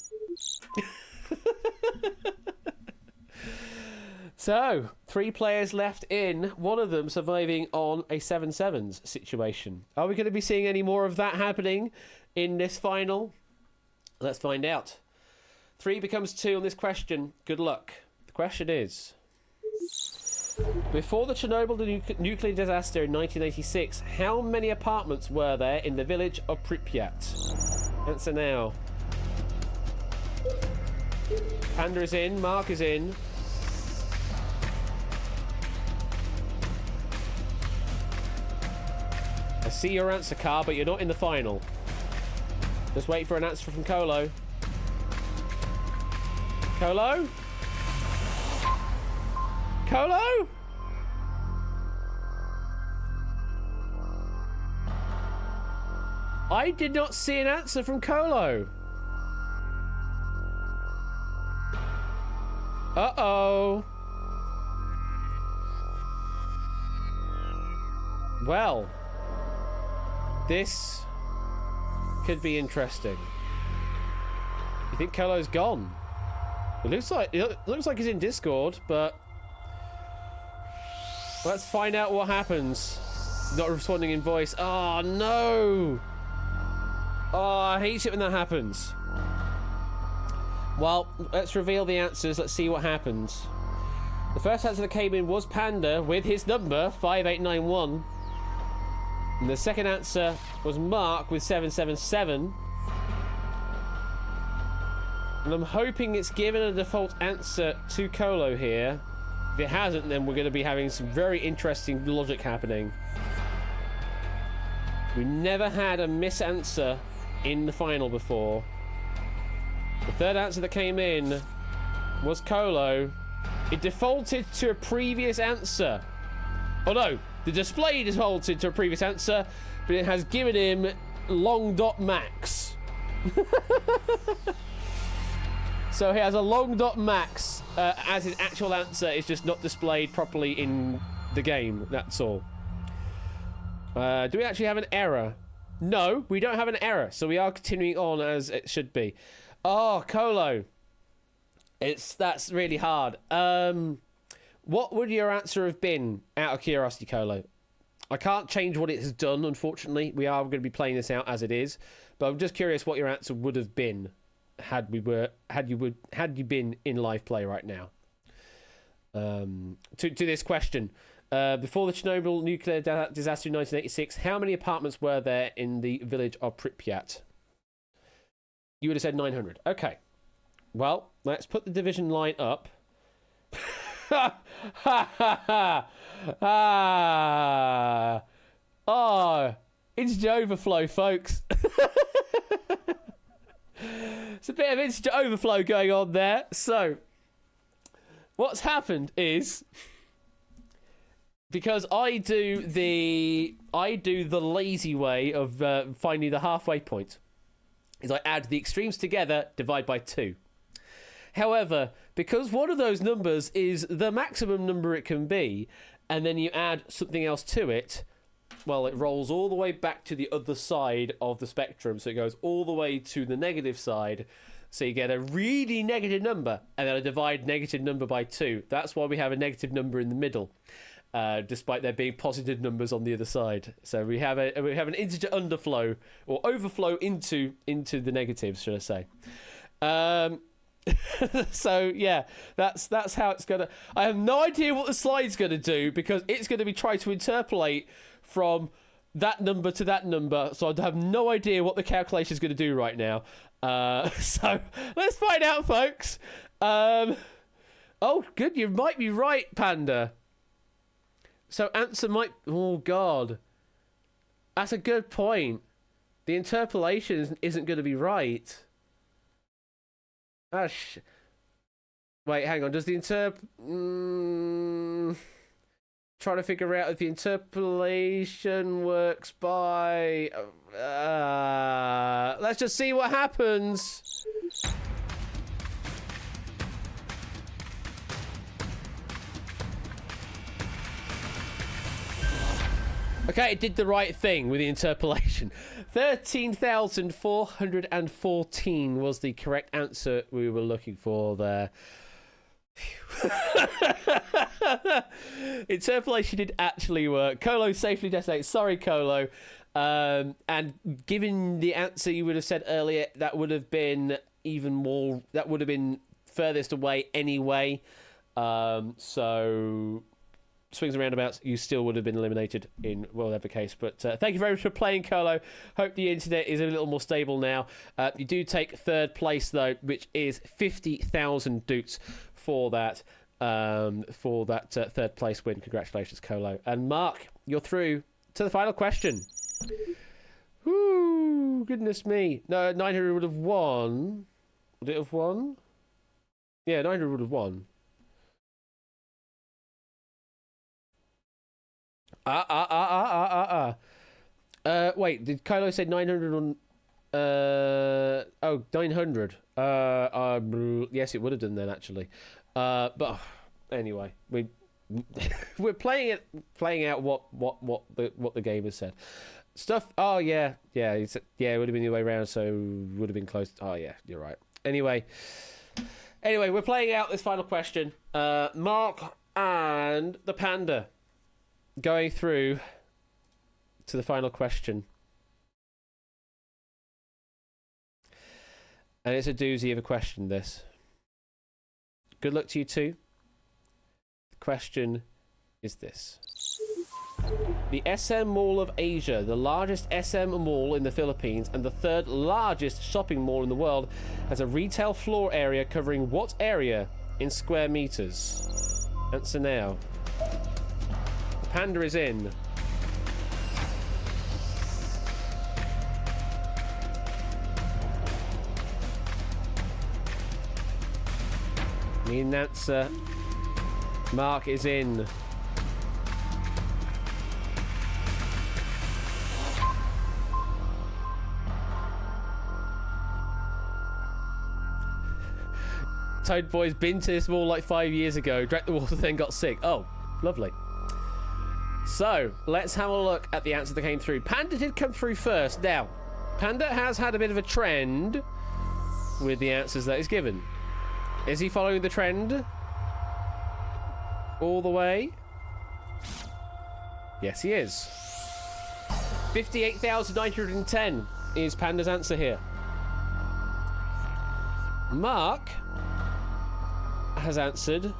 So, 3 players left in, one of them surviving on a 7-7s situation. Are we going to be seeing any more of that happening in this final? Let's find out. 3 becomes 2 on this question. Good luck. The question is... Before the Chernobyl nuclear disaster in 1986, how many apartments were there in the village of Pripyat? Answer now. Panda is in, Mark is in. I see your answer, Car, but you're not in the final. Just wait for an answer from Colo. Colo? Colo? I did not see an answer from Colo. Uh-oh. Well, this could be interesting. You think Colo's gone? It looks like he's in Discord, but let's find out what happens. Not responding in voice. Oh no! Oh, I hate it when that happens. Well, let's reveal the answers. Let's see what happens. The first answer that came in was Panda with his number 5891. And the second answer was Mark with 777. And I'm hoping it's given a default answer to Colo here. If it hasn't, then we're going to be having some very interesting logic happening. We never had a misanswer in the final before. The third answer that came in was Colo. It defaulted to a previous answer. Oh no, the display defaulted to a previous answer, but it has given him long dot max. So he has a long dot max as his actual answer is just not displayed properly in the game. That's all. Do we actually have an error? No, we don't have an error, so we are continuing on as it should be. Oh, Colo. That's really hard. What would your answer have been, out of curiosity, Colo? I can't change what it has done, unfortunately. We are going to be playing this out as it is, but I'm just curious what your answer would have been had you been in live play right now. To this question, before the Chernobyl nuclear disaster in 1986, how many apartments were there in the village of Pripyat? You would have said 900. Okay. Well, let's put the division line up. Oh, integer overflow, folks. It's a bit of integer overflow going on there. So, what's happened is, because I do the lazy way of finding the halfway point, is I add the extremes together, divide by 2. However, because one of those numbers is the maximum number it can be, and then you add something else to it, well, it rolls all the way back to the other side of the spectrum. So it goes all the way to the negative side. So you get a really negative number, and then I divide negative number by 2. That's why we have a negative number in the middle, despite there being positive numbers on the other side. So we have an integer underflow or overflow into the negatives, should I say? So yeah, that's how it's gonna. I have no idea what the slide's gonna do, because it's gonna be trying to interpolate from that number to that number. So I have no idea what the calculation is gonna do right now. So let's find out, folks. Oh, good. You might be right, Panda. So answer might... Oh, God. That's a good point. The interpolation isn't going to be right. Ah, wait, hang on. Does the trying to figure out if the interpolation works by... let's just see what happens. Okay, it did the right thing with the interpolation. 13,414 was the correct answer we were looking for there. Interpolation did actually work. Colo safely detonates. Sorry, Colo. And given the answer you would have said earlier, that would have been even more... That would have been furthest away anyway. So... Swings and roundabouts, you still would have been eliminated in whatever case. But thank you very much for playing, Colo. Hope the internet is a little more stable now. You do take third place, though, which is 50,000 doots for that third place win. Congratulations, Colo. And Mark, you're through to the final question. Whoo, goodness me. No, 900 would have won. Would it have won? Yeah, 900 would have won. Wait, did Kylo say 900 on... 900. Yes, it would have done then, actually. But anyway, we're playing out what the game has said. Stuff... Oh, yeah. Yeah, it would have been the other way around, so would have been close. Oh, yeah, you're right. Anyway, we're playing out this final question. Mark and the Panda going through to the final question. And it's a doozy of a question, this. Good luck to you two. The question is this. The SM Mall of Asia, the largest SM mall in the Philippines and the third largest shopping mall in the world, has a retail floor area covering what area in square meters? Answer now. The Panda is in. Need an answer. Mark is in. Toad Boy's been to this mall like 5 years ago, drank the water, then got sick. Oh, lovely. So, let's have a look at the answer that came through. Panda did come through first. Now, Panda has had a bit of a trend with the answers that he's given. Is he following the trend all the way? Yes, he is. 58,910 is Panda's answer here. Mark has answered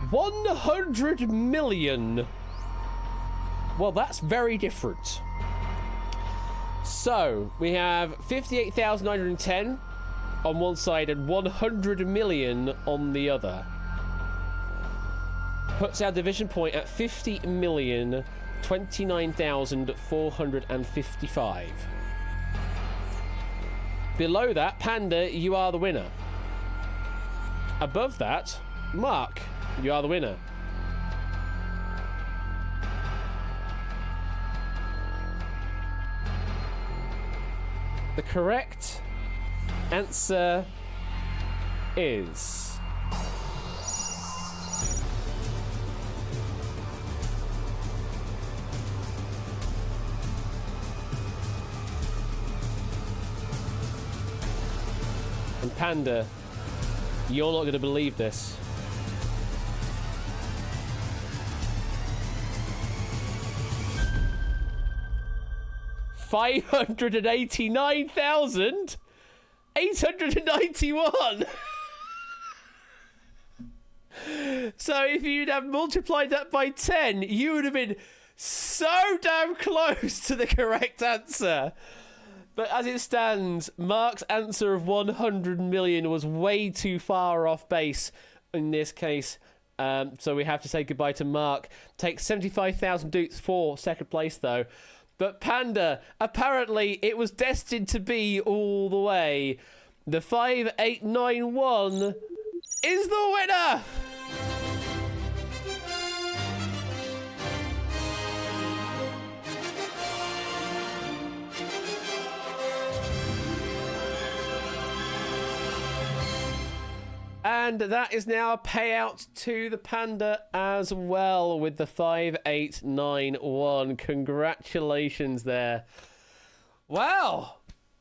100 million. Well, that's very different. So, we have 58,910 on one side and 100 million on the other. Puts our division point at 50,029,455. Below that, Panda, you are the winner. Above that, Mark, you are the winner. The correct answer is... And Panda, you're not going to believe this. $589,891. So if you'd have multiplied that by 10, you would have been so damn close to the correct answer. But as it stands, Mark's answer of 100 million was way too far off base in this case. So we have to say goodbye to Mark. Takes 75,000 dukes for second place, though. But Panda, apparently it was destined to be all the way. The 5891 is the winner! And that is now a payout to the Panda as well with the 5891. Congratulations there. Wow.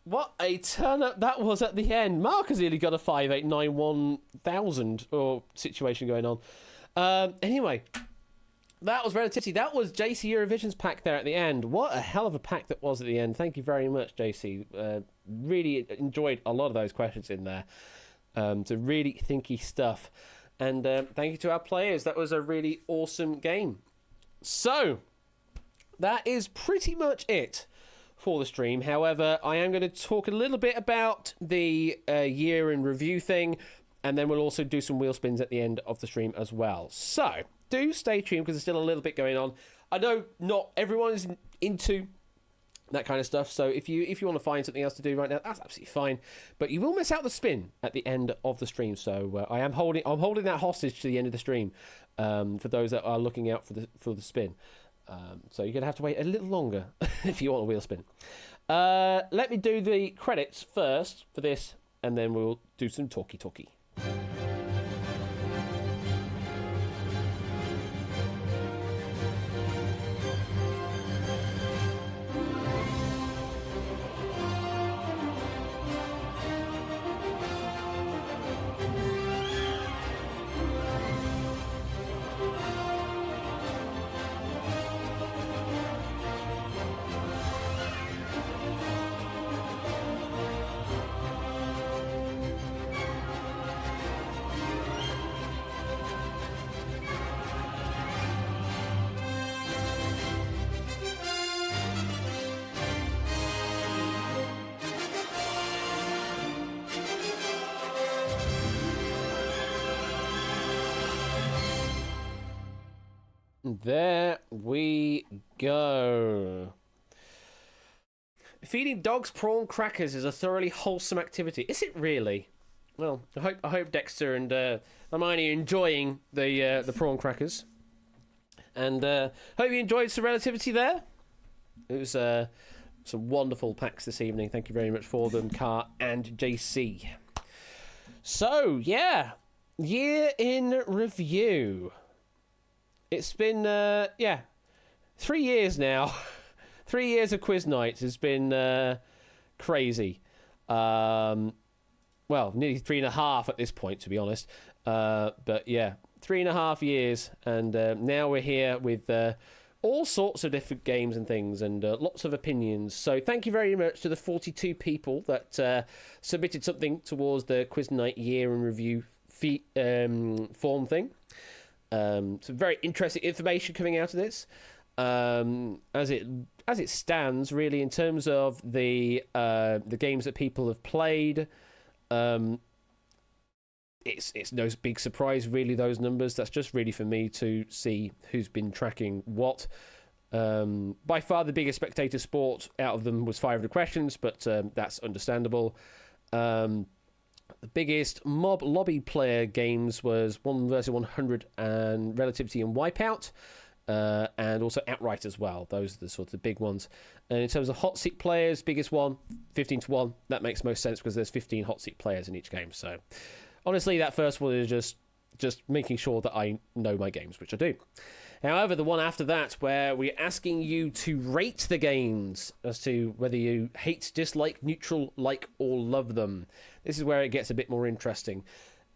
What a turn up that was at the end. Mark has nearly got a 5891,000 or situation going on. Anyway, that was Relativity. That was JC Eurovision's pack there at the end. What a hell of a pack that was at the end. Thank you very much, JC. Really enjoyed a lot of those questions in there. So really thinky stuff. And thank you to our players. That was a really awesome game. So, that is pretty much it for the stream. However, I am going to talk a little bit about the year in review thing, and then we'll also do some wheel spins at the end of the stream as well. So, do stay tuned because there's still a little bit going on. I know not everyone is into that kind of stuff, so if you want to find something else to do right now, that's absolutely fine. But you will miss out the spin at the end of the stream, so I'm holding that hostage to the end of the stream for those that are looking out for the spin. So you're gonna have to wait a little longer if you want a wheel spin. Let me do the credits first for this, and then we'll do some talky. There we go. Feeding dogs prawn crackers is a thoroughly wholesome activity. Is it really? Well, I hope Dexter and Hermione are enjoying the prawn crackers. And hope you enjoyed some Relativity there. It was some wonderful packs this evening. Thank you very much for them, Car and JC. So, yeah. Year in review. It's been, 3 years now. 3 years of quiz nights has been crazy. Well, nearly 3.5 at this point, to be honest. But yeah, 3.5 years. And now we're here with all sorts of different games and things and lots of opinions. So thank you very much to the 42 people that submitted something towards the quiz night year in review form thing. Some very interesting information coming out of this. As it stands, really, in terms of the games that people have played, it's no big surprise, really, those numbers. That's just really for me to see who's been tracking what. By far, the biggest spectator sport out of them was 500 questions, but that's understandable. The biggest mob lobby player games was 1 vs 100 and Relativity and Wipeout, and also Outright as well. Those are the sort of big ones. And in terms of hot seat players, biggest one, 15-1. That makes most sense because there's 15 hot seat players in each game. So honestly, that first one is just making sure that I know my games, which I do. However, the one after that, where we're asking you to rate the games as to whether you hate, dislike, neutral, like, or love them. This is where it gets a bit more interesting.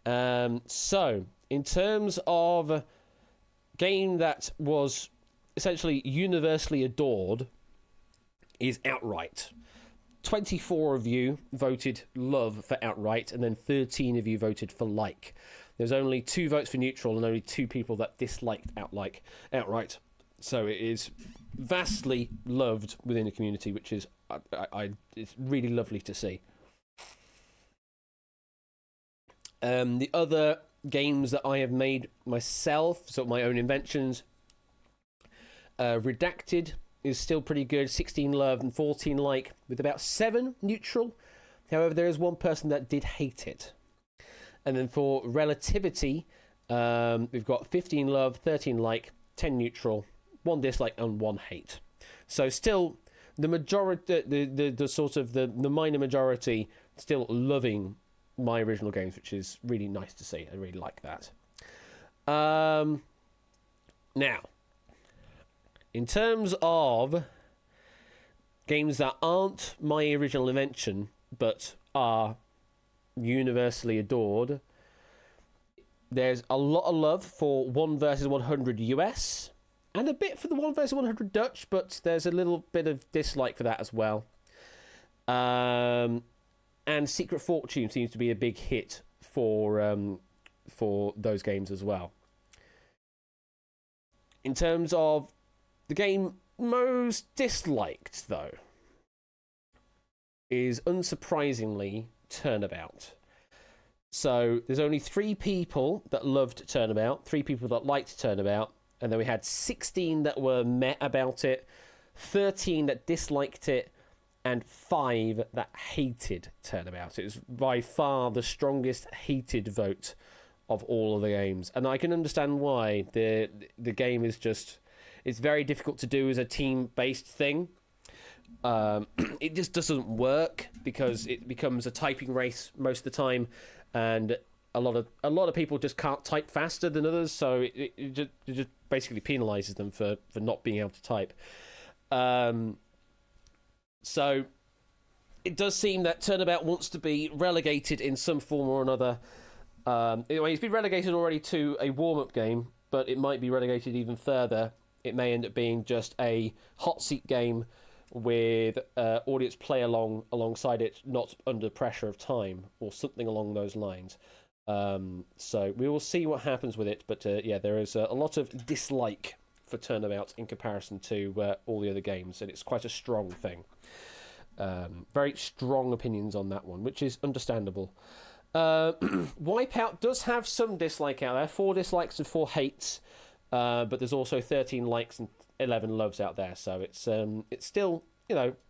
So, in terms of game that was essentially universally adored, is Outright. 24 of you voted love for Outright, and then 13 of you voted for like. There's only 2 votes for neutral and only 2 people that disliked Outright. So it is vastly loved within the community, which is it's really lovely to see. The other games that I have made myself, sort of my own inventions, Redacted is still pretty good, 16 love and 14 like, with about 7 neutral. However, there is one person that did hate it. And then for Relativity, we've got 15 love, 13 like, 10 neutral, 1 dislike and 1 hate. So still the majority, the sort of the minor majority still loving my original games, which is really nice to see. I really like that. Now, in terms of games that aren't my original invention but are universally adored, there's a lot of love for 1 versus 100 US and a bit for the 1 versus 100 Dutch, but there's a little bit of dislike for that as well. And Secret Fortune seems to be a big hit for those games as well. In terms of the game most disliked, though, is unsurprisingly Turnabout. So there's only 3 people that loved Turnabout, 3 people that liked Turnabout, and then we had 16 that were meh about it, 13 that disliked it, and 5 that hated Turnabout. It was by far the strongest hated vote of all of the games, and I can understand why. The game is just, it's very difficult to do as a team-based thing. It just doesn't work because it becomes a typing race most of the time, and a lot of people just can't type faster than others, so it just basically penalises them for not being able to type. So it does seem that Turnabout wants to be relegated in some form or another. It's been relegated already to a warm-up game, but it might be relegated even further. It may end up being just a hot seat game with audience play alongside it, not under pressure of time or something along those lines. So we will see what happens with it, but there is a lot of dislike for Turnabout in comparison to all the other games, and it's quite a strong thing. Very strong opinions on that one, which is understandable. Wipeout does have some dislike out there, 4 dislikes and 4 hates, but there's also 13 likes and 11 loves out there, so it's still,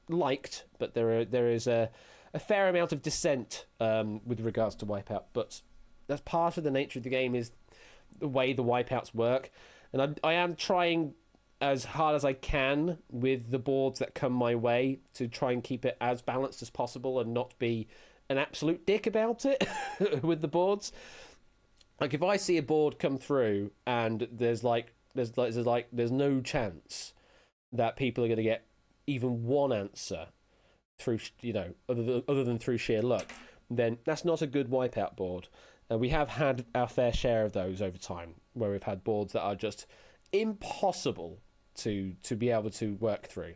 liked, but there is a fair amount of dissent with regards to Wipeout, but that's part of the nature of the game, is the way the Wipeouts work, and I am trying as hard as I can with the boards that come my way to try and keep it as balanced as possible and not be an absolute dick about it with the boards. Like, if I see a board come through and there's no chance that people are going to get even one answer through, other than through sheer luck, then that's not a good Wipeout board. And we have had our fair share of those over time, where we've had boards that are just impossible to be able to work through.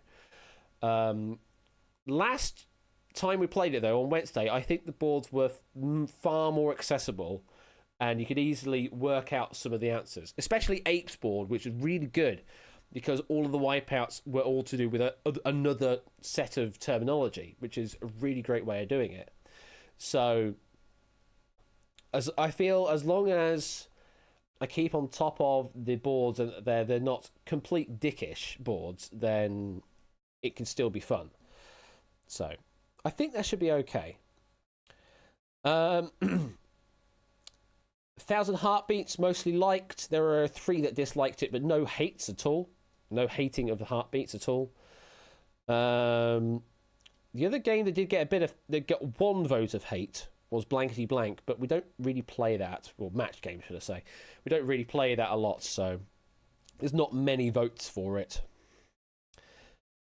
Last time we played it, though, on Wednesday, I think the boards were far more accessible, and you could easily work out some of the answers, especially Ape's board, which is really good because all of the Wipeouts were all to do with another set of terminology, which is a really great way of doing it. So as I feel, as long as I keep on top of the boards and they're not complete dickish boards, then it can still be fun. So I think that should be okay. 1,000 Heartbeats, mostly liked. There are 3 that disliked it, but no hates at all. No hating of the Heartbeats at all. The other game that did get that got 1 vote of hate was Blankety Blank, but we don't really play that. Well, match game, should I say. We don't really play that a lot, so there's not many votes for it.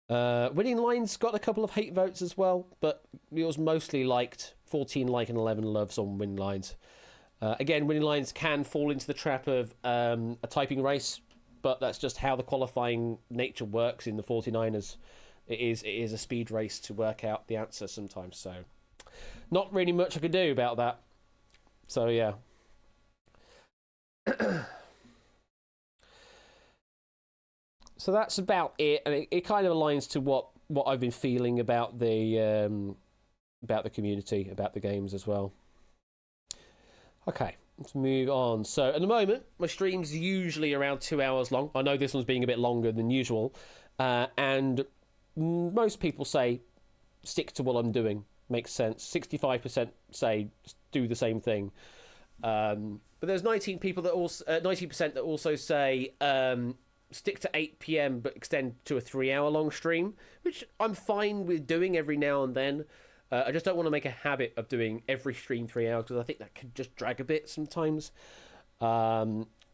Winning Lines got a couple of hate votes as well, but it was mostly liked. 14 like and 11 loves on Winning Lines. Again, Winning Lines can fall into the trap of a typing race, but that's just how the qualifying nature works in the 49ers. It is a speed race to work out the answer sometimes, so not really much I could do about that. So, yeah. So that's about it, and it kind of aligns to what I've been feeling about the community, about the games as well. Okay, let's move on. So at the moment, my stream's usually around 2 hours long. I know this one's being a bit longer than usual, and most people say stick to what I'm doing. Makes sense. 65% say do the same thing. But there's 19% that also say stick to 8 p.m. but extend to a 3-hour long stream, which I'm fine with doing every now and then. I just don't want to make a habit of doing every stream 3 hours because I think that could just drag a bit sometimes. There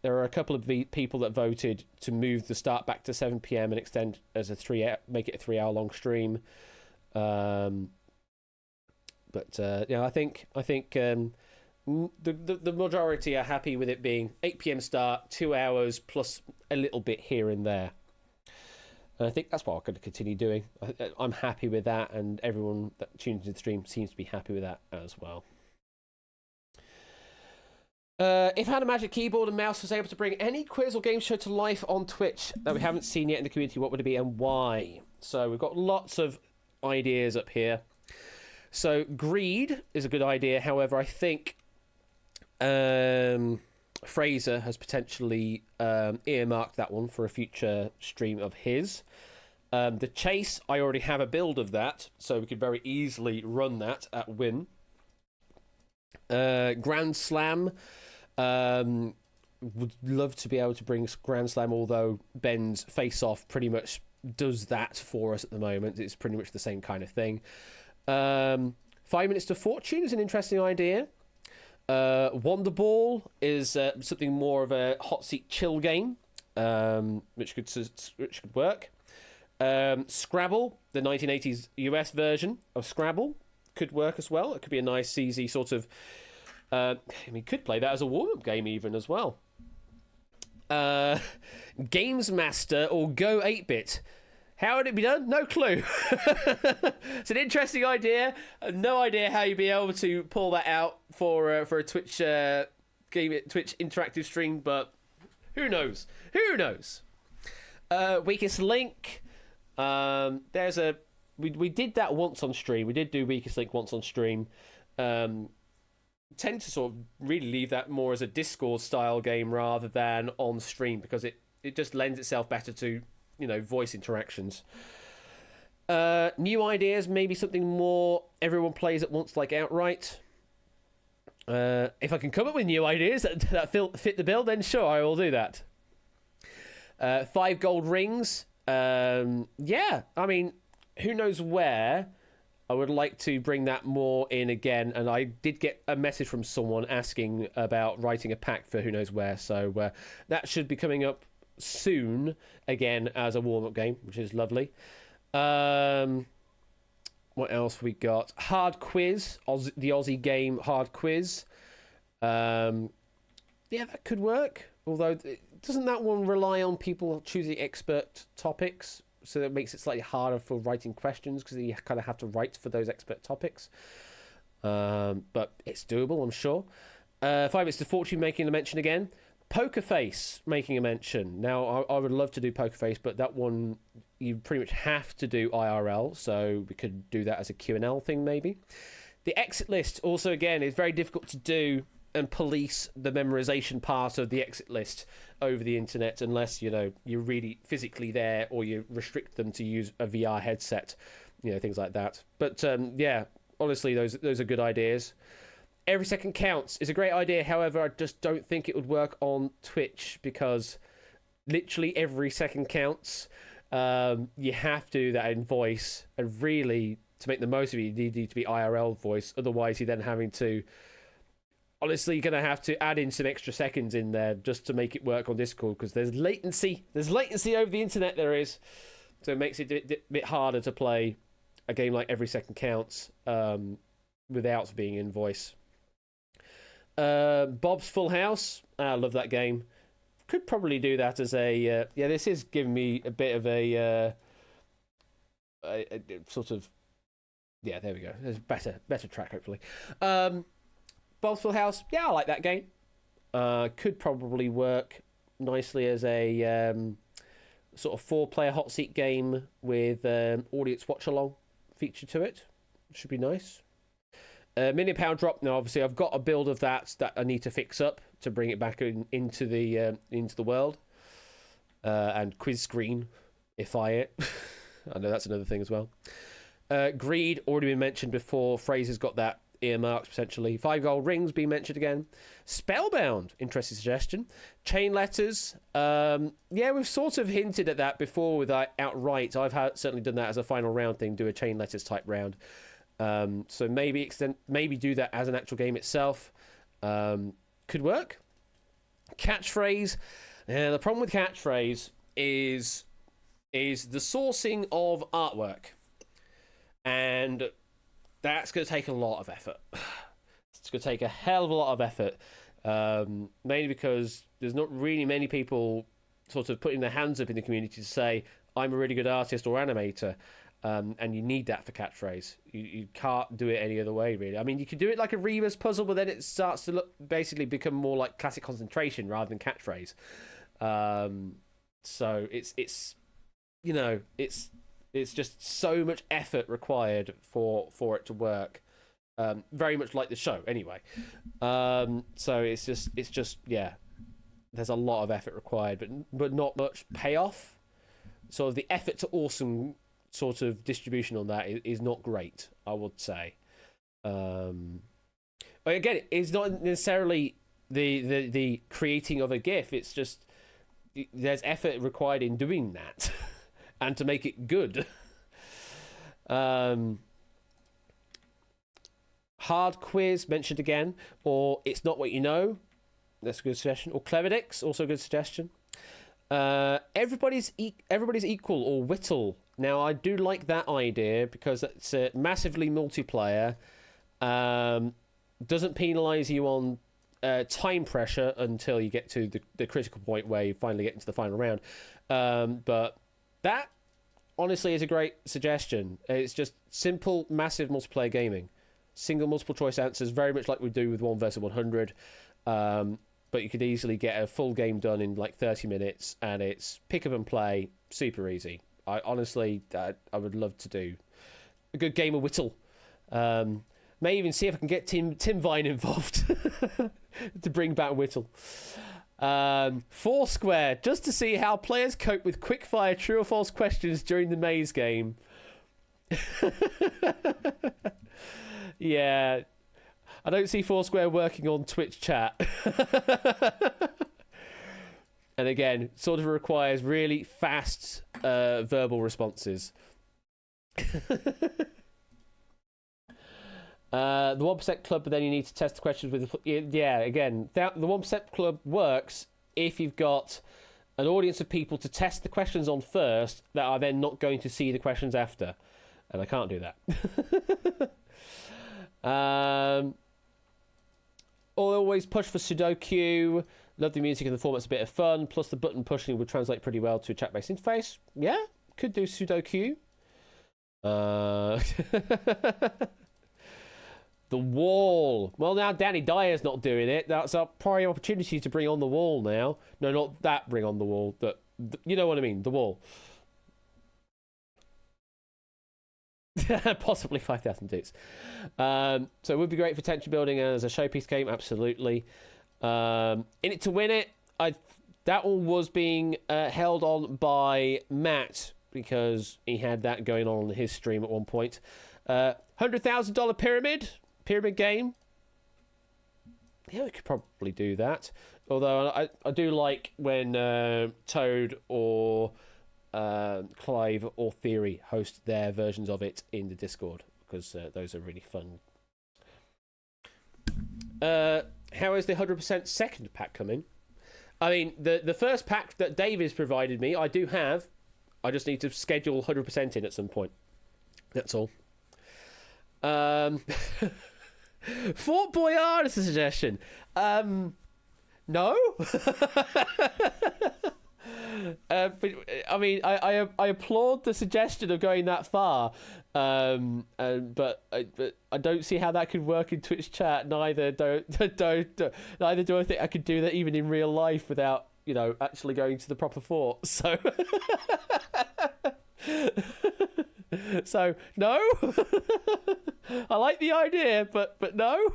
are a couple of people that voted to move the start back to 7 p.m. and extend as make it a 3-hour long stream. But I think the majority are happy with it being 8 p.m. start, 2 hours plus a little bit here and there. And I think that's what I'm going to continue doing. I'm happy with that, and everyone that tunes into the stream seems to be happy with that as well. If Had a Magic Keyboard and Mouse was able to bring any quiz or game show to life on Twitch that we haven't seen yet in the community, what would it be and why? So we've got lots of ideas up here. So Greed is a good idea. However, I think Fraser has potentially earmarked that one for a future stream of his. The Chase, I already have a build of that, so we could very easily run that at Win. Grand Slam, would love to be able to bring Grand Slam, although Ben's Face Off pretty much does that for us at the moment. It's pretty much the same kind of thing. 5 Minutes to Fortune is an interesting idea. Wonder Ball is something more of a hot seat chill game, which could work. Scrabble, the 1980s US version of Scrabble, could work as well. It could be a nice, easy sort of. Could play that as a warm-up game even as well. Games Master or Go 8-Bit. How would it be done? No clue. It's an interesting idea. No idea how you'd be able to pull that out for a Twitch Twitch interactive stream, but who knows? Who knows? Weakest Link. There's a we did that once on stream. We did do Weakest Link once on stream. Tend to sort of really leave that more as a Discord style game rather than on stream because it just lends itself better to voice interactions. New ideas, maybe something more everyone plays at once, like Outright. If I can come up with new ideas that fit the bill, then sure, I will do that. 5 gold rings. Yeah, I mean, who knows where. I would like to bring that more in again, and I did get a message from someone asking about writing a pack for who knows where, so that should be coming up soon again as a warm-up game, which is lovely. What else we got? Hard Quiz, the Aussie game Hard Quiz. Yeah, that could work, although doesn't that one rely on people choosing expert topics, so that makes it slightly harder for writing questions because you kind of have to write for those expert topics. But it's doable, I'm sure. 5 Minutes to Fortune making a mention again. Poker Face making a mention. Now, I would love to do Poker Face, but that one you pretty much have to do IRL, so we could do that as a Q&L thing maybe. The exit list also, again, is very difficult to do and police the memorization part of the exit list over the internet unless, you're really physically there or you restrict them to use a VR headset, things like that. But, yeah, honestly, those are good ideas. Every second counts is a great idea. However, I just don't think it would work on Twitch because literally every second counts. You have to do that in voice, and really, to make the most of it, you need to be IRL voice. Otherwise, you're then having to. Honestly, you're going to have to add in some extra seconds in there just to make it work on Discord because there's latency. There's latency over the internet. There is, so it makes it a bit harder to play a game like Every Second Counts without being in voice. Bob's Full House. I love that game. Could probably do that as a this is giving me a bit of a sort of there we go. There's better track hopefully. Bob's Full House. Yeah, I like that game. Could probably work nicely as a sort of 4-player hot seat game with audience watch along feature to it. Should be nice. £1,000,000 drop. Now, obviously, I've got a build of that I need to fix up to bring it back into the world. And quiz screen, if I know that's another thing as well. Greed, already been mentioned before. Fraser's got that earmarked potentially. 5 gold rings being mentioned again. Spellbound, interesting suggestion. Chain letters. Yeah, we've sort of hinted at that before with Outright. I've certainly done that as a final round thing, do a chain letters type round. So maybe do that as an actual game itself. Could work. Catchphrase. Now, the problem with catchphrase is the sourcing of artwork. And that's going to take a lot of effort. It's going to take a hell of a lot of effort. Mainly because there's not really many people sort of putting their hands up in the community to say, I'm a really good artist or animator. And you need that for catchphrase. You can't do it any other way, really. I mean, you could do it like a Remus puzzle, but then it starts to basically become more like classic concentration rather than catchphrase. So it's just so much effort required for it to work. Very much like the show, anyway. So it's just yeah. There's a lot of effort required, but not much payoff. So the effort to awesome sort of distribution on that is not great, I would say. But again, it's not necessarily the creating of a GIF. It's just there's effort required in doing that, and to make it good. Hard quiz mentioned again, or it's not what you know. That's a good suggestion. Or Cleverdix, also a good suggestion. Everybody's equal or whittle. Now, I do like that idea because it's massively multiplayer. Doesn't penalise you on time pressure until you get to the critical point where you finally get into the final round. But that, honestly, is a great suggestion. It's just simple, massive multiplayer gaming. Single multiple choice answers, very much like we do with 1 versus 100. But you could easily get a full game done in like 30 minutes, and it's pick up and play, super easy. I would love to do a good game of Whittle. May even see if I can get Tim Vine involved to bring back Whittle. Foursquare, just to see how players cope with quickfire true or false questions during the maze game. Yeah, I don't see Foursquare working on Twitch chat. And again, sort of requires really fast verbal responses. The 1% club, but then you need to test the questions with... Yeah, again, the 1% club works if you've got an audience of people to test the questions on first that are then not going to see the questions after. And I can't do that. Always push for Sudoku. Love the music and the format's a bit of fun. Plus the button pushing would translate pretty well to a chat-based interface. Yeah, could do Sudoku. The wall. Well, now Danny Dyer's not doing it. That's our prime opportunity to bring on the wall now. No, not that bring on the wall. You know what I mean, the wall. Possibly 5,000 dudes. So it would be great for tension building as a showpiece game, absolutely. In it to win it, that one was being held on by Matt because he had that going on his stream at one point. $100,000 pyramid game. Yeah, we could probably do that. Although I do like when Toad or Clive or Theory host their versions of it in the Discord, because those are really fun. How is the 100% second pack coming? I mean, the first pack that David's provided me, I do have. I just need to schedule 100% in at some point. That's all. Fort Boyard is a suggestion. No. But I mean, I applaud the suggestion of going that far, but I don't see how that could work in Twitch chat. Neither do I think I could do that even in real life without actually going to the proper fort. So, so no. I like the idea, but no.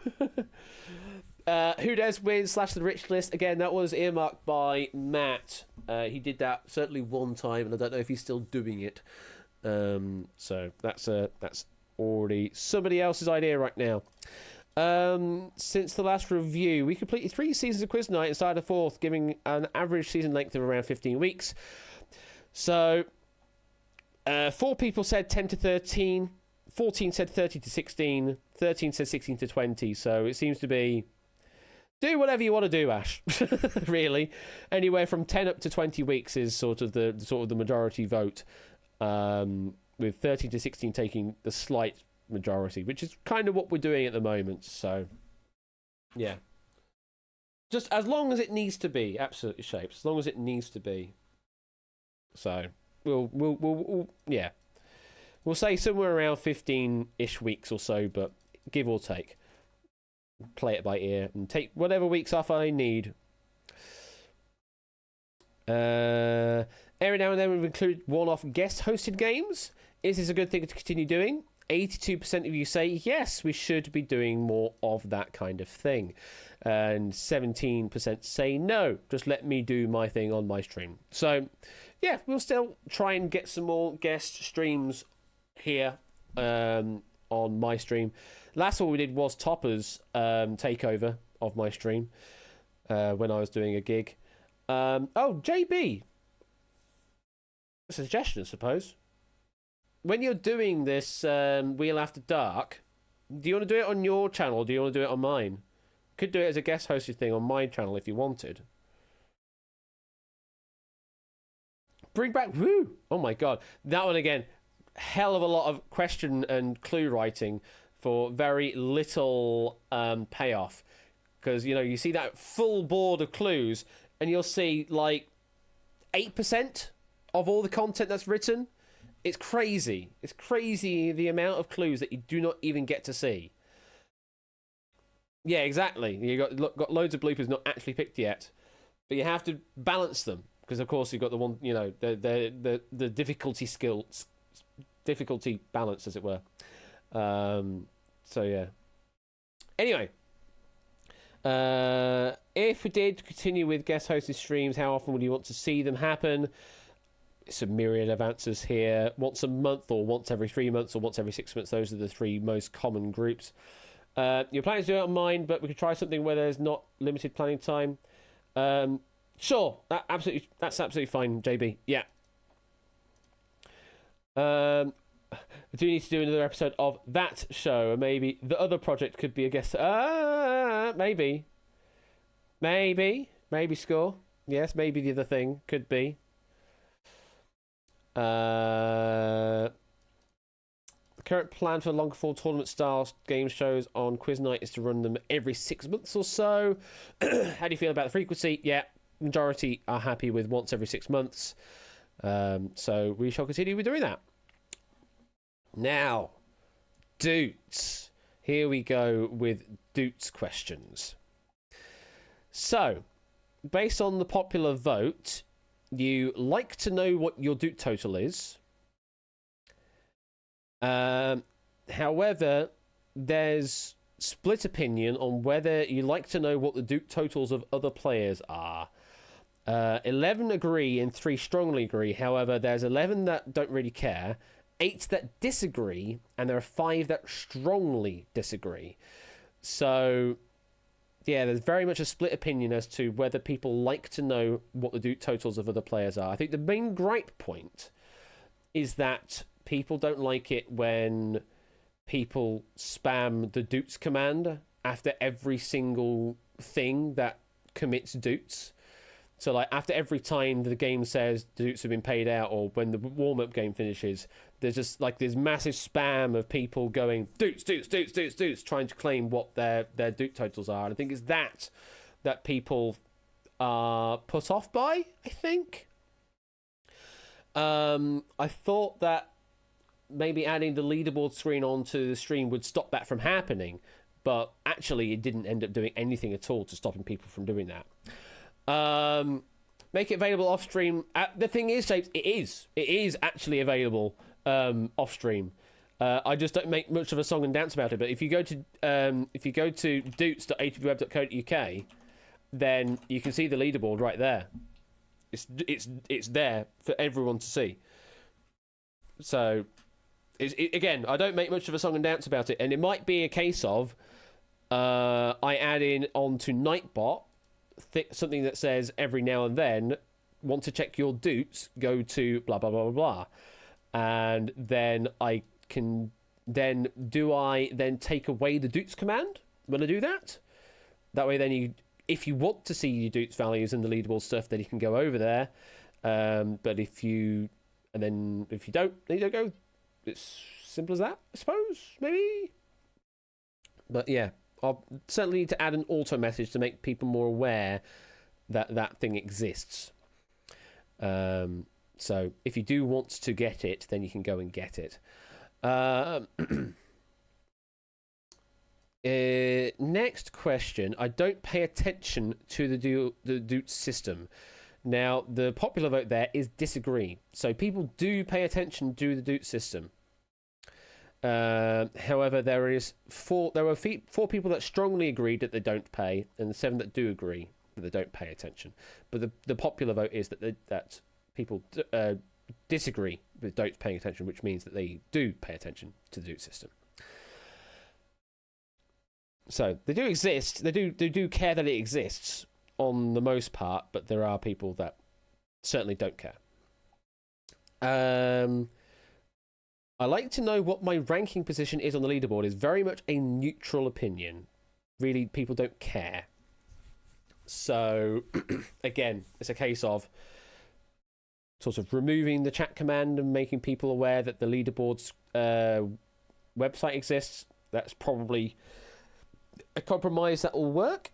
Who Dares Win / the Rich List, again, that was earmarked by Matt. He did that certainly one time, and I don't know if he's still doing it. So that's already somebody else's idea right now. Since the last review, we completed 3 seasons of Quiz Night and started a 4th, giving an average season length of around 15 weeks. So 4 people said 10 to 13, 14 said 30 to 16, 13 said 16 to 20. So it seems to be do whatever you want to do, Ash. Really, anywhere from 10 up to 20 weeks is sort of the majority vote, with 13 to 16 taking the slight majority, which is kind of what we're doing at the moment. So, yeah, just as long as it needs to be, absolutely shapes. As long as it needs to be. So we'll say somewhere around 15-ish weeks or so, but give or take. Play it by ear and take whatever weeks off I need. Every now and then we've included one-off guest-hosted games. Is this a good thing to continue doing? 82% of you say yes, we should be doing more of that kind of thing. And 17% say no, just let me do my thing on my stream. So, yeah, we'll still try and get some more guest streams here on my stream. Last one we did was Topper's takeover of my stream when I was doing a gig. JB. A suggestion, I suppose. When you're doing this Wheel After Dark, do you want to do it on your channel or do you want to do it on mine? Could do it as a guest hosted thing on my channel if you wanted. Bring back Woo! Oh my god. That one again, hell of a lot of question and clue writing for very little payoff. Because, you see that full board of clues and you'll see like 8% of all the content that's written. It's crazy. It's crazy the amount of clues that you do not even get to see. Yeah, exactly. You got loads of bloopers not actually picked yet, but you have to balance them because, of course, you've got the one, the difficulty balance, as it were. So yeah. Anyway, if we did continue with guest hosted streams, how often would you want to see them happen? It's a myriad of answers here. Once a month, or once every 3 months, or once every 6 months. Those are the 3 most common groups. You're planning to do it on mine, but we could try something where there's not limited planning time. Sure, that's absolutely fine, JB. Yeah. I do need to do another episode of that show, and maybe the other project could be a guest. Maybe score. Yes, maybe the other thing could be. The current plan for longer form tournament style game shows on Quiz Night is to run them every 6 months or so. How do you feel about the frequency? Yeah, majority are happy with once every 6 months. So we shall continue with doing that. Now, Doots. Here we go with Doots questions. So, based on the popular vote, you like to know what your Doot total is. However, there's split opinion on whether you like to know what the Doot totals of other players are. 11 agree and 3 strongly agree. However, there's 11 that don't really care, 8 that disagree, and there are 5 that strongly disagree. So, yeah, there's very much a split opinion as to whether people like to know what the Doot totals of other players are. I think the main gripe point is that people don't like it when people spam the Doots command after every single thing that commits Doots. So, like, after every time the game says Doots have been paid out, or when the warm-up game finishes, there's just, like, this massive spam of people going, Doots, Doots, Doots, Doots, Doots, trying to claim what their Doot totals are. And I think it's that people are put off by, I think. I thought that maybe adding the leaderboard screen onto the stream would stop that from happening, but actually it didn't end up doing anything at all to stopping people from doing that. Make it available off stream. The thing is, James, it is actually available off stream. I just don't make much of a song and dance about it. But if you go to doots.atbweb.co.uk, then you can see the leaderboard right there. It's there for everyone to see. So, again, I don't make much of a song and dance about it, and it might be a case of I add in onto Nightbot something that says every now and then, want to check your doots, go to blah blah blah blah blah, and then I can then take away the doots command when I do that? That way, then if you want to see your doots values and the leaderboard stuff, then you can go over there. But if you don't, then you don't go. It's simple as that, I suppose, maybe. But yeah, I'll certainly need to add an auto message to make people more aware that that thing exists. So if you do want to get it, then you can go and get it. Next question. I don't pay attention to the Doot system. Now, the popular vote there is disagree. So people do pay attention to the Doot system. However, there were four people that strongly agreed that they don't pay, and 7 that do agree that they don't pay attention. But the popular vote is that people disagree with don't paying attention, which means that they do pay attention to the Doot system. So they do exist. They do care that it exists on the most part, but there are people that certainly don't care. I like to know what my ranking position is on the leaderboard. Is very much a neutral opinion. Really, people don't care. So, again, it's a case of sort of removing the chat command and making people aware that the leaderboard's website exists. That's probably a compromise that will work.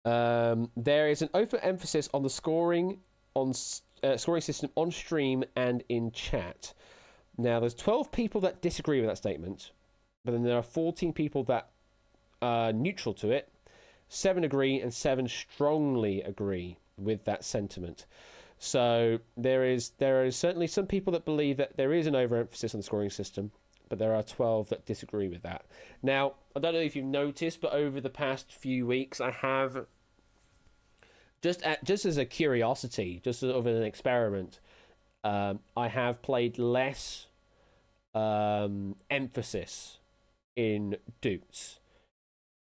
There is an overemphasis on the scoring system on stream and in chat. Now, there's 12 people that disagree with that statement, but then there are 14 people that are neutral to it. 7 agree, and 7 strongly agree with that sentiment. So there is certainly some people that believe that there is an overemphasis on the scoring system, but there are 12 that disagree with that. Now, I don't know if you've noticed, but over the past few weeks, I have just as a curiosity, just sort of an experiment, I have played less emphasis in Doots.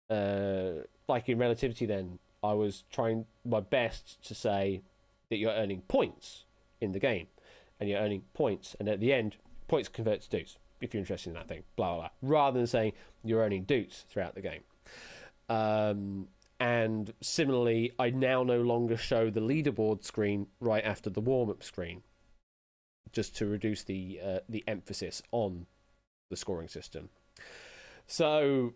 Like in Relativity, then, I was trying my best to say that you're earning points in the game, and you're earning points, and at the end, points convert to Doots, if you're interested in that thing, blah, blah, blah, rather than saying you're earning Doots throughout the game. And similarly, I now no longer show the leaderboard screen right after the warm-up screen, just to reduce the emphasis on the scoring system. So,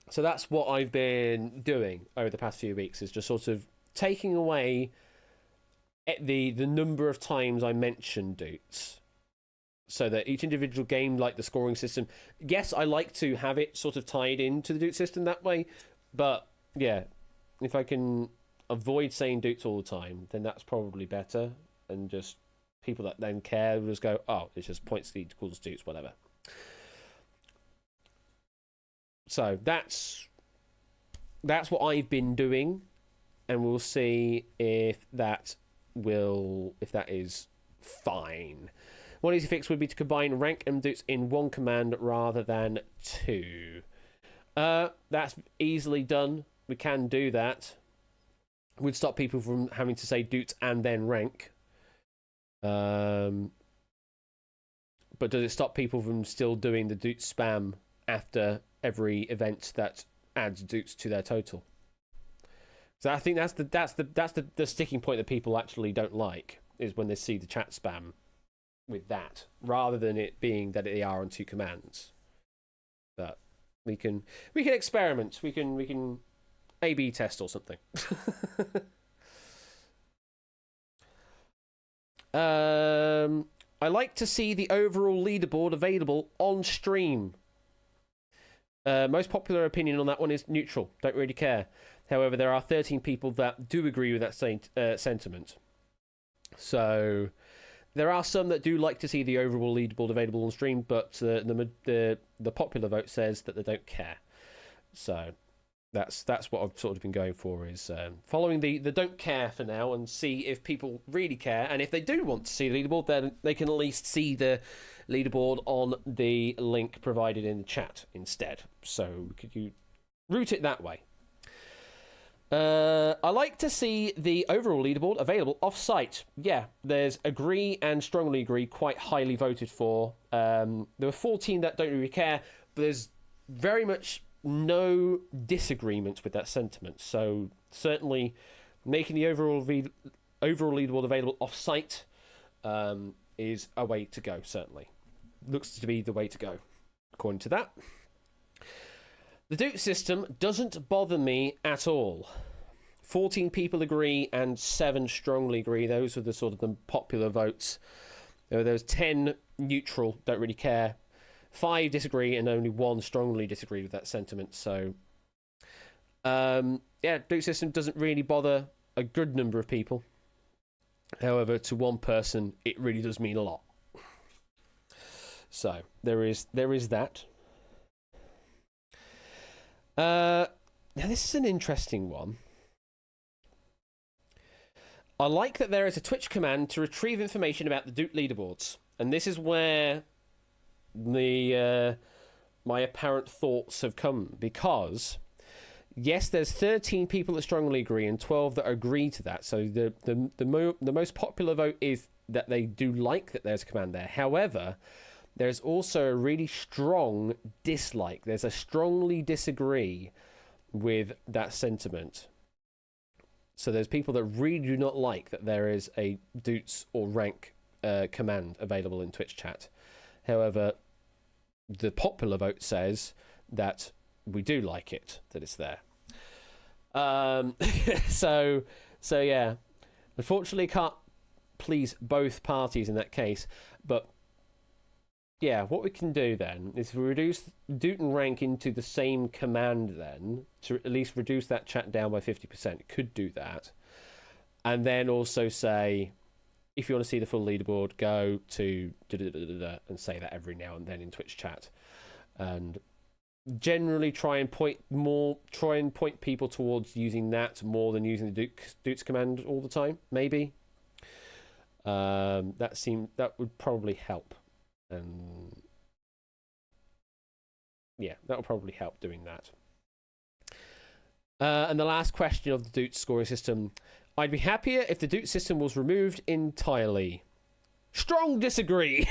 so that's what I've been doing over the past few weeks, is just sort of taking away the number of times I mention Doots, so that each individual game, like the scoring system, yes, I like to have it sort of tied into the Doot system that way, but yeah, if I can avoid saying Doots all the time, then that's probably better, and just people that then care will just go, oh, it's just points equals Doots, whatever. So that's what I've been doing, and we'll see if that is fine. One easy fix would be to combine rank and Doots in one command rather than 2. That's easily done. We can do that. Would stop people from having to say Doots and then rank. But does it stop people from still doing the Doots spam after every event that adds Doots to their total? So I think that's the sticking point that people actually don't like, is when they see the chat spam with that, rather than it being that they are on 2 commands. But we can experiment. We can A/B test or something. I like to see the overall leaderboard available on stream. Most popular opinion on that one is neutral. Don't really care. However, there are 13 people that do agree with that sentiment. So there are some that do like to see the overall leaderboard available on stream, but the popular vote says that they don't care. So that's what I've sort of been going for, is following the don't care for now, and see if people really care. And if they do want to see the leaderboard, then they can at least see the leaderboard on the link provided in the chat instead. So could you route it that way? I like to see the overall leaderboard available off-site. Yeah, there's agree and strongly agree quite highly voted for. There were 14 that don't really care, but there's very much no disagreement with that sentiment. So certainly making the overall leaderboard available off-site is a way to go, certainly. Looks to be the way to go, according to that. The Duke system doesn't bother me at all. 14 people agree and 7 strongly agree. Those were the sort of the popular votes. There was 10 neutral, don't really care. 5 disagree, and only 1 strongly disagree with that sentiment. So, yeah, Duke system doesn't really bother a good number of people. However, to one person, it really does mean a lot. So there is that. Now this is an interesting one. I like that there is a Twitch command to retrieve information about the Duke leaderboards, and this is where the my apparent thoughts have come, because yes, there's 13 people that strongly agree and 12 that agree to that. So the most popular vote is that they do like that there's a command there. However, there's also a really strong dislike. There's a strongly disagree with that sentiment. So there's people that really do not like that there is a Doots or rank command available in Twitch chat. However, the popular vote says that we do like it, that it's there. So yeah. Unfortunately, can't please both parties in that case, but yeah, what we can do then is reduce Doot and rank into the same command then, to at least reduce that chat down by 50%. Could do that. And then also say, if you want to see the full leaderboard, go to and say that every now and then in Twitch chat. And generally try and point people towards using that more than using the Doots command all the time, maybe. That would probably help. And yeah, that will probably help doing that. And the last question of the Doot scoring system: I'd be happier if the Doot system was removed entirely. Strong disagree.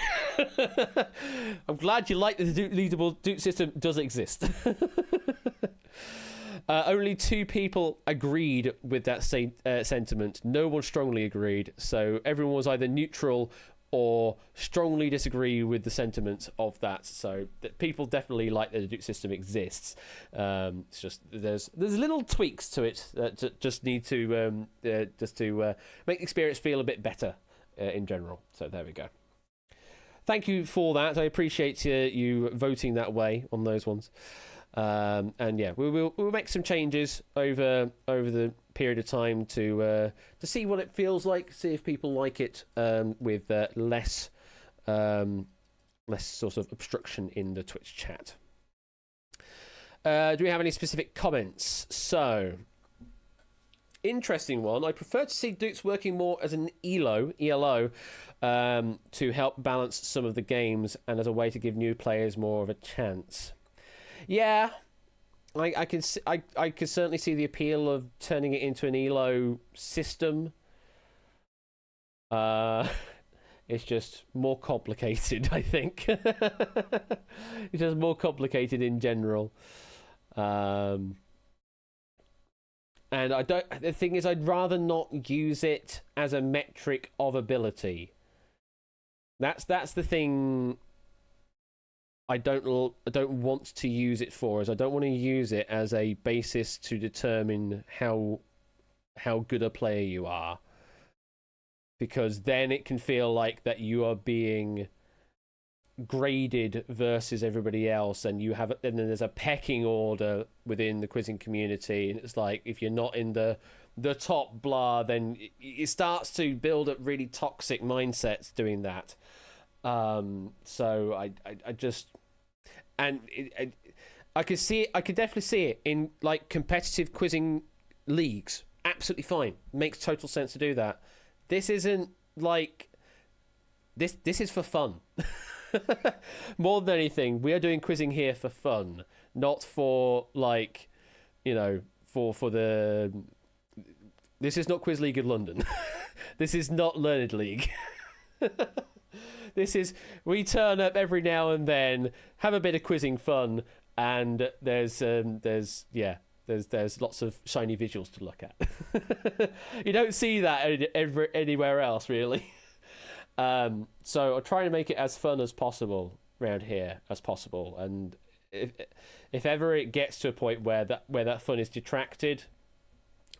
I'm glad you like that the leaderboard Doot system does exist. Only 2 people agreed with that sentiment. No one strongly agreed. So everyone was either neutral or strongly disagree with the sentiment of that. So people definitely like that the Duke system exists. It's just there's little tweaks to it that just need to make the experience feel a bit better in general. So there we go. Thank you for that. I appreciate you voting that way on those ones. And yeah, we'll make some changes over the period of time to see what it feels like, see if people like it with less sort of obstruction in the Twitch chat. Do we have any specific comments? So, interesting one. I prefer to see Dukes working more as an ELO, to help balance some of the games and as a way to give new players more of a chance. Yeah, I can certainly see the appeal of turning it into an ELO system. It's just more complicated, I think. It's just more complicated in general. And the thing is, I'd rather not use it as a metric of ability. That's the thing I don't want to use it for, is I don't want to use it as a basis to determine how good a player you are, because then it can feel like that you are being graded versus everybody else, and then there's a pecking order within the quizzing community, and it's like if you're not in the top blah, then it starts to build up really toxic mindsets doing that. So I just, and I could see it, I could definitely see it in like competitive quizzing leagues. Absolutely fine, makes total sense to do that. This isn't like this is for fun. More than anything, we are doing quizzing here for fun, not for like, for the. This is not Quiz League of London. This is not Learned League. This is, we turn up every now and then, have a bit of quizzing fun, and there's lots of shiny visuals to look at. You don't see that anywhere else, really. So I'll try to make it as fun as possible around here as possible, and if ever it gets to a point where that fun is detracted,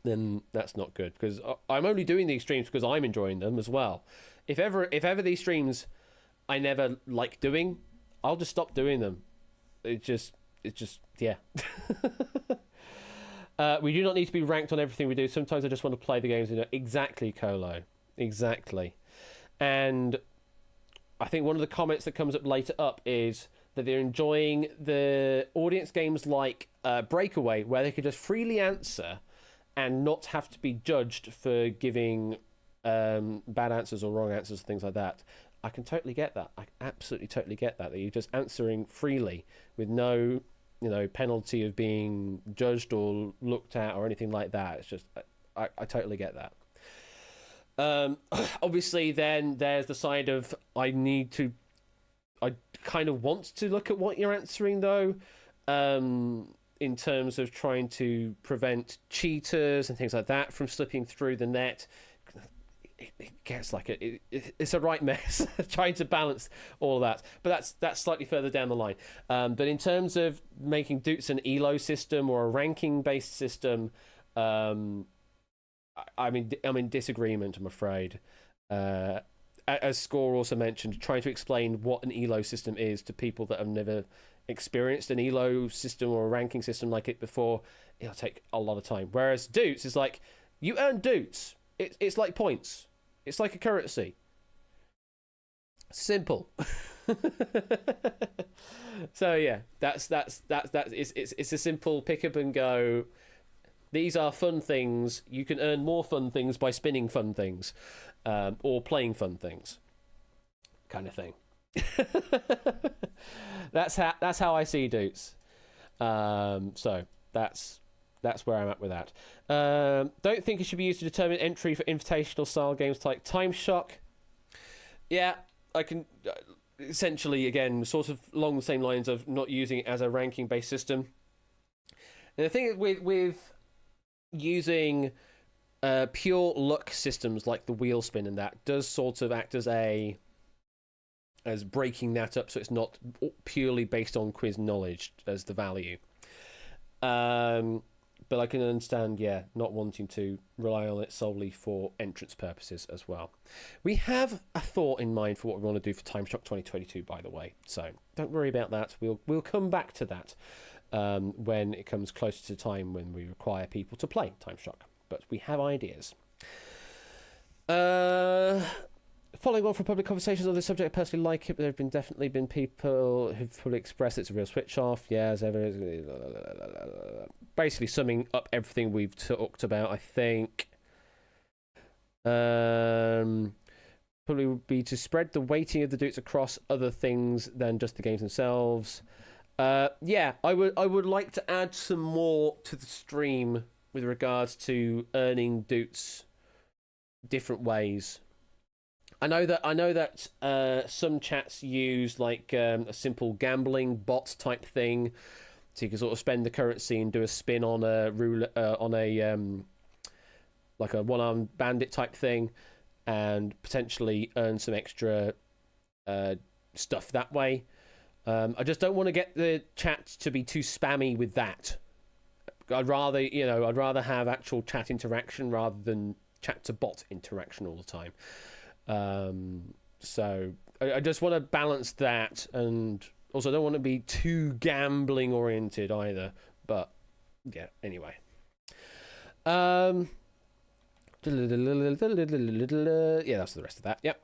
then that's not good, because I'm only doing these streams because I'm enjoying them as well. If ever these streams I never like doing, I'll just stop doing them. It's just yeah. We do not need to be ranked on everything we do. Sometimes I just want to play the games. Exactly, Colo. Exactly. And I think one of the comments that comes up later up is that they're enjoying the audience games like Breakaway, where they could just freely answer and not have to be judged for giving bad answers or wrong answers, things like that. I can totally get that. I absolutely totally get that you're just answering freely with no, penalty of being judged or looked at or anything like that. It's just, I totally get that. Obviously, then there's the side of I kind of want to look at what you're answering, though, in terms of trying to prevent cheaters and things like that from slipping through the net. It gets like it's a right mess trying to balance all that, but that's slightly further down the line. But in terms of making Doots an elo system or a ranking based system, I'm in disagreement, I'm afraid. As Score also mentioned, trying to explain what an elo system is to people that have never experienced an elo system or a ranking system like it before, it'll take a lot of time. Whereas Doots is like, you earn Doots. It's like points. It's like a currency. Simple. So yeah, that's it's a simple pick up and go. These are fun things. You can earn more fun things by spinning fun things, or playing fun things, kind of thing. That's how I see Doots. So that's where I'm at with that. Don't think it should be used to determine entry for invitational style games like Time Shock. Yeah, I can essentially, again, sort of along the same lines of not using it as a ranking based system. And the thing with using pure luck systems like the wheel spin and that does sort of act as breaking that up, so it's not purely based on quiz knowledge as the value. But I can understand, not wanting to rely on it solely for entrance purposes as well. We have a thought in mind for what we want to do for Time Shock 2022, by the way. So don't worry about that. We'll come back to that when it comes closer to time when we require people to play Time Shock. But we have ideas. Following on from public conversations on this subject, I personally like it, but there have definitely been people who've fully expressed it's a real switch off. Yeah, as ever. Basically summing up everything we've talked about, I think. Probably would be to spread the weighting of the Doots across other things than just the games themselves. I would like to add some more to the stream with regards to earning Doots different ways. I know that some chats use like a simple gambling bot type thing, so you can sort of spend the currency and do a spin on a like a one-armed bandit type thing, and potentially earn some extra stuff that way. I just don't want to get the chat to be too spammy with that. I'd rather have actual chat interaction rather than chat to bot interaction all the time. So I just want to balance that, and also I don't want to be too gambling oriented either. But yeah, anyway. Yeah, that's the rest of that. Yep.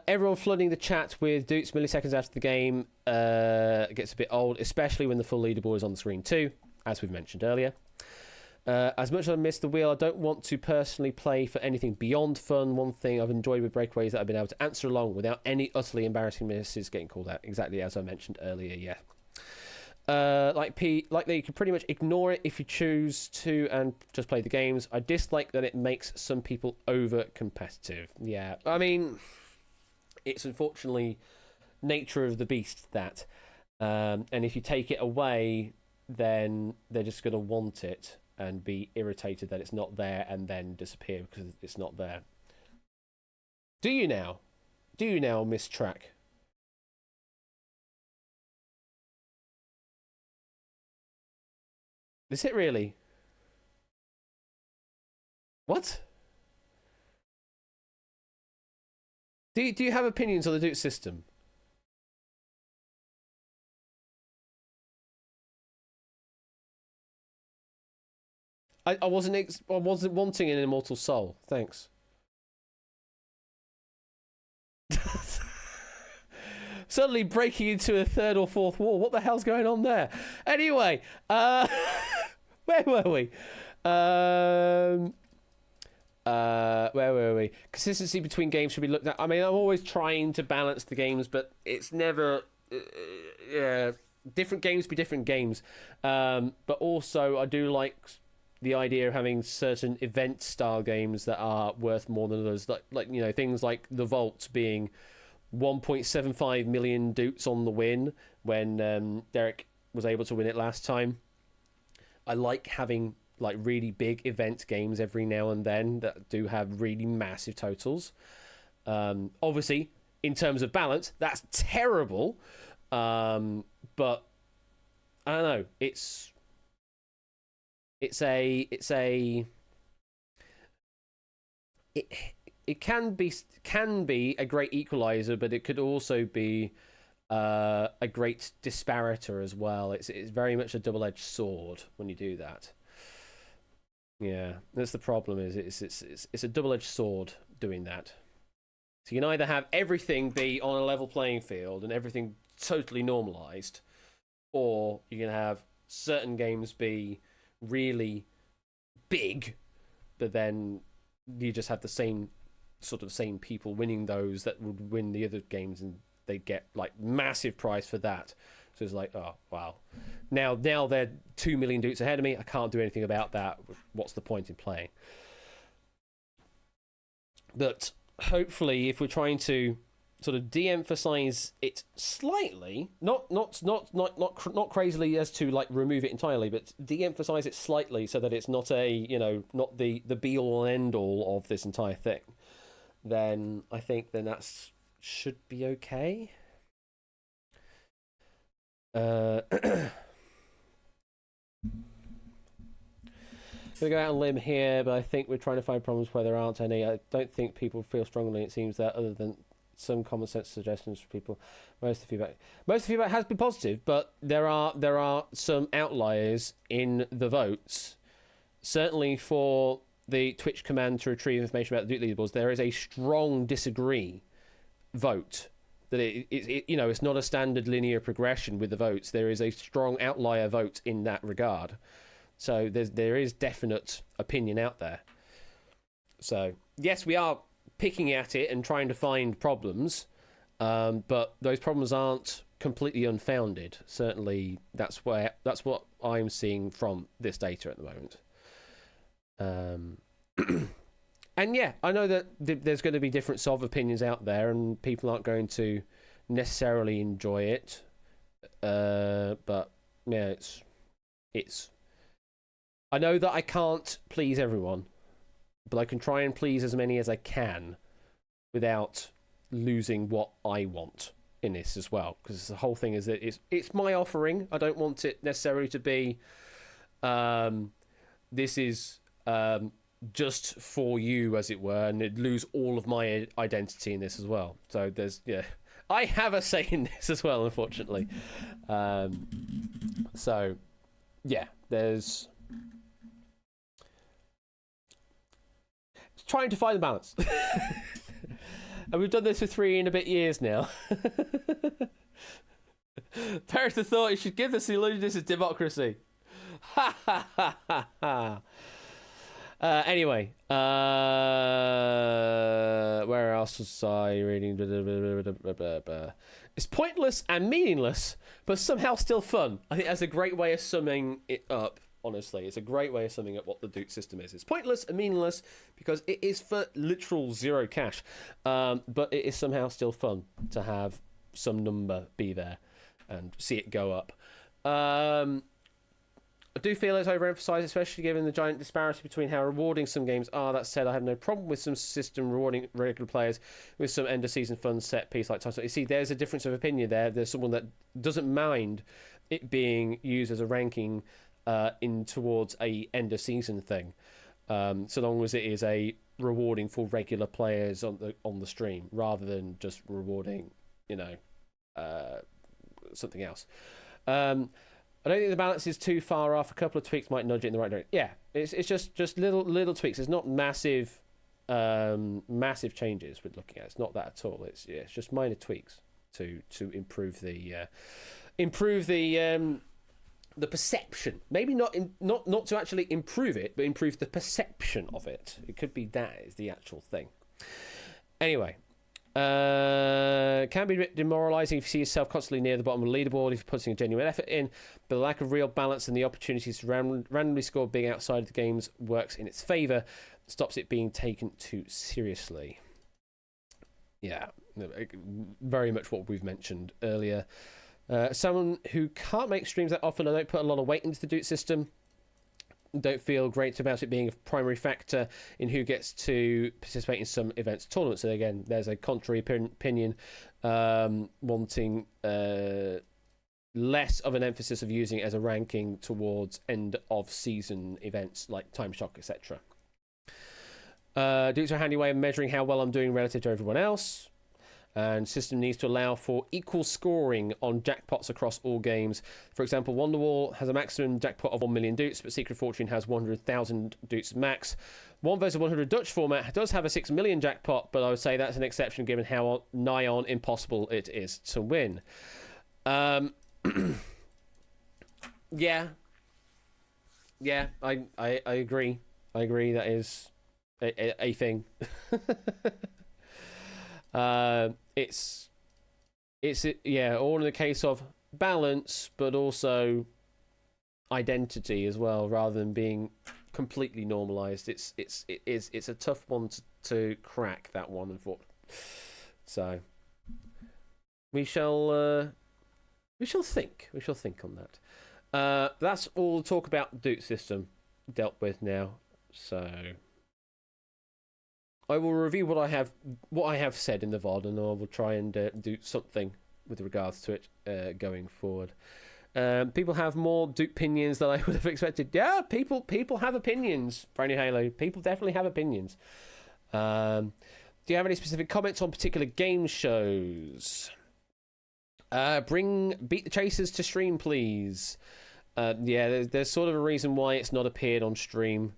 Everyone flooding the chat with Doots milliseconds after the game gets a bit old, especially when the full leaderboard is on the screen too, as we've mentioned earlier. As much as I miss the wheel, I don't want to personally play for anything beyond fun. One thing I've enjoyed with breakaways that I've been able to answer along without any utterly embarrassing misses getting called out. Exactly as I mentioned earlier, yeah. Like they can pretty much ignore it if you choose to and just play the games. I dislike that it makes some people over competitive. Yeah, I mean, it's unfortunately nature of the beast that, and if you take it away, then they're just going to want it and be irritated that it's not there and then disappear because it's not there. Do you now, Miss Track? Is it really? What? Do you have opinions on the Duke system? I wasn't wanting an immortal soul. Thanks. Suddenly breaking into a third or fourth wall. What the hell's going on there? Anyway, where were we? Where were we? Consistency between games should be looked at. I mean, I'm always trying to balance the games, but it's never. Yeah, different games be different games. But also, I do like the idea of having certain event style games that are worth more than others. Like things like the Vault being 1.75 million doots on the win when Derek was able to win it last time. I like having like really big event games every now and then that do have really massive totals. Obviously, in terms of balance, that's terrible. But I don't know. It can be a great equalizer, but it could also be a great disparator as well. It's very much a double-edged sword when you do that. Yeah, that's the problem. Is it's a double-edged sword doing that. So you can either have everything be on a level playing field and everything totally normalized, or you can have certain games be really big, but then you just have the same people winning those that would win the other games, and they get like massive prize for that. So it's like, oh wow, now they're 2 million doots ahead of me. I can't do anything about that. What's the point in playing? But hopefully, if we're trying to sort of de-emphasize it slightly, not crazily as to like remove it entirely, but de-emphasize it slightly so that it's not not the be all and end all of this entire thing, then I think that should be okay. Gonna go out on a limb here, but I think we're trying to find problems where there aren't any. I don't think people feel strongly. It seems that other than some common sense suggestions for people, most of the feedback has been positive, but there are some outliers in the votes. Certainly for the Twitch command to retrieve information about the Duke leaderboards, there is a strong disagree vote. That it's not a standard linear progression with the votes. There is a strong outlier vote in that regard. So there is definite opinion out there. So yes, we are picking at it and trying to find problems, but those problems aren't completely unfounded. Certainly, that's what I'm seeing from this data at the moment. And yeah, I know that there's going to be different sort of opinions out there, and people aren't going to necessarily enjoy it. But yeah, it's. I know that I can't please everyone, but I can try and please as many as I can without losing what I want in this as well. Because the whole thing is that it's my offering. I don't want it necessarily to be this is just for you, as it were, and it'd lose all of my identity in this as well. So I have a say in this as well, unfortunately. So yeah, there's trying to find the balance. And we've done this for 3 and a bit years now. Parents have thought you should give us the illusion this is democracy. Ha ha ha ha ha. Anyway, where else was I reading? It's pointless and meaningless, but somehow still fun. I think that's a great way of summing it up. Honestly, it's a great way of summing up what the Duke system is. It's pointless and meaningless because it is for literal zero cash, but it is somehow still fun to have some number be there and see it go up. I do feel it's overemphasised, especially given the giant disparity between how rewarding some games are. That said, I have no problem with some system rewarding regular players with some end-of-season fun set piece like Time. You see, there's a difference of opinion there. There's someone that doesn't mind it being used as a ranking in towards a end-of-season thing, so long as it is a rewarding for regular players on the stream, rather than just rewarding, something else. I don't think the balance is too far off. A couple of tweaks might nudge it in the right direction. Yeah, it's just little tweaks. It's not massive changes we're looking at. It's not that at all. It's just minor tweaks to improve the perception. Maybe not to actually improve it, but improve the perception of it. It could be that is the actual thing. Anyway. Can be a bit demoralising if you see yourself constantly near the bottom of the leaderboard if you're putting a genuine effort in, but the lack of real balance and the opportunities to randomly score being outside of the games works in its favour, stops it being taken too seriously. Yeah, very much what we've mentioned earlier. Someone who can't make streams that often, I don't put a lot of weight into the Duke system. Don't feel great about it being a primary factor in who gets to participate in some events, tournaments. So again, there's a contrary opinion, wanting less of an emphasis of using it as a ranking towards end of season events like Time Shock, etc. Dukes are a handy way of measuring how well I'm doing relative to everyone else. And system needs to allow for equal scoring on jackpots across all games. For example, Wonderwall has a maximum jackpot of 1 million Dukes, but Secret Fortune has 100,000 Dukes max. 1 versus 100 Dutch format does have a 6 million jackpot, but I would say that's an exception given how nigh on impossible it is to win. Yeah, I agree. I agree that is a thing. It's all in the case of balance, but also identity as well, rather than being completely normalized. It's a tough one to crack, that one, unfortunately. So we shall think on that. That's all the talk about the Duke system dealt with now. So I will review what I have said in the VOD, and I will try and do something with regards to it going forward. People have more Duke opinions than I would have expected. Yeah, people have opinions. Brand New Halo, people definitely have opinions. Do you have any specific comments on particular game shows? Bring Beat the Chasers to stream, please. There's sort of a reason why it's not appeared on stream.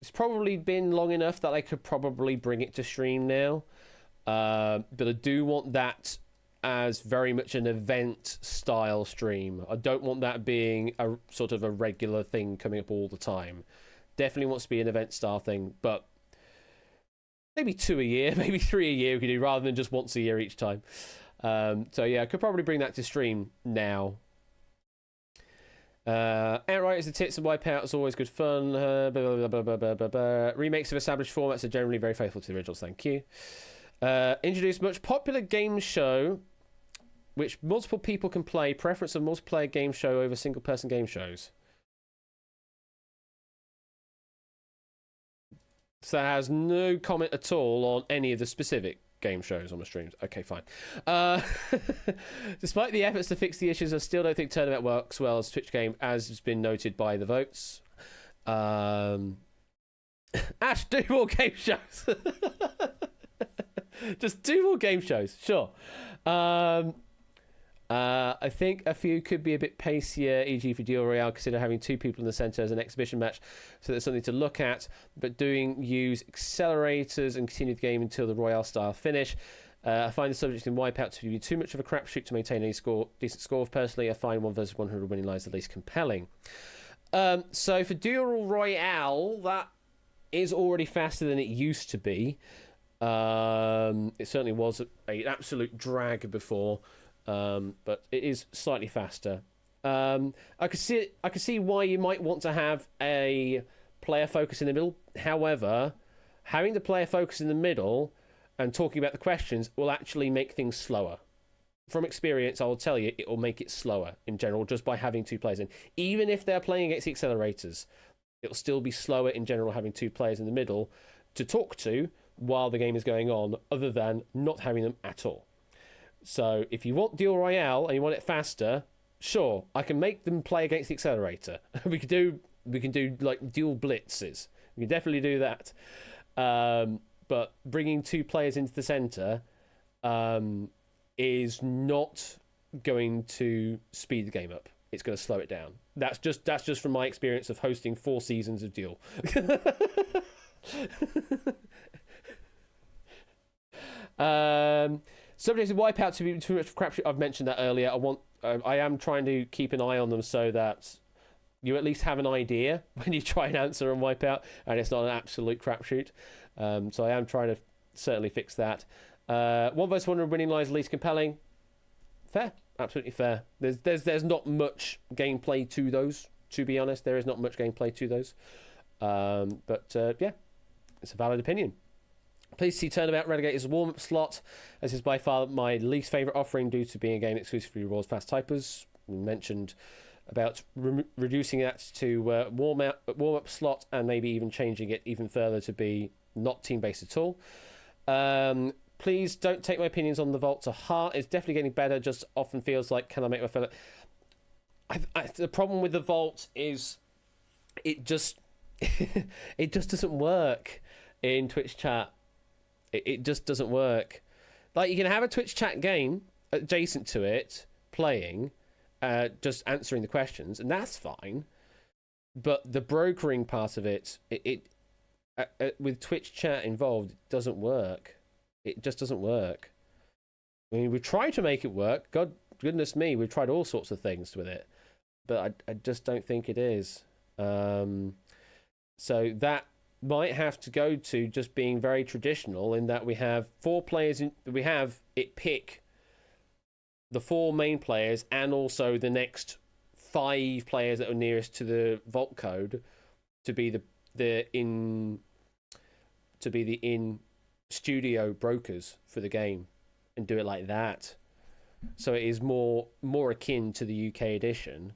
It's probably been long enough that I could probably bring it to stream now. But I do want that as very much an event style stream. I don't want that being a sort of a regular thing coming up all the time. Definitely wants to be an event style thing, but maybe 2 a year, maybe 3 a year we could do, rather than just once a year each time. So yeah, I could probably bring that to stream now. Outright is the tits and Wipeout is always good fun. Remakes of established formats are generally very faithful to the originals. Thank you. Introduce much popular game show which multiple people can play. Preference of multiplayer game show over single person game shows. So that has no comment at all on any of the specific game shows on the streams. Okay, fine. Despite the efforts to fix the issues, I still don't think Tournament works well as a Twitch game, as has been noted by the votes. Ash, do more game shows. Just do more game shows, sure. I think a few could be a bit pacier, e.g. for Duel Royale, consider having two people in the centre as an exhibition match, so there's something to look at, but use accelerators and continue the game until the Royale style finish. I find the subject in Wipeout to be too much of a crapshoot to maintain any decent score. Personally, I find 1 versus 100 winning lies the least compelling. So for Duel Royale, that is already faster than it used to be. It certainly was an absolute drag before. But it is slightly faster. I could see why you might want to have a player focus in the middle. However, having the player focus in the middle and talking about the questions will actually make things slower. From experience, I will tell you, it will make it slower in general just by having two players in. Even if they're playing against the accelerators, it'll still be slower in general having two players in the middle to talk to while the game is going on, other than not having them at all. So if you want Duel Royale and you want it faster, sure, I can make them play against the accelerator. we can do like dual blitzes. We can definitely do that. But bringing two players into the center is not going to speed the game up. It's going to slow it down. That's just from my experience of hosting 4 seasons of Duel. Subjects of Wipeout to be too much of crapshoot. I've mentioned that earlier. I am trying to keep an eye on them so that you at least have an idea when you try and answer on Wipeout, and it's not an absolute crapshoot. So I am trying to certainly fix that. 1 versus 100 winning lies least compelling. Fair, absolutely fair. There's not much gameplay to those. To be honest, there is not much gameplay to those. But yeah, it's a valid opinion. Please see Turnabout Relegator's warm-up slot. This is by far my least favourite offering due to being a game exclusively rewards fast typers. We mentioned about reducing that to warm-up slot and maybe even changing it even further to be not team-based at all. Please don't take my opinions on the Vault to heart. It's definitely getting better, just often feels like, can I make my fellow... the problem with the Vault is it just it just doesn't work in Twitch chat. It just doesn't work. Like, you can have a Twitch chat game adjacent to it, playing, just answering the questions, and that's fine. But the brokering part of it with Twitch chat involved, it doesn't work. It just doesn't work. I mean, we tried to make it work. Goodness me, we've tried all sorts of things with it. But I just don't think it is. So that might have to go to just being very traditional in that we have 4 players. We have it pick the 4 main players and also the next 5 players that are nearest to the vault code to be the in studio brokers for the game, and do it like that. So it is more akin to the UK edition.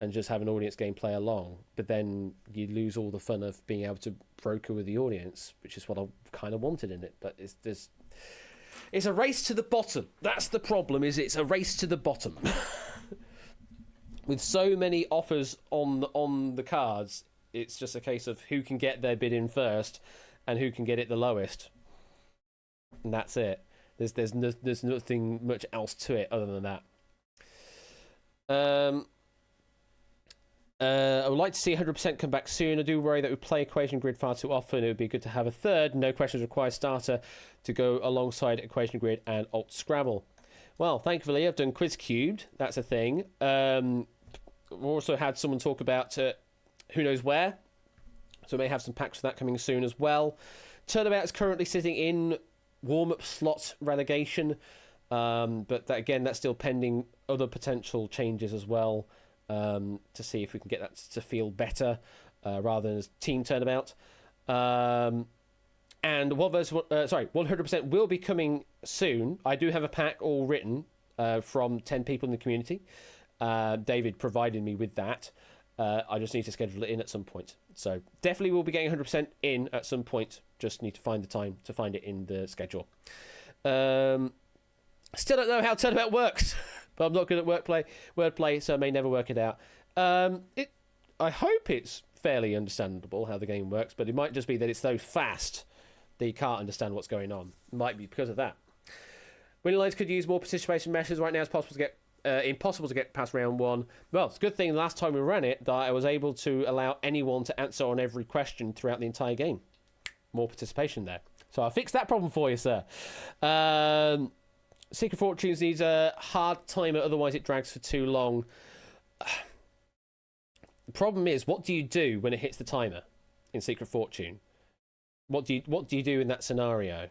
And just have an audience game play along, but then you lose all the fun of being able to broker with the audience, which is what I kind of wanted in it. But it's a race to the bottom. That's the problem. It's a race to the bottom. With so many offers on the cards, it's just a case of who can get their bid in first, and who can get it the lowest, and that's it. There's nothing much else to it other than that. I would like to see 100% come back soon. I do worry that we play Equation Grid far too often. It would be good to have a third, no questions required starter to go alongside Equation Grid and Alt Scrabble. Well, thankfully, I've done Quiz Cubed. That's a thing. We've also had someone talk about Who Knows Where. So we may have some packs for that coming soon as well. Turnabout is currently sitting in warm-up slot relegation. But that's still pending other potential changes as well. To see if we can get that to feel better rather than as team turnabout. And 100% will be coming soon. I do have a pack all written from 10 people in the community. David provided me with that. I just need to schedule it in at some point. So definitely will be getting 100% in at some point. Just need to find the time to find it in the schedule. Still don't know how turnabout works. But I'm not good at wordplay, so I may never work it out. I hope it's fairly understandable how the game works, but it might just be that it's so fast that you can't understand what's going on. It might be because of that. Winning lines could use more participation measures. Right now it's possible to get impossible to get past round 1. Well, it's a good thing the last time we ran it that I was able to allow anyone to answer on every question throughout the entire game. More participation there. So I fixed that problem for you, sir. Secret Fortunes needs a hard timer, otherwise it drags for too long. The problem is, what do you do when it hits the timer in Secret Fortune? What do you do in that scenario?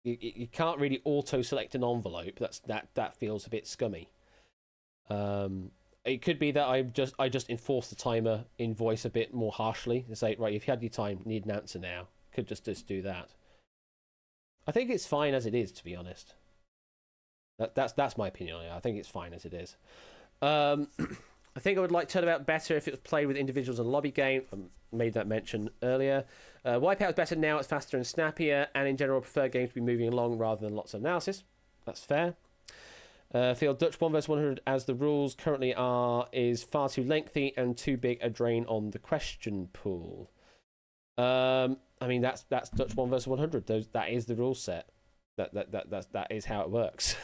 You can't really auto-select an envelope. That feels a bit scummy. It could be that I just enforce the timer in voice a bit more harshly and say, right, if you had your time, you need an answer now. Could just do that. I think it's fine as it is, to be honest. That's my opinion on it. I think it's fine as it is. I think I would like Turnabout better if it was played with individuals in a lobby game. I made that mention earlier. Wipeout is better now, it's faster and snappier, and in general I prefer games to be moving along rather than lots of analysis. That's fair. Feel Dutch 1 vs 100 as the rules currently are is far too lengthy and too big a drain on the question pool. I mean that's Dutch 1 vs 100. That is the rule set. That is how it works.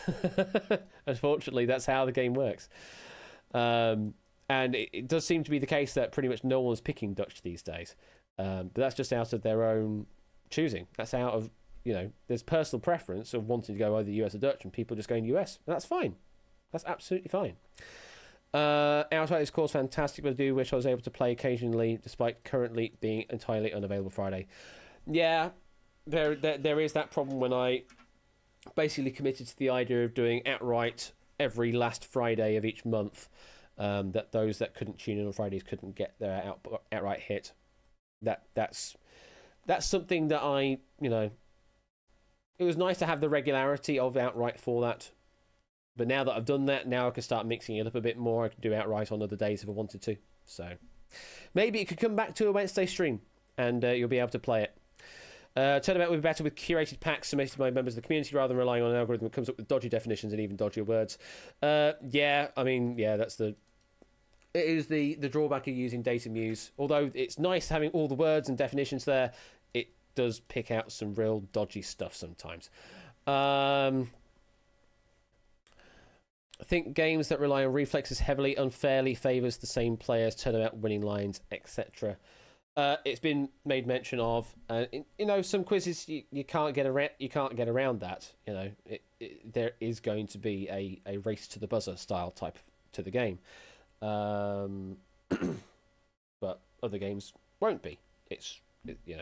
Unfortunately, that's how the game works. And it does seem to be the case that pretty much no one's picking Dutch these days. But that's just out of their own choosing. That's out of, there's personal preference of wanting to go either US or Dutch, and people just going US. And that's fine. That's absolutely fine. Outright, this course fantastic, but I do wish I was able to play occasionally, despite currently being entirely unavailable Friday. Yeah, there is that problem when I basically committed to the idea of doing Outright every last Friday of each month. That those that couldn't tune in on Fridays couldn't get their outright hit. That's something that it was nice to have the regularity of outright for that. But now that I've done that, now I can start mixing it up a bit more. I can do outright on other days if I wanted to. So maybe it could come back to a Wednesday stream and you'll be able to play it. Turnabout would be better with curated packs submitted by members of the community rather than relying on an algorithm that comes up with dodgy definitions and even dodgier words. It is the drawback of using Datamuse. Although it's nice having all the words and definitions there, it does pick out some real dodgy stuff sometimes. I think games that rely on reflexes heavily unfairly favours the same players, Turnabout winning lines, etc. It's been made mention of, some quizzes you can't get around. You can't get around that. There is going to be a race to the buzzer style type to the game, but other games won't be. It's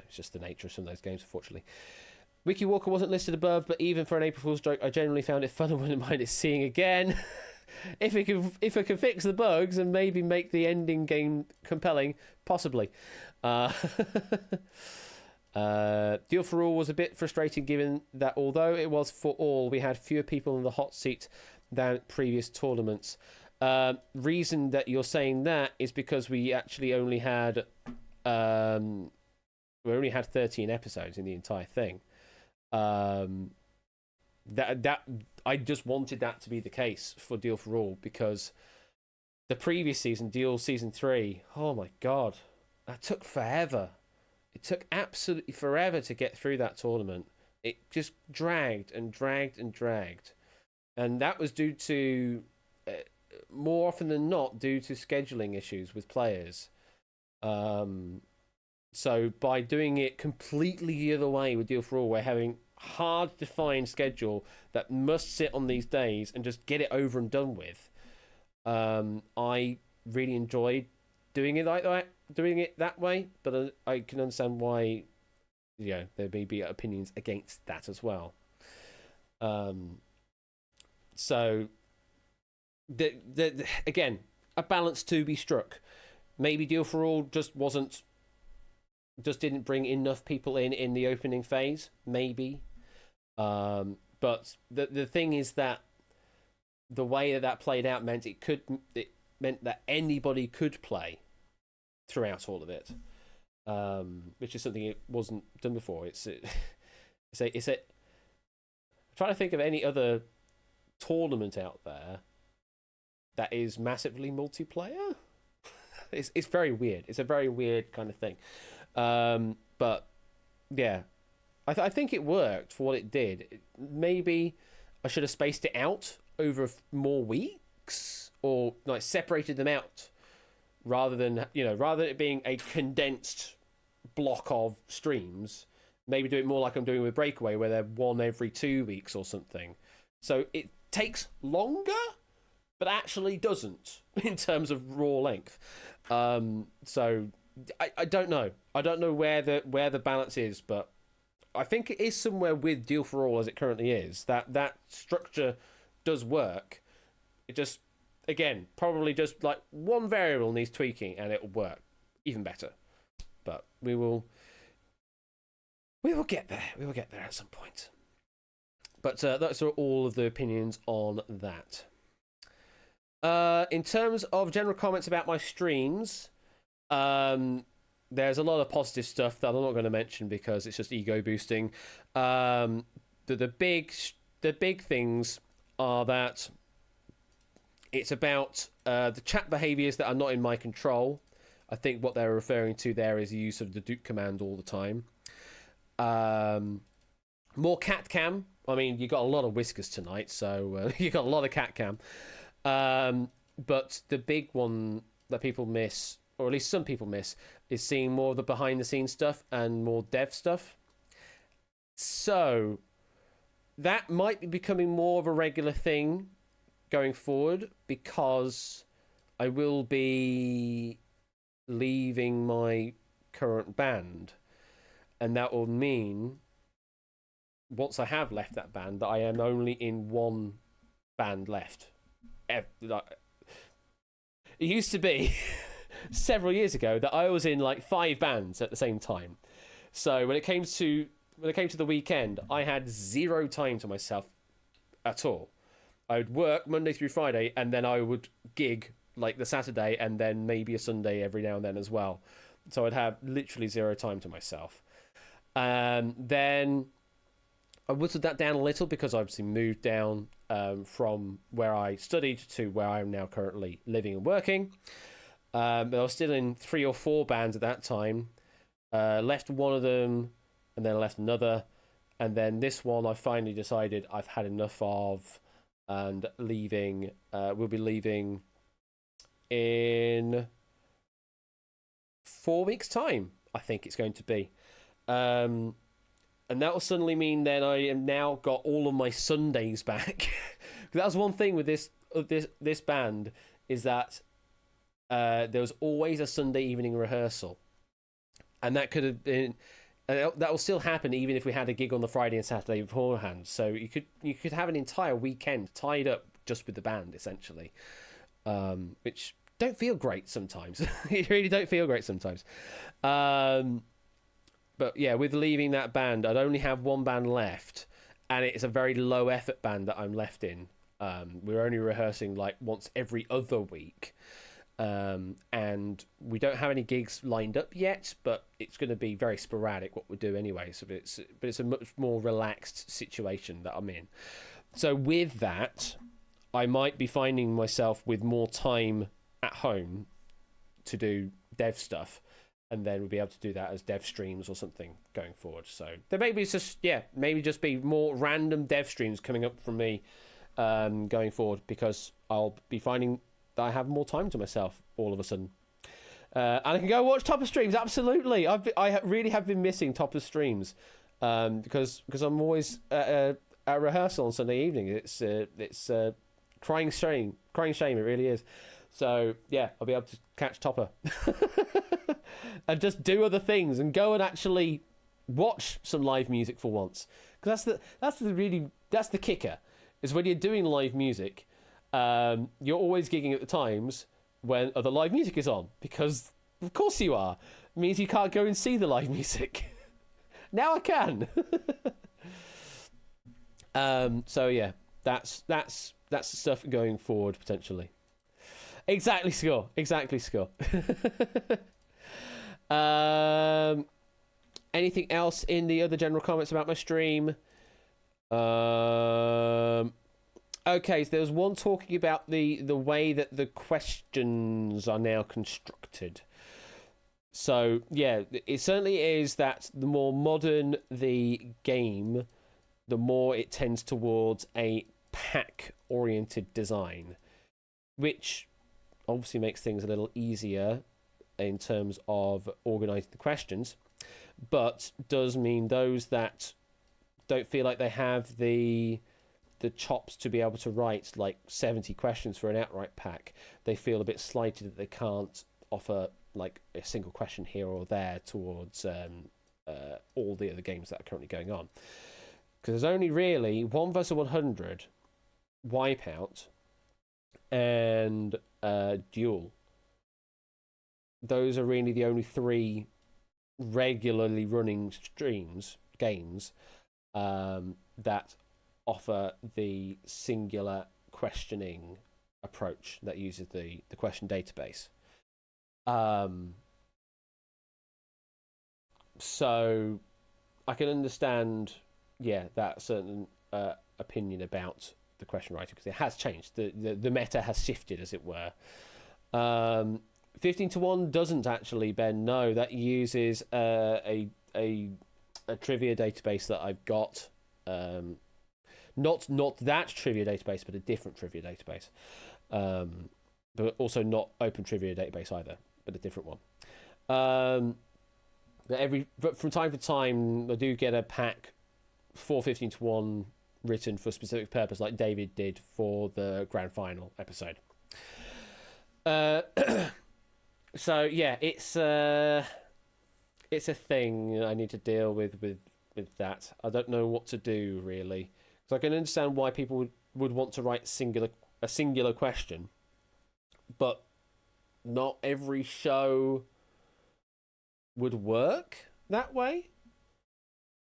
just the nature of some of those games, unfortunately. Wiki Walker wasn't listed above, but even for an April Fool's joke, I generally found it fun and wouldn't mind it seeing again. If it can fix the bugs and maybe make the ending game compelling, possibly. Deal for All was a bit frustrating given that although it was for all, we had fewer people in the hot seat than previous tournaments. Reason that you're saying that is because we actually only had 13 episodes in the entire thing. That I just wanted that to be the case for Deal for All because the previous season, Deal Season 3, oh my god, that took forever. It took absolutely forever to get through that tournament. It just dragged and dragged and dragged. And that was due to, more often than not, due to scheduling issues with players. So by doing it completely the other way with Deal for All, we're having hard defined schedule that must sit on these days and just get it over and done with. I really enjoyed doing it like that, but I can understand why there may be opinions against that as well. So again, a balance to be struck. Maybe Deal for All just didn't bring enough people in the opening phase, maybe. But the thing is that the way that played out meant it meant that anybody could play throughout all of it, which is something it wasn't done before. I'm trying to think of any other tournament out there that is massively multiplayer. It's very weird. It's a very weird kind of thing. But yeah, I think it worked for what it did. Maybe I should have spaced it out over more weeks, or like separated them out rather than it being a condensed block of streams. Maybe do it more like I'm doing with Breakaway, where they're one every 2 weeks or something. So it takes longer, but actually doesn't in terms of raw length. So I don't know. I don't know where the balance is, but I think it is somewhere with Deal for All as it currently is. That structure does work. It just, again, probably just like one variable needs tweaking and it'll work even better. But we will get there. We will get there at some point. But those are all of the opinions on that. In terms of general comments about my streams, there's a lot of positive stuff that I'm not going to mention because it's just ego boosting. The big things are that it's about the chat behaviors that are not in my control. I think what they're referring to there is the use of the Duke command all the time. More cat cam. I mean, you got a lot of whiskers tonight, so you got a lot of cat cam. But the big one that people miss, or at least some people miss, is seeing more of the behind the scenes stuff and more dev stuff. So that might be becoming more of a regular thing going forward, because I will be leaving my current band, and that will mean once I have left that band that I am only in one band left. It used to be several years ago that I was in like 5 bands at the same time. So when it came to the weekend, I had 0 time to myself at all. I would work Monday through Friday, and then I would gig like the Saturday, and then maybe a Sunday every now and then as well. So I'd have literally 0 time to myself. Then I whittled that down a little because I obviously moved down from where I studied to where I am now currently living and working. But I was still in 3 or 4 bands at that time. Left one of them, and then left another. And then this one I finally decided I've had enough of, and leaving. We'll be leaving in 4 weeks' time, I think it's going to be. And that will suddenly mean then I am now got all of my Sundays back. That was one thing with this band, is that there was always a Sunday evening rehearsal, and that could have been that will still happen even if we had a gig on the Friday and Saturday beforehand. So you could have an entire weekend tied up just with the band, essentially, which don't feel great sometimes. You really don't feel great sometimes. But yeah, with leaving that band, I'd only have one band left, and it's a very low effort band that I'm left in. We're only rehearsing like once every other week. And we don't have any gigs lined up yet, but it's going to be very sporadic what we do anyway. So it's a much more relaxed situation that I'm in. So with that, I might be finding myself with more time at home to do dev stuff, and then we'll be able to do that as dev streams or something going forward. So there maybe it's just maybe just be more random dev streams coming up from me going forward, because I'll be finding that I have more time to myself all of a sudden, and I can go watch Topper streams. Absolutely, I really have been missing Topper streams because I'm always at rehearsal on Sunday evening. It's crying shame. It really is. So yeah, I'll be able to catch Topper and just do other things and go and actually watch some live music for once. Because that's the kicker, is when you're doing live music, you're always gigging at the times when other live music is on, because of course you are. It means you can't go and see the live music. Now I can. So yeah, that's the stuff going forward potentially. Exactly, Score. Anything else in the other general comments about my stream? Okay, so there was one talking about the way that the questions are now constructed. So yeah, it certainly is that the more modern the game, the more it tends towards a pack-oriented design, which obviously makes things a little easier in terms of organising the questions, but does mean those that don't feel like they have the chops to be able to write like 70 questions for an outright pack, they feel a bit slighted that they can't offer like a single question here or there towards all the other games that are currently going on. Because there's only really 1 versus 100, Wipeout, and Duel. Those are really the only 3 regularly running games that offer the singular questioning approach that uses the question database. So I can understand, that certain opinion about the question writing, because it has changed. The meta has shifted, as it were. 15 to 1 doesn't actually, Ben. No, that uses a trivia database that I've got. Not that trivia database, but a different trivia database. But also not open trivia database either, but a different one. But from time to time, I do get a pack for 15 to 1 written for a specific purpose, like David did for the grand final episode. So yeah, it's a thing I need to deal with that. I don't know what to do really, because I can understand why people would want to write a singular question, but not every show would work that way.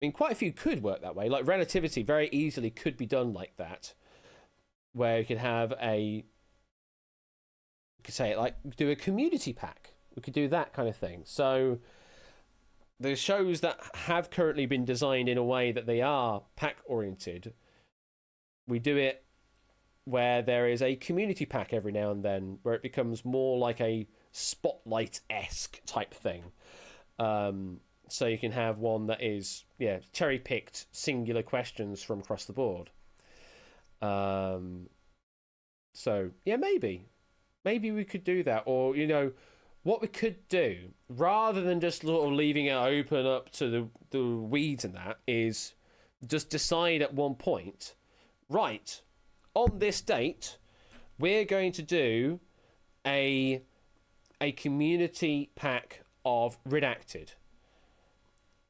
I mean, quite a few could work that way. Like Relativity very easily could be done like that, where you could have do a community pack. We could do that kind of thing. So the shows that have currently been designed in a way that they are pack oriented, we do it where there is a community pack every now and then, where it becomes more like a spotlight-esque type thing. So you can have one that is cherry-picked singular questions from across the board. So yeah, maybe we could do that. Or what we could do, rather than just sort of leaving it open up to the weeds and that, is just decide at one point, right, on this date we're going to do a community pack of Redacted.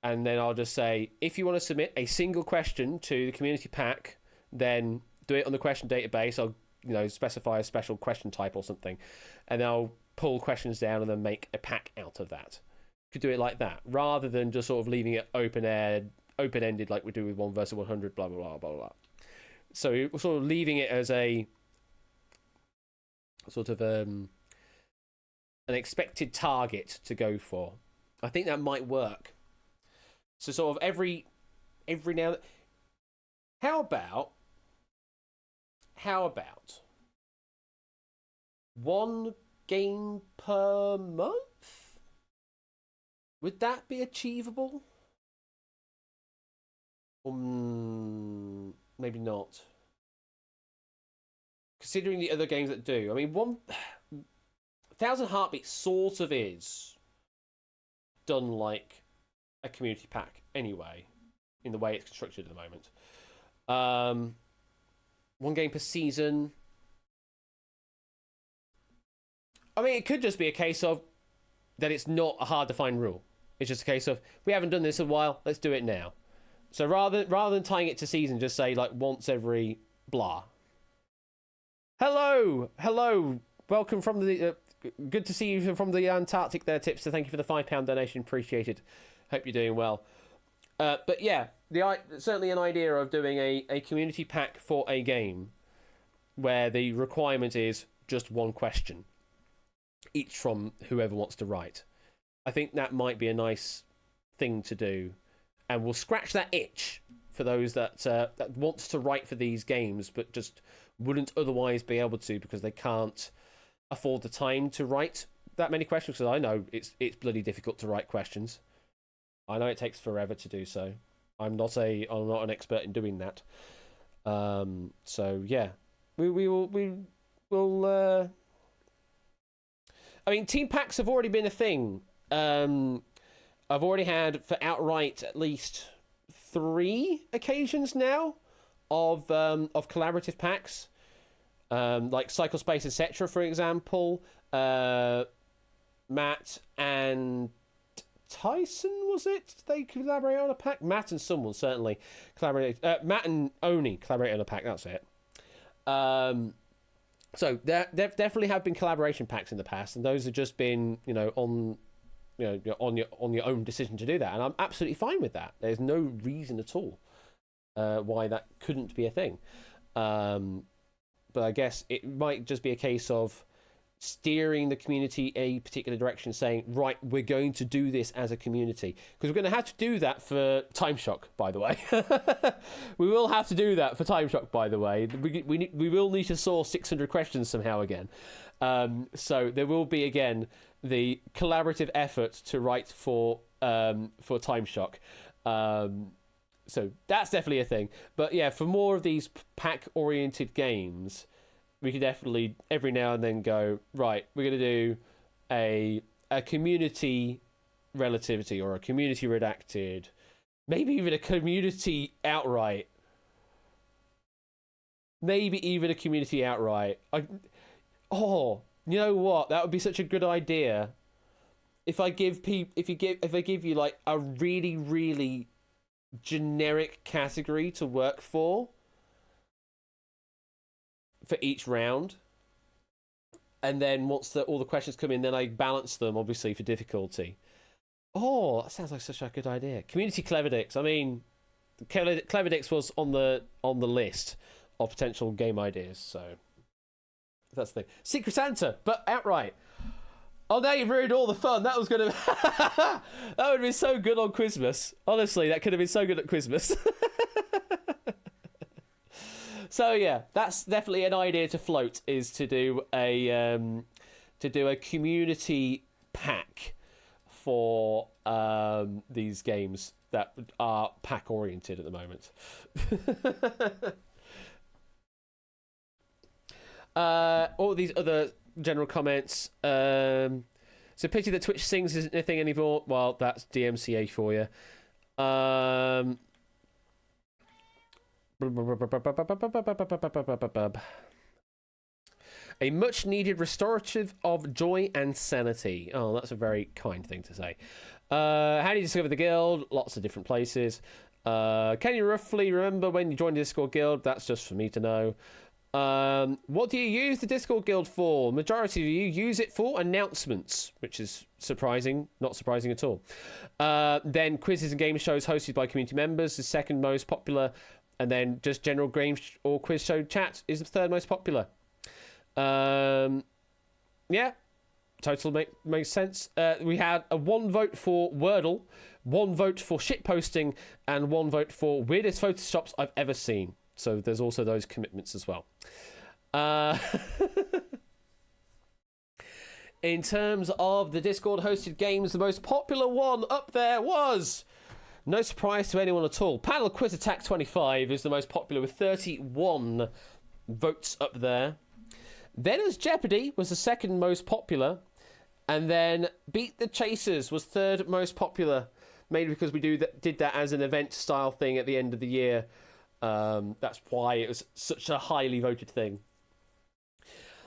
And then I'll just say, if you want to submit a single question to the community pack, then do it on the question database. I'll specify a special question type or something, and then I'll pull questions down and then make a pack out of that. Could do it like that, rather than just sort of leaving it open-ended like we do with 1 versus 100, blah, blah, blah, blah, blah. So we're sort of leaving it as a sort of an expected target to go for. I think that might work. So sort of every now. How about 1 game per month? Would that be achievable? Maybe not. Considering the other games that do. I mean, 1,000 Heartbeats sort of is done like a community pack anyway, in the way it's constructed at the moment. 1 game per season. I mean, it could just be a case of that it's not a hard to find rule. It's just a case of, we haven't done this in a while, let's do it now. So rather than tying it to season, just say like once every blah. Hello, welcome from the good to see you from the Antarctic there, Tips. So thank you for the £5 donation, appreciated. Hope you're doing well. But yeah, certainly an idea of doing a community pack for a game where the requirement is just 1 question, each from whoever wants to write. I think that might be a nice thing to do, and we'll scratch that itch for those that want to write for these games but just wouldn't otherwise be able to because they can't afford the time to write that many questions. Because I know it's bloody difficult to write questions. I know it takes forever to do so. I'm not an expert in doing that. So yeah, we will. I mean, team packs have already been a thing. I've already had for outright at least 3 occasions now of collaborative packs, like Cycle Space, etc. For example, Matt and Tyson, was it? They collaborate on a pack. Matt and someone certainly collaborated. Matt and Oni collaborated on a pack. That's it. So there definitely have been collaboration packs in the past, and those have just been on your own decision to do that, and I'm absolutely fine with that. There's no reason at all why that couldn't be a thing. But I guess it might just be a case of steering the community a particular direction, saying, right, we're going to do this as a community, because we're going to have to do that for Time Shock, by the way. We will have to do that for Time Shock, by the way. We will need to source 600 questions somehow again. So there will be again the collaborative effort to write for Time Shock. So that's definitely a thing. But yeah, for more of these pack-oriented games, we could definitely every now and then go, right, we're going to do a community relativity or a community redacted, maybe even a community outright. Maybe even a community outright. You know what? That would be such a good idea. If I give you like a really, really generic category to work for each round, and then once all the questions come in, then I balance them obviously for difficulty. Oh, that sounds like such a good idea. Community Cleverdicts. I mean, Cleverdicts was on the list of potential game ideas, so that's the thing. Secret Santa, but outright. Oh, now you've ruined all the fun. That was gonna that would have been so good on Quizmas. Honestly, that could have been so good at Quizmas. So yeah, that's definitely an idea to float, is to do a community pack for these games that are pack oriented at the moment. All these other general comments. So pity that Twitch Sings isn't a thing anymore. Well, that's DMCA for you. A much needed restorative of joy and sanity. Oh, that's a very kind thing to say. How do you discover the guild? Lots of different places. Can you roughly remember when you joined the Discord guild? That's just for me to know. What do you use the Discord guild for? Majority of you use it for announcements, which is surprising, not surprising at all. Then quizzes and game shows hosted by community members is second most popular, and then just general game or quiz show chat is the third most popular. Yeah, total makes sense. We had a 1 vote for Wordle, 1 vote for shitposting, and 1 vote for weirdest photoshops I've ever seen. So there's also those commitments as well. In terms of the Discord hosted games, the most popular one up there was, no surprise to anyone at all, Panel Quiz Attack 25 is the most popular with 31 votes up there. Then as Jeopardy was the second most popular, and then Beat the Chasers was third most popular, mainly because we did that as an event style thing at the end of the year. That's why it was such a highly voted thing.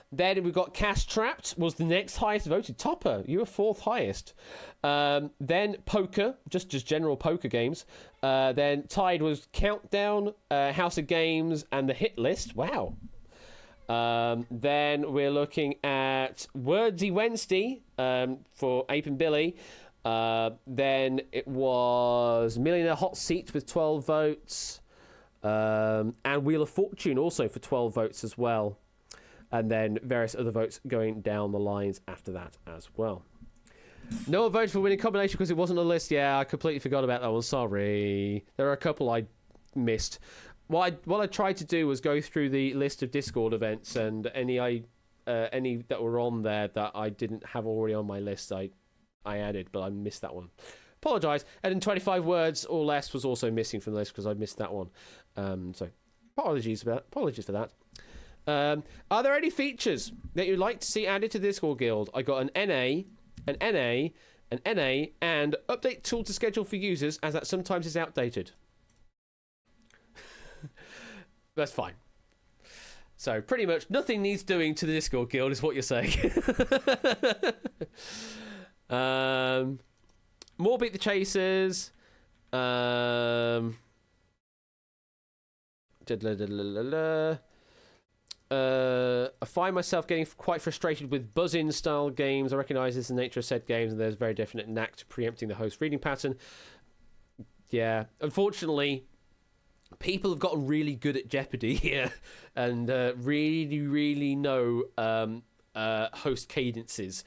Then we got Cash Trapped was the next highest voted. Topper, you were 4th highest. Then Poker, just general poker games. Then tied was Countdown, House of Games, and the Hit List. Wow. Then we're looking at Wordsy Wednesday for Ape and Billy. Then it was Millionaire Hot Seat with 12 votes. And Wheel of Fortune also for 12 votes as well. And then various other votes going down the lines after that as well. No one voted for Winning Combination because it wasn't on the list. Yeah, I completely forgot about that one. Sorry. There are a couple I missed. What I tried to do was go through the list of Discord events, and any that were on there that I didn't have already on my list, I added, but I missed that one. Apologise. And then 25 words or less was also missing from the list because I missed that one. So apologies for that. Are there any features that you'd like to see added to the Discord Guild? I got an NA, an NA, an NA, and update tool to schedule for users, as that sometimes is outdated. That's fine. So pretty much nothing needs doing to the Discord Guild is what you're saying. More Beat the Chasers. I find myself getting quite frustrated with buzz-in style games. I recognise this is the nature of said games, and there's a very definite knack to preempting the host reading pattern. Yeah, unfortunately, people have gotten really good at Jeopardy here, and really know host cadences.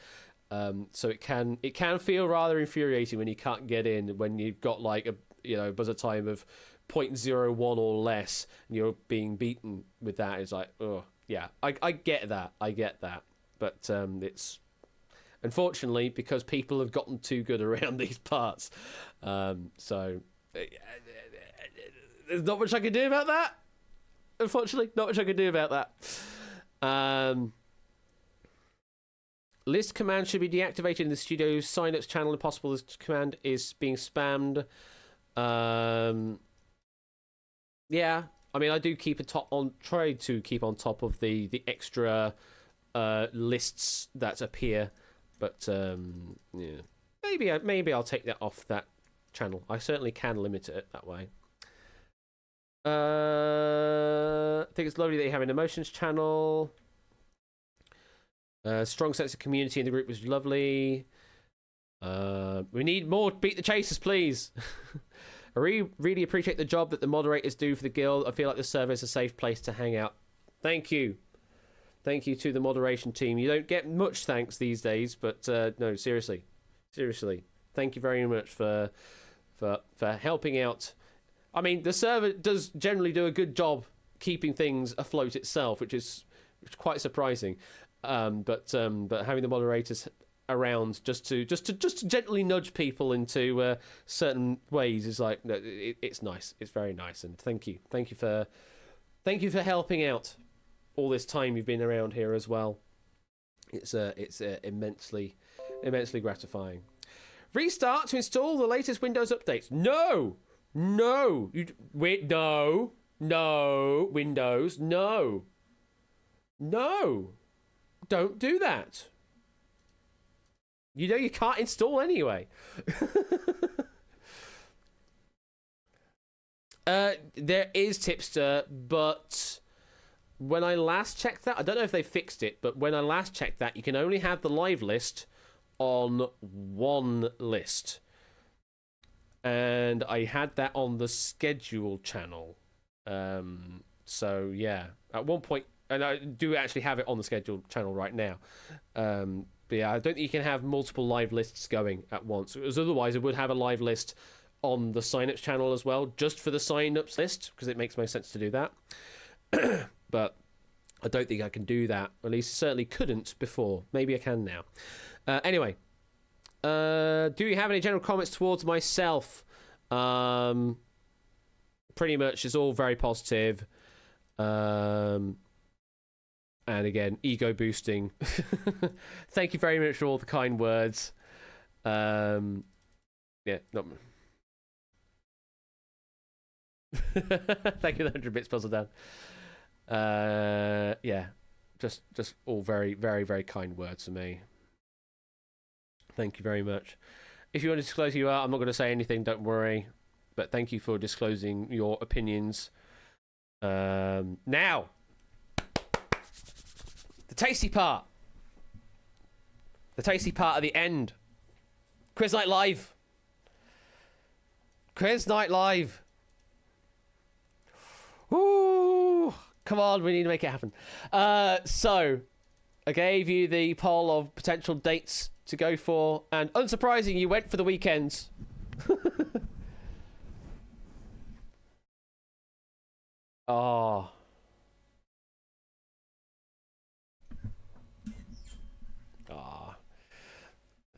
So it can feel rather infuriating when you can't get in, when you've got like a buzzer time of 0.01 or less, and you're being beaten with that. It's like, oh yeah, I get that, but it's unfortunately because people have gotten too good around these parts. So there's not much I can do about that. Unfortunately, not much I can do about that. List command should be deactivated in the studio's signups channel if possible. This command is being spammed. Yeah, I mean, I do try to keep on top of the extra lists that appear, but yeah, maybe I'll take that off that channel. I certainly can limit it that way. I think it's lovely that you have an emotions channel. Strong sense of community in the group was lovely. We need more Beat the Chasers, please. I really appreciate the job that the moderators do for the guild. I feel like the server is a safe place to hang out. Thank you. Thank you to the moderation team. You don't get much thanks these days, but no, seriously. Thank you very much for helping out. I mean, the server does generally do a good job keeping things afloat itself, which is quite surprising. But having the moderators around just to gently nudge people into certain ways is like, it's nice. It's very nice, and thank you for helping out all this time you've been around here as well. It's immensely gratifying. Restart to install the latest Windows updates. No, Windows, no. Don't do that. You know you can't install anyway. There is Tipster, but when I last checked that, I don't know if they fixed it, but when I last checked that, you can only have the live list on one list. And I had that on the schedule channel. So yeah, at one point, and I do actually have it on the schedule channel right now. But yeah, I don't think you can have multiple live lists going at once. Because otherwise, it would have a live list on the signups channel as well, just for the signups list, because it makes most sense to do that. But I don't think I can do that. At least I certainly couldn't before. Maybe I can now. Anyway, do you have any general comments towards myself? Pretty much, it's all very positive. And again, ego boosting. Thank you very much for all the kind words. Yeah, not. Thank you, the 100 bits puzzle down. Yeah, just all very, very, very kind words to me. Thank you very much. If you want to disclose who you are, I'm not going to say anything. Don't worry. But thank you for disclosing your opinions. Now. The tasty part. The tasty part at the end. Quiz Night Live. Quiz Night Live. Ooh, come on, we need to make it happen. So, I gave you the poll of potential dates to go for, and unsurprising, you went for the weekends. Oh. Ah.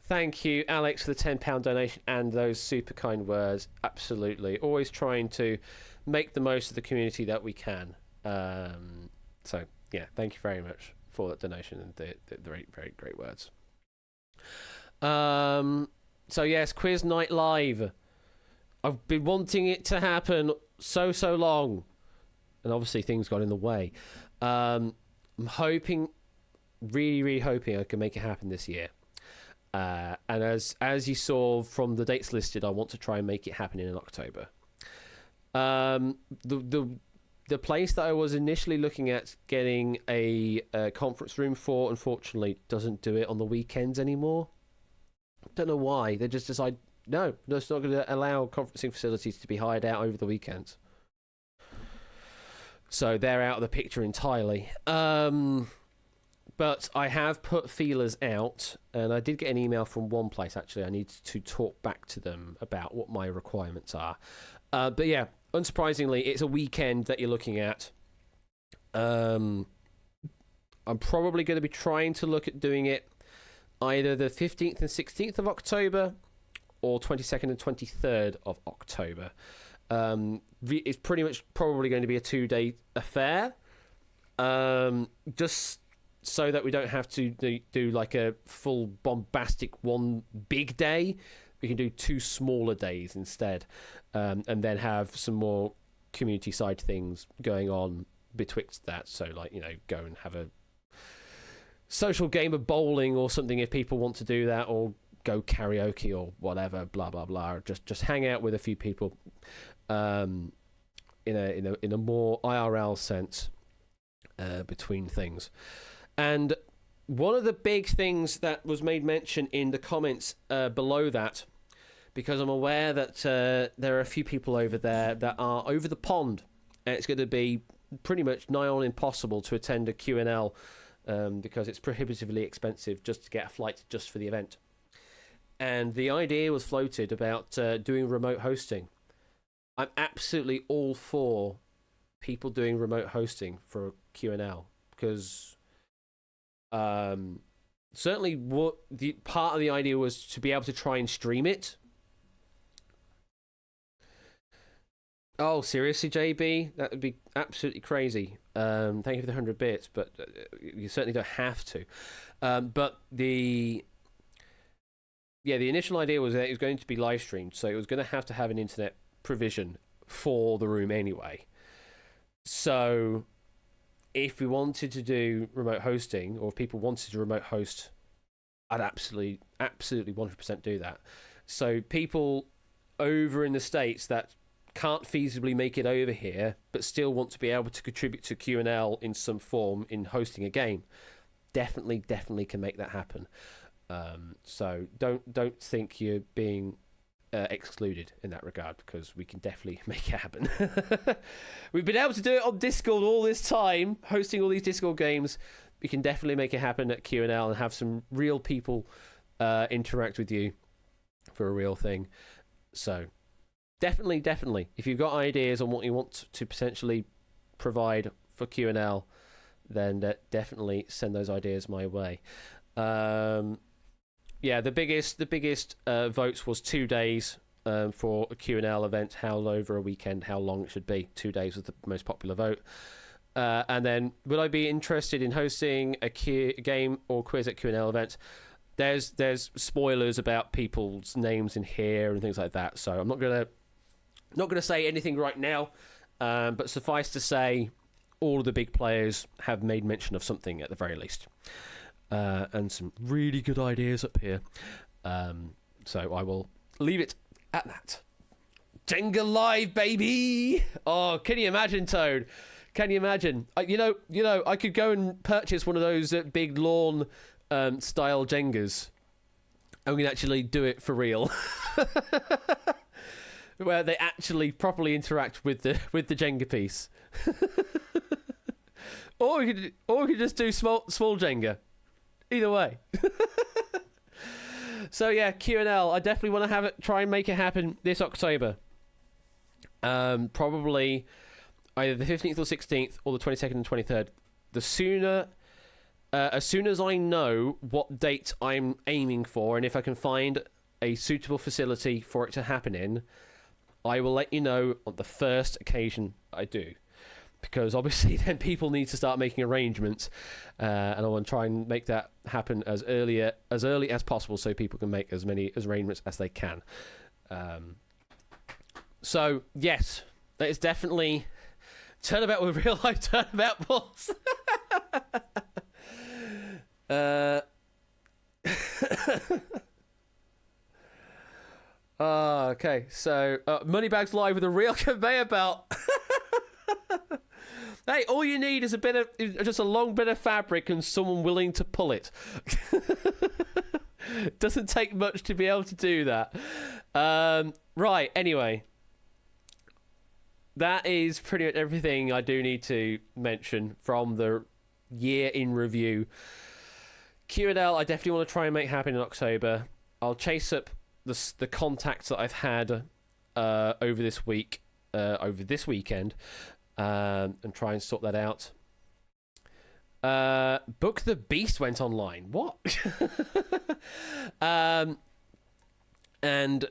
Thank you, Alex, for the £10 donation and those super kind words. Absolutely. Always trying to make the most of the community that we can. So, yeah, thank you very much for that donation and the very, very great words. So, yes, Quiz Night Live. I've been wanting it to happen so long. And obviously things got in the way. I'm hoping, really hoping I can make it happen this year. And as you saw from the dates listed, I want to try and make it happen in October. The place that I was initially looking at getting a conference room for, unfortunately, doesn't do it on the weekends anymore. Don't know why. They just decide, no, it's not going to allow conferencing facilities to be hired out over the weekends. So they're out of the picture entirely. But I have put feelers out, and I did get an email from one place, actually. I need to talk back to them about what my requirements are. But yeah, unsurprisingly, it's a weekend that you're looking at. I'm probably going to be trying to look at doing it either the 15th and 16th of October or 22nd and 23rd of October. It's pretty much probably going to be a 2-day affair. Just so that we don't have to do like a full bombastic one big day. We can do 2 smaller days instead, and then have some more community side things going on betwixt that. So, like, go and have a social game of bowling or something if people want to do that, or go karaoke or whatever, blah blah blah. Just hang out with a few people, in a more IRL sense, between things. And one of the big things that was made mention in the comments below that, because I'm aware that there are a few people over there that are over the pond, and it's going to be pretty much nigh on impossible to attend a Q&L because it's prohibitively expensive just to get a flight just for the event. And the idea was floated about doing remote hosting. I'm absolutely all for people doing remote hosting for a Q&L, because certainly what the part of the idea was to be able to try and stream it. Oh, seriously, JB? That would be absolutely crazy. Thank you for the 100 bits, but you certainly don't have to. But the initial idea was that it was going to be live streamed, so it was going to have an internet provision for the room anyway. So if we wanted to do remote hosting, or if people wanted to remote host, I'd absolutely 100% do that. So people over in the States that can't feasibly make it over here, but still want to be able to contribute to Q&L in some form in hosting a game, definitely can make that happen. So don't think you're being excluded in that regard, because we can definitely make it happen. We've been able to do it on Discord all this time, hosting all these Discord games. We can definitely make it happen at Q&L and have some real people interact with you for a real thing. So definitely, if you've got ideas on what you want to potentially provide for Q&L, then definitely send those ideas my way. Yeah, the biggest votes was 2 days for a Q&L event, how over a weekend, how long it should be. 2 days was the most popular vote. And then, would I be interested in hosting a game or quiz at Q&L events? There's spoilers about people's names in here and things like that, so I'm not gonna say anything right now. But suffice to say, all of the big players have made mention of something at the very least. And some really good ideas up here. So I will leave it at that. Jenga Live, baby! Oh, can you imagine, Toad? Can you imagine? You know, I could go and purchase one of those big lawn style Jengas, and we can actually do it for real, where they actually properly interact with the Jenga piece. or we could just do small Jenga. Either way. So yeah, Q&L. I definitely want to try and make it happen this October. Probably either the 15th or 16th or the 22nd and 23rd. The sooner, as soon as I know what date I'm aiming for, and if I can find a suitable facility for it to happen in, I will let you know on the first occasion I do. Because obviously then people need to start making arrangements, and I want to try and make that happen as early as possible so people can make as many arrangements as they can. So, yes, that is definitely turnabout with real life turnabout balls. Okay, so Moneybags live with a real conveyor belt. Hey, all you need is just a long bit of fabric and someone willing to pull it. Doesn't take much to be able to do that. Right, anyway. That is pretty much everything I do need to mention from the year in review. Q&L, I definitely want to try and make happen in October. I'll chase up the contacts that I've had over this week, over this weekend, and try and sort that out. Book the Beast went online. What? And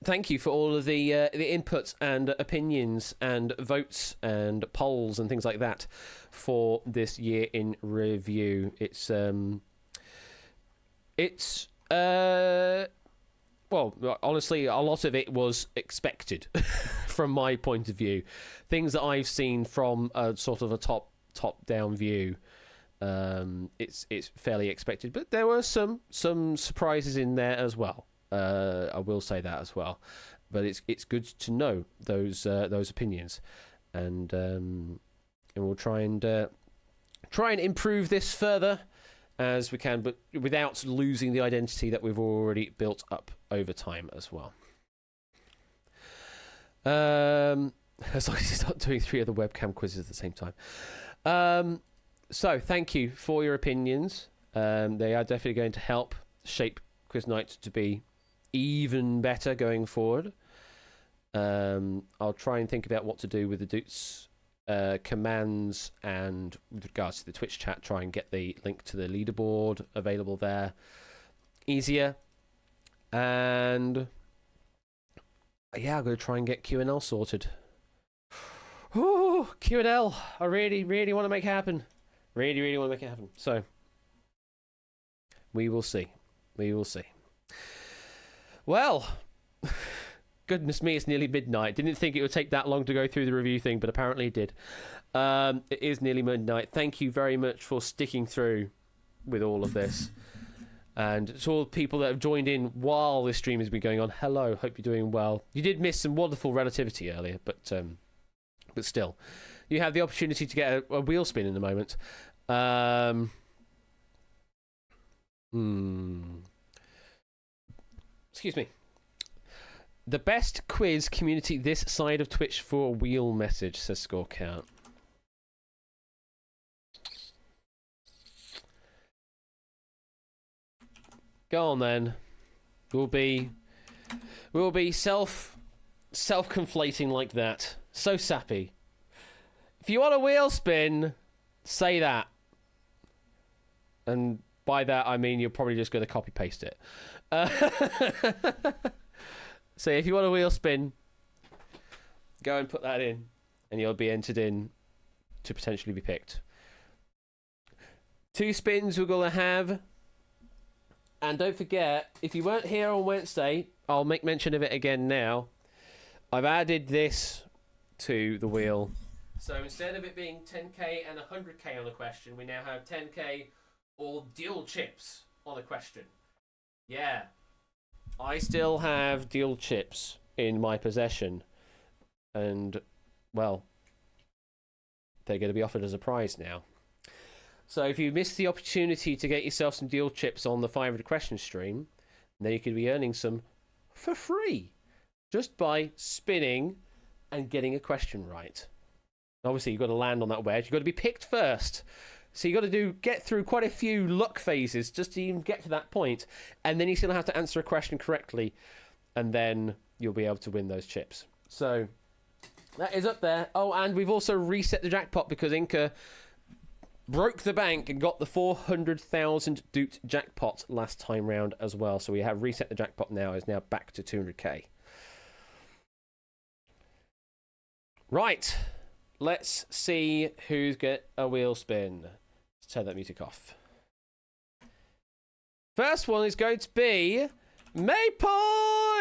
thank you for all of the inputs and opinions and votes and polls and things like that for this year in review. Well, honestly, a lot of it was expected from my point of view. Things that I've seen from a sort of a top-down view, it's fairly expected. But there were some surprises in there as well. I will say that as well. But it's good to know those opinions, and we'll try and improve this further as we can, but without losing the identity that we've already built up over time as well. As long as he's not doing 3 other webcam quizzes at the same time. So thank you for your opinions. They are definitely going to help shape Quiz Night to be even better going forward. I'll try and think about what to do with the Doots commands, and with regards to the Twitch chat, try and get the link to the leaderboard available there easier. And yeah, I'm going to try and get Q&L sorted. Oh, Q&L. I really, really want to make it happen. Really, really want to make it happen. So, we will see. We will see. Well, goodness me, it's nearly midnight. Didn't think it would take that long to go through the review thing, but apparently it did. It is nearly midnight. Thank you very much for sticking through with all of this. And to all the people that have joined in while this stream has been going on, hello, hope you're doing well. You did miss some wonderful relativity earlier, but still, you have the opportunity to get a wheel spin in a moment. Excuse me. The best quiz community this side of Twitch for a wheel message, says Score Count. Go on then. We'll be self-conflating like that. So sappy. If you want a wheel spin, say that. And by that I mean you're probably just going to copy paste it. So if you want a wheel spin, go and put that in, and you'll be entered in to potentially be picked. 2 spins we're going to have. And don't forget, if you weren't here on Wednesday, I'll make mention of it again now. I've added this to the wheel. So instead of it being 10k and 100k on a question, we now have 10k or dual chips on a question. Yeah. I still have dual chips in my possession. And, well, they're going to be offered as a prize now. So if you missed the opportunity to get yourself some deal chips on the 500 question stream, then you could be earning some for free just by spinning and getting a question right. Obviously, you've got to land on that wedge. You've got to be picked first. So you've got to get through quite a few luck phases just to even get to that point. And then you still have to answer a question correctly. And then you'll be able to win those chips. So That is up there. Oh, and we've also reset the jackpot because Inca broke the bank and got the 400,000 doot jackpot last time round as well. So we have reset the jackpot now. It's now back to 200k. Right. Let's see who's got a wheel spin. Let's turn that music off. First one is going to be Maple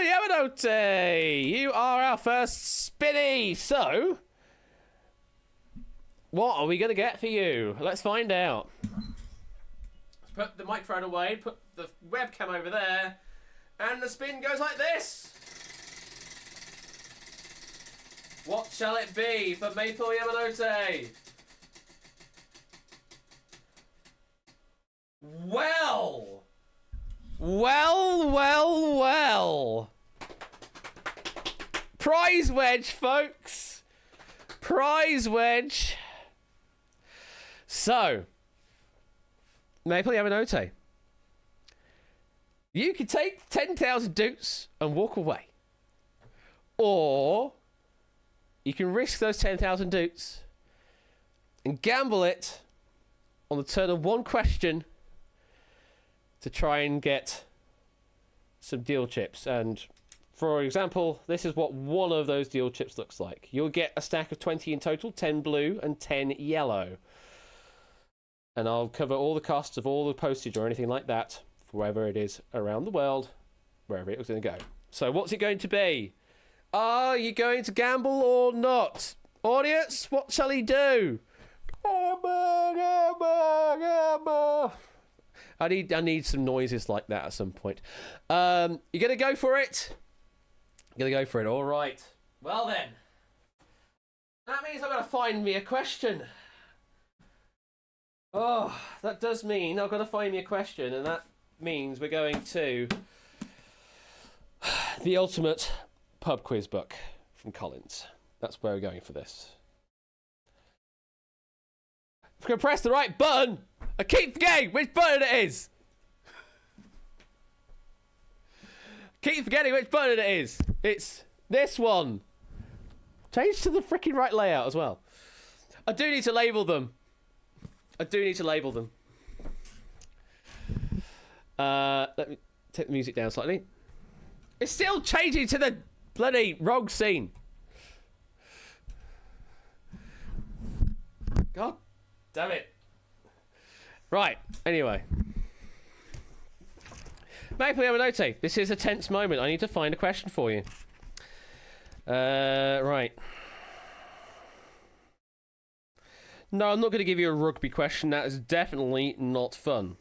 Yamanote. You are our first spinny. So, what are we going to get for you? Let's find out. Let's put the microphone away, put the webcam over there, and the spin goes like this. What shall it be for Maple Yamanote? Well. Prize wedge, folks. Prize wedge. So, Maple Yamanote, you can take 10,000 doots and walk away. Or you can risk those 10,000 doots and gamble it on the turn of one question to try and get some deal chips. And for example, this is what one of those deal chips looks like. You'll get a stack of 20 in total, 10 blue and 10 yellow. And I'll cover all the costs of all the postage or anything like that for wherever it is around the world, wherever it was going to go. So what's it going to be? Are you going to gamble or not? Audience, what shall he do? Gamble. I need some noises like that at some point. You gonna go for it? You're gonna go for it. All right. Well then, that means I've got to find me a question. Oh, that does mean I've got to find me a question, and that means we're going to the ultimate pub quiz book from Collins. That's where we're going for this. If I can press the right button, I keep forgetting which button it is. Keep forgetting which button it is. It's this one. Change to the freaking right layout as well. I do need to label them. Let me take the music down slightly. It's still changing to the bloody wrong scene. God damn it. Right, anyway. Maple Yamanote, this is a tense moment. I need to find a question for you. Right. No, I'm not going to give you a rugby question. That is definitely not fun.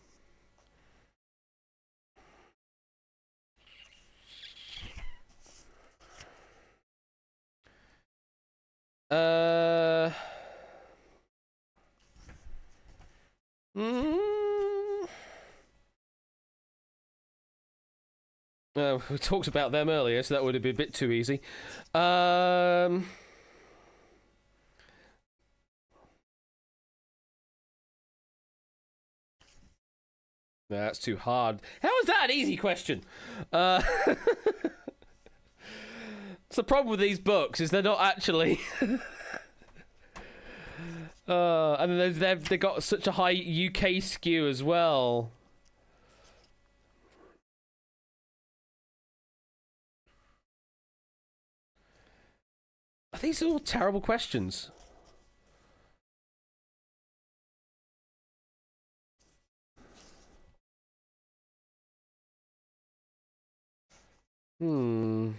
We talked about them earlier, so that would have been a bit too easy. That's too hard. How is that an easy question? It's the problem with these books is they're not actually. And they've got such a high UK skew as well. Are these all terrible questions? Hmm.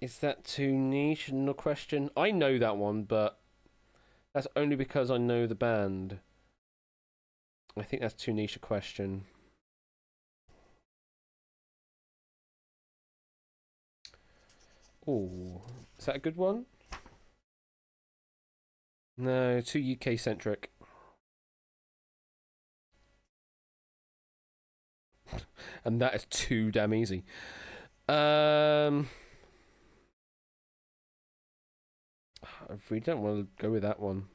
Is that too niche? No question. I know that one, but that's only because I know the band. I think that's too niche a question. Oh, is that a good one? No, too UK centric. And that is too damn easy. We don't want to go with that one.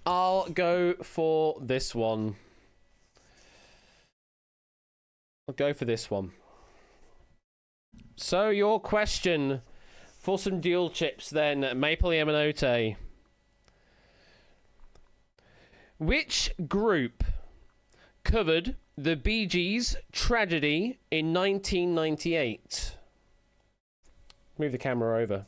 I'll go for this one. I'll go for this one. So your question for some dual chips then, Maple Yamanote. Which group covered the Bee Gees' tragedy in 1998? Move the camera over.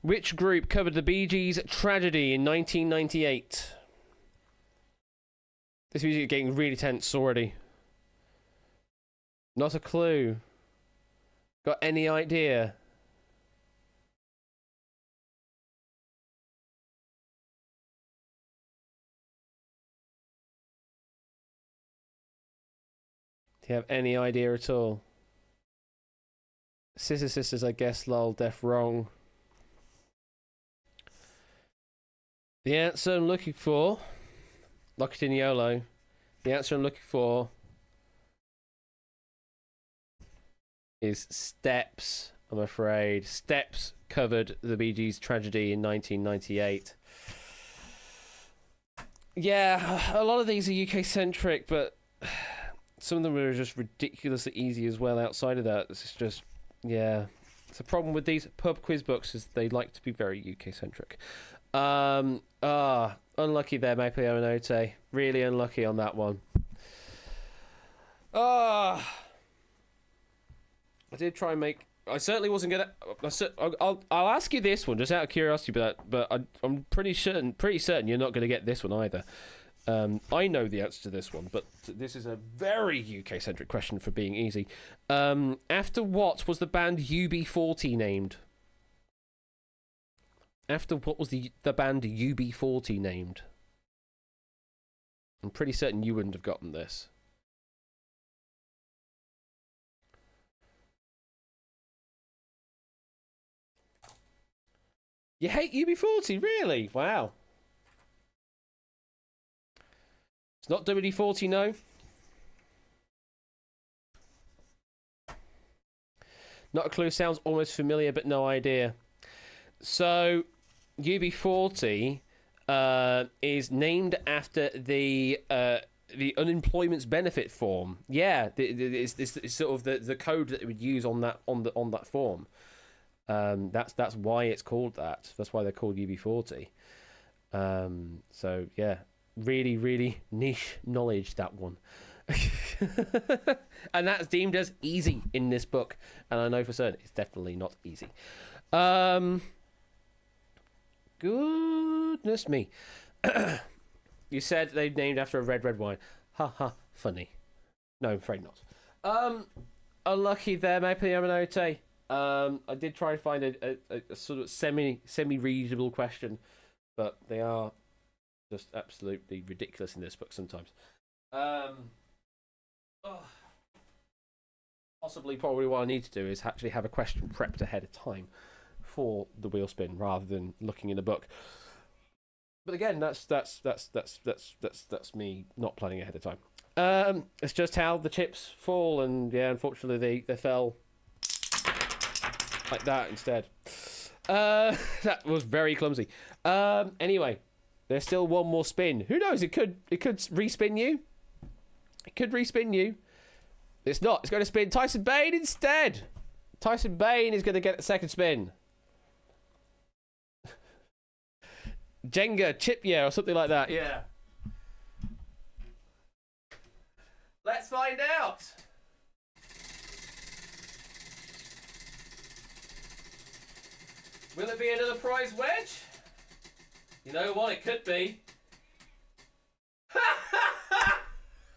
Which group covered the Bee Gees' tragedy in 1998? This music is getting really tense already. Not a clue. Got any idea? Do you have any idea at all? Sisters, I guess, lol, deaf wrong. The answer I'm looking for, lock it in YOLO. The answer I'm looking for is Steps, I'm afraid. Steps covered the Bee Gees' tragedy in 1998. Yeah, a lot of these are UK-centric, but some of them are just ridiculously easy as well outside of that. It's just, yeah. It's a problem with these pub quiz books is they like to be very UK-centric. Unlucky there, Maple Yamanote. Really unlucky on that one. I did try and make. I certainly wasn't gonna. I'll ask you this one just out of curiosity, but I'm pretty certain you're not gonna get this one either. I know the answer to this one, but this is a very UK-centric question for being easy. After what was the band UB40 named? After what was the band UB40 named? I'm pretty certain you wouldn't have gotten this. You hate UB40, really? Wow. It's not WD-40, no. Not a clue. Sounds almost familiar, but no idea. So, UB40 is named after the unemployment benefit form. Yeah, it's sort of the code that it would use on that form. That's why it's called that. That's why they're called UB40. So yeah, really, really niche knowledge, that one. And that's deemed as easy in this book, and I know for certain it's definitely not easy. Goodness me. You said they've named after a red wine. Ha ha, funny. No, I'm afraid not. Unlucky there, Maple Yamanote. I did try and find a sort of semi-readable question, but they are just absolutely ridiculous in this book sometimes. Possibly, probably what I need to do is actually have a question prepped ahead of time for the wheel spin rather than looking in a book. But again, that's me not planning ahead of time. It's just how the chips fall, and yeah, unfortunately they fell like that instead. That was very clumsy. Anyway, there's still one more spin. Who knows? It could respin you. It could respin you. It's not. It's going to spin Tyson Bane instead. Tyson Bane is going to get the second spin. Jenga, chip yeah, or something like that. Yeah. Let's find out. Will it be another prize wedge? You know what? It could be.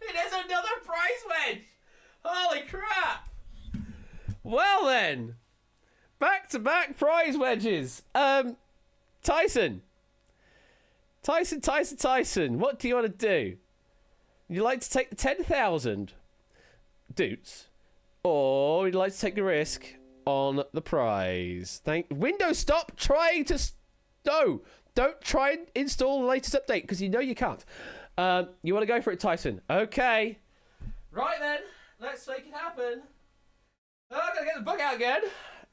It is another prize wedge. Holy crap! Well then, back-to-back prize wedges. Tyson, what do you want to do? Would you like to take the 10,000 Doots, or would you like to take the risk on the prize? Windows, stop trying to... No! don't try and install the latest update, because you know you can't. You want to go for it, Tyson? Okay. Right then, let's make it happen. I'm going to get the book out again.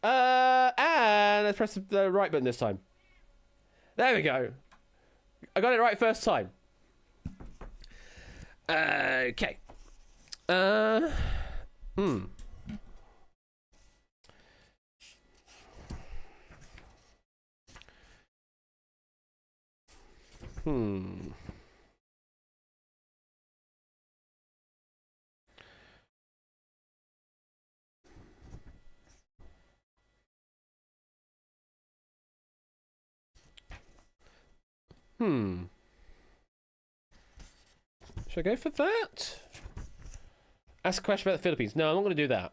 And let's press the right button this time. There we go. I got it right first time. Okay. Should I go for that? Ask a question about the Philippines. No, I'm not going to do that.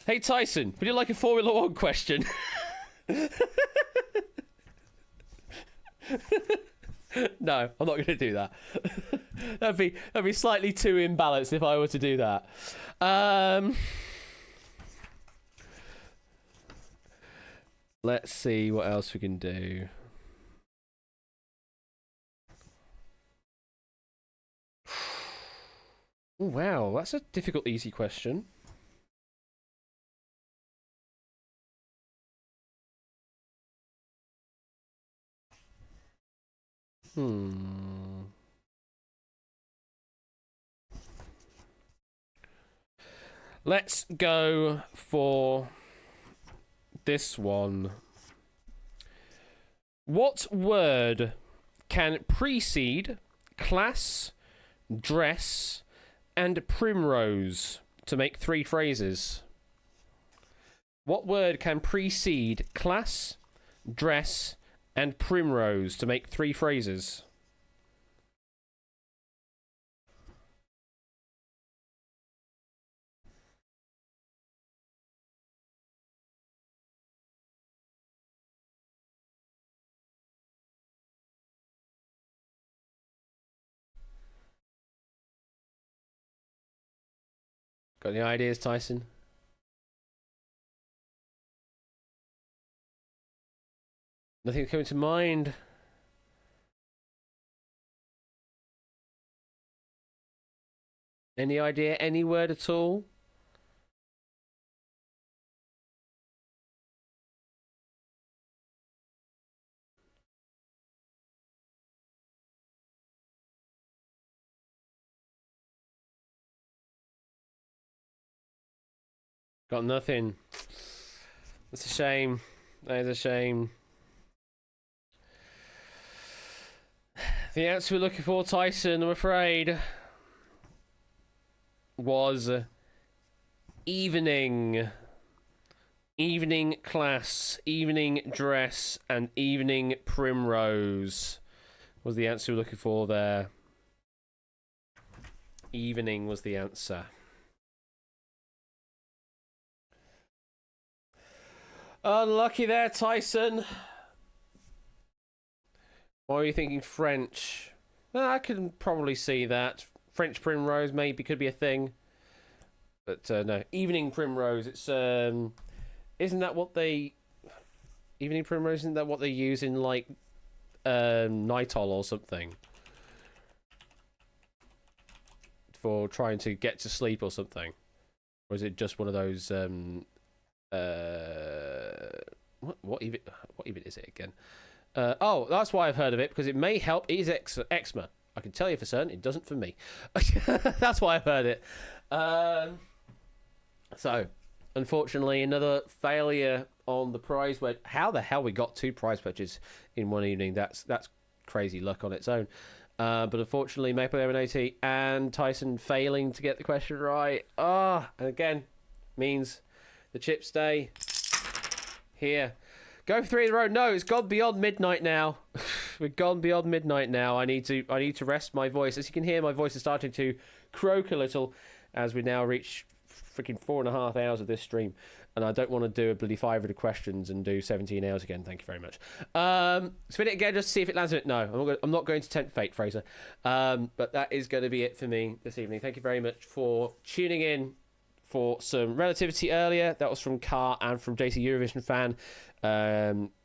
Hey, Tyson, would you like a Formula One question? No, I'm not going to do that. that'd be slightly too imbalanced if I were to do that. Let's see what else we can do. Oh, wow, that's a difficult, easy question. Let's go for this one. What word can precede class, dress, and primrose to make 3 phrases? What word can precede class, dress, and primrose to make 3 phrases? Got any ideas, Tyson? Nothing's coming to mind. Any idea? Any word at all? Got nothing. That's a shame. That is a shame. The answer we're looking for, Tyson, I'm afraid, was evening. Evening class, evening dress, and evening primrose was the answer we're looking for there. Evening was the answer. Unlucky there, Tyson. Or are you thinking French? Well, I can probably see that. French primrose maybe could be a thing. But no, evening primrose, it's isn't that what they evening primrose, isn't that what they use in like Nitol or something? For trying to get to sleep or something? Or is it just one of those what even is it again? Oh, that's why I've heard of it, because it may help ease eczema. I can tell you for certain, it doesn't for me. That's why I've heard it. So, unfortunately, another failure on the prize. How the hell we got 2 prize purchases in one evening? That's crazy luck on its own. But unfortunately, Maple M&AT and Tyson failing to get the question right. And again, means the chips stay here. Go for 3 in a row. No, it's gone beyond midnight now. We've gone beyond midnight now. I need to rest my voice. As you can hear, my voice is starting to croak a little as we now reach freaking 4.5 hours of this stream, and I don't want to do a bloody 500 questions and do 17 hours again. Thank you very much. Spin it again just to see if it lands on it. No, I'm not going to tempt fate, Fraser. But that is going to be it for me this evening. Thank you very much for tuning in for some relativity earlier. That was from Car and from JC Eurovision Fan.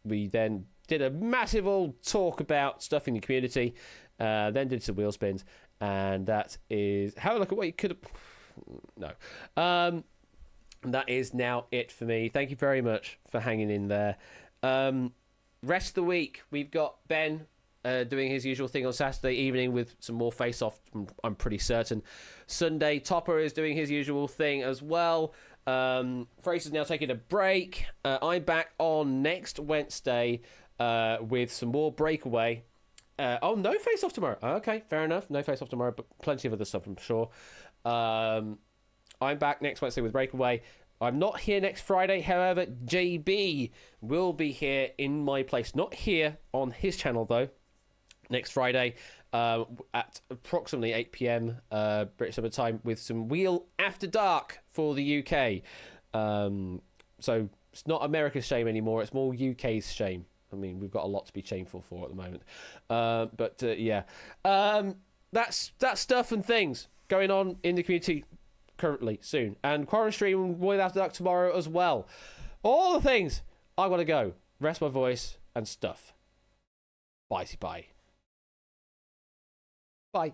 We then did a massive old talk about stuff in the community, then did some wheel spins, and that is have a look at what you could have. No. That is now it for me. Thank you very much for hanging in there. Rest of the week, we've got Ben doing his usual thing on Saturday evening with some more face-off, I'm pretty certain. Sunday, Topper is doing his usual thing as well. Fraser's now taking a break. I'm back on next Wednesday with some more Breakaway. No face-off tomorrow. Okay, fair enough. No face-off tomorrow, but plenty of other stuff, I'm sure. I'm back next Wednesday with Breakaway. I'm not here next Friday. However, JB will be here in my place. Not here on his channel, though. Next Friday at approximately 8 p.m. British Summer Time with some Wheel After Dark for the UK. So it's not America's shame anymore. It's more UK's shame. I mean, we've got a lot to be shameful for at the moment. Yeah. That's stuff and things going on in the community currently, soon. And Quarren Stream Wheel After Dark tomorrow as well. All the things. I want to go. Rest my voice and stuff. Bye. Bye.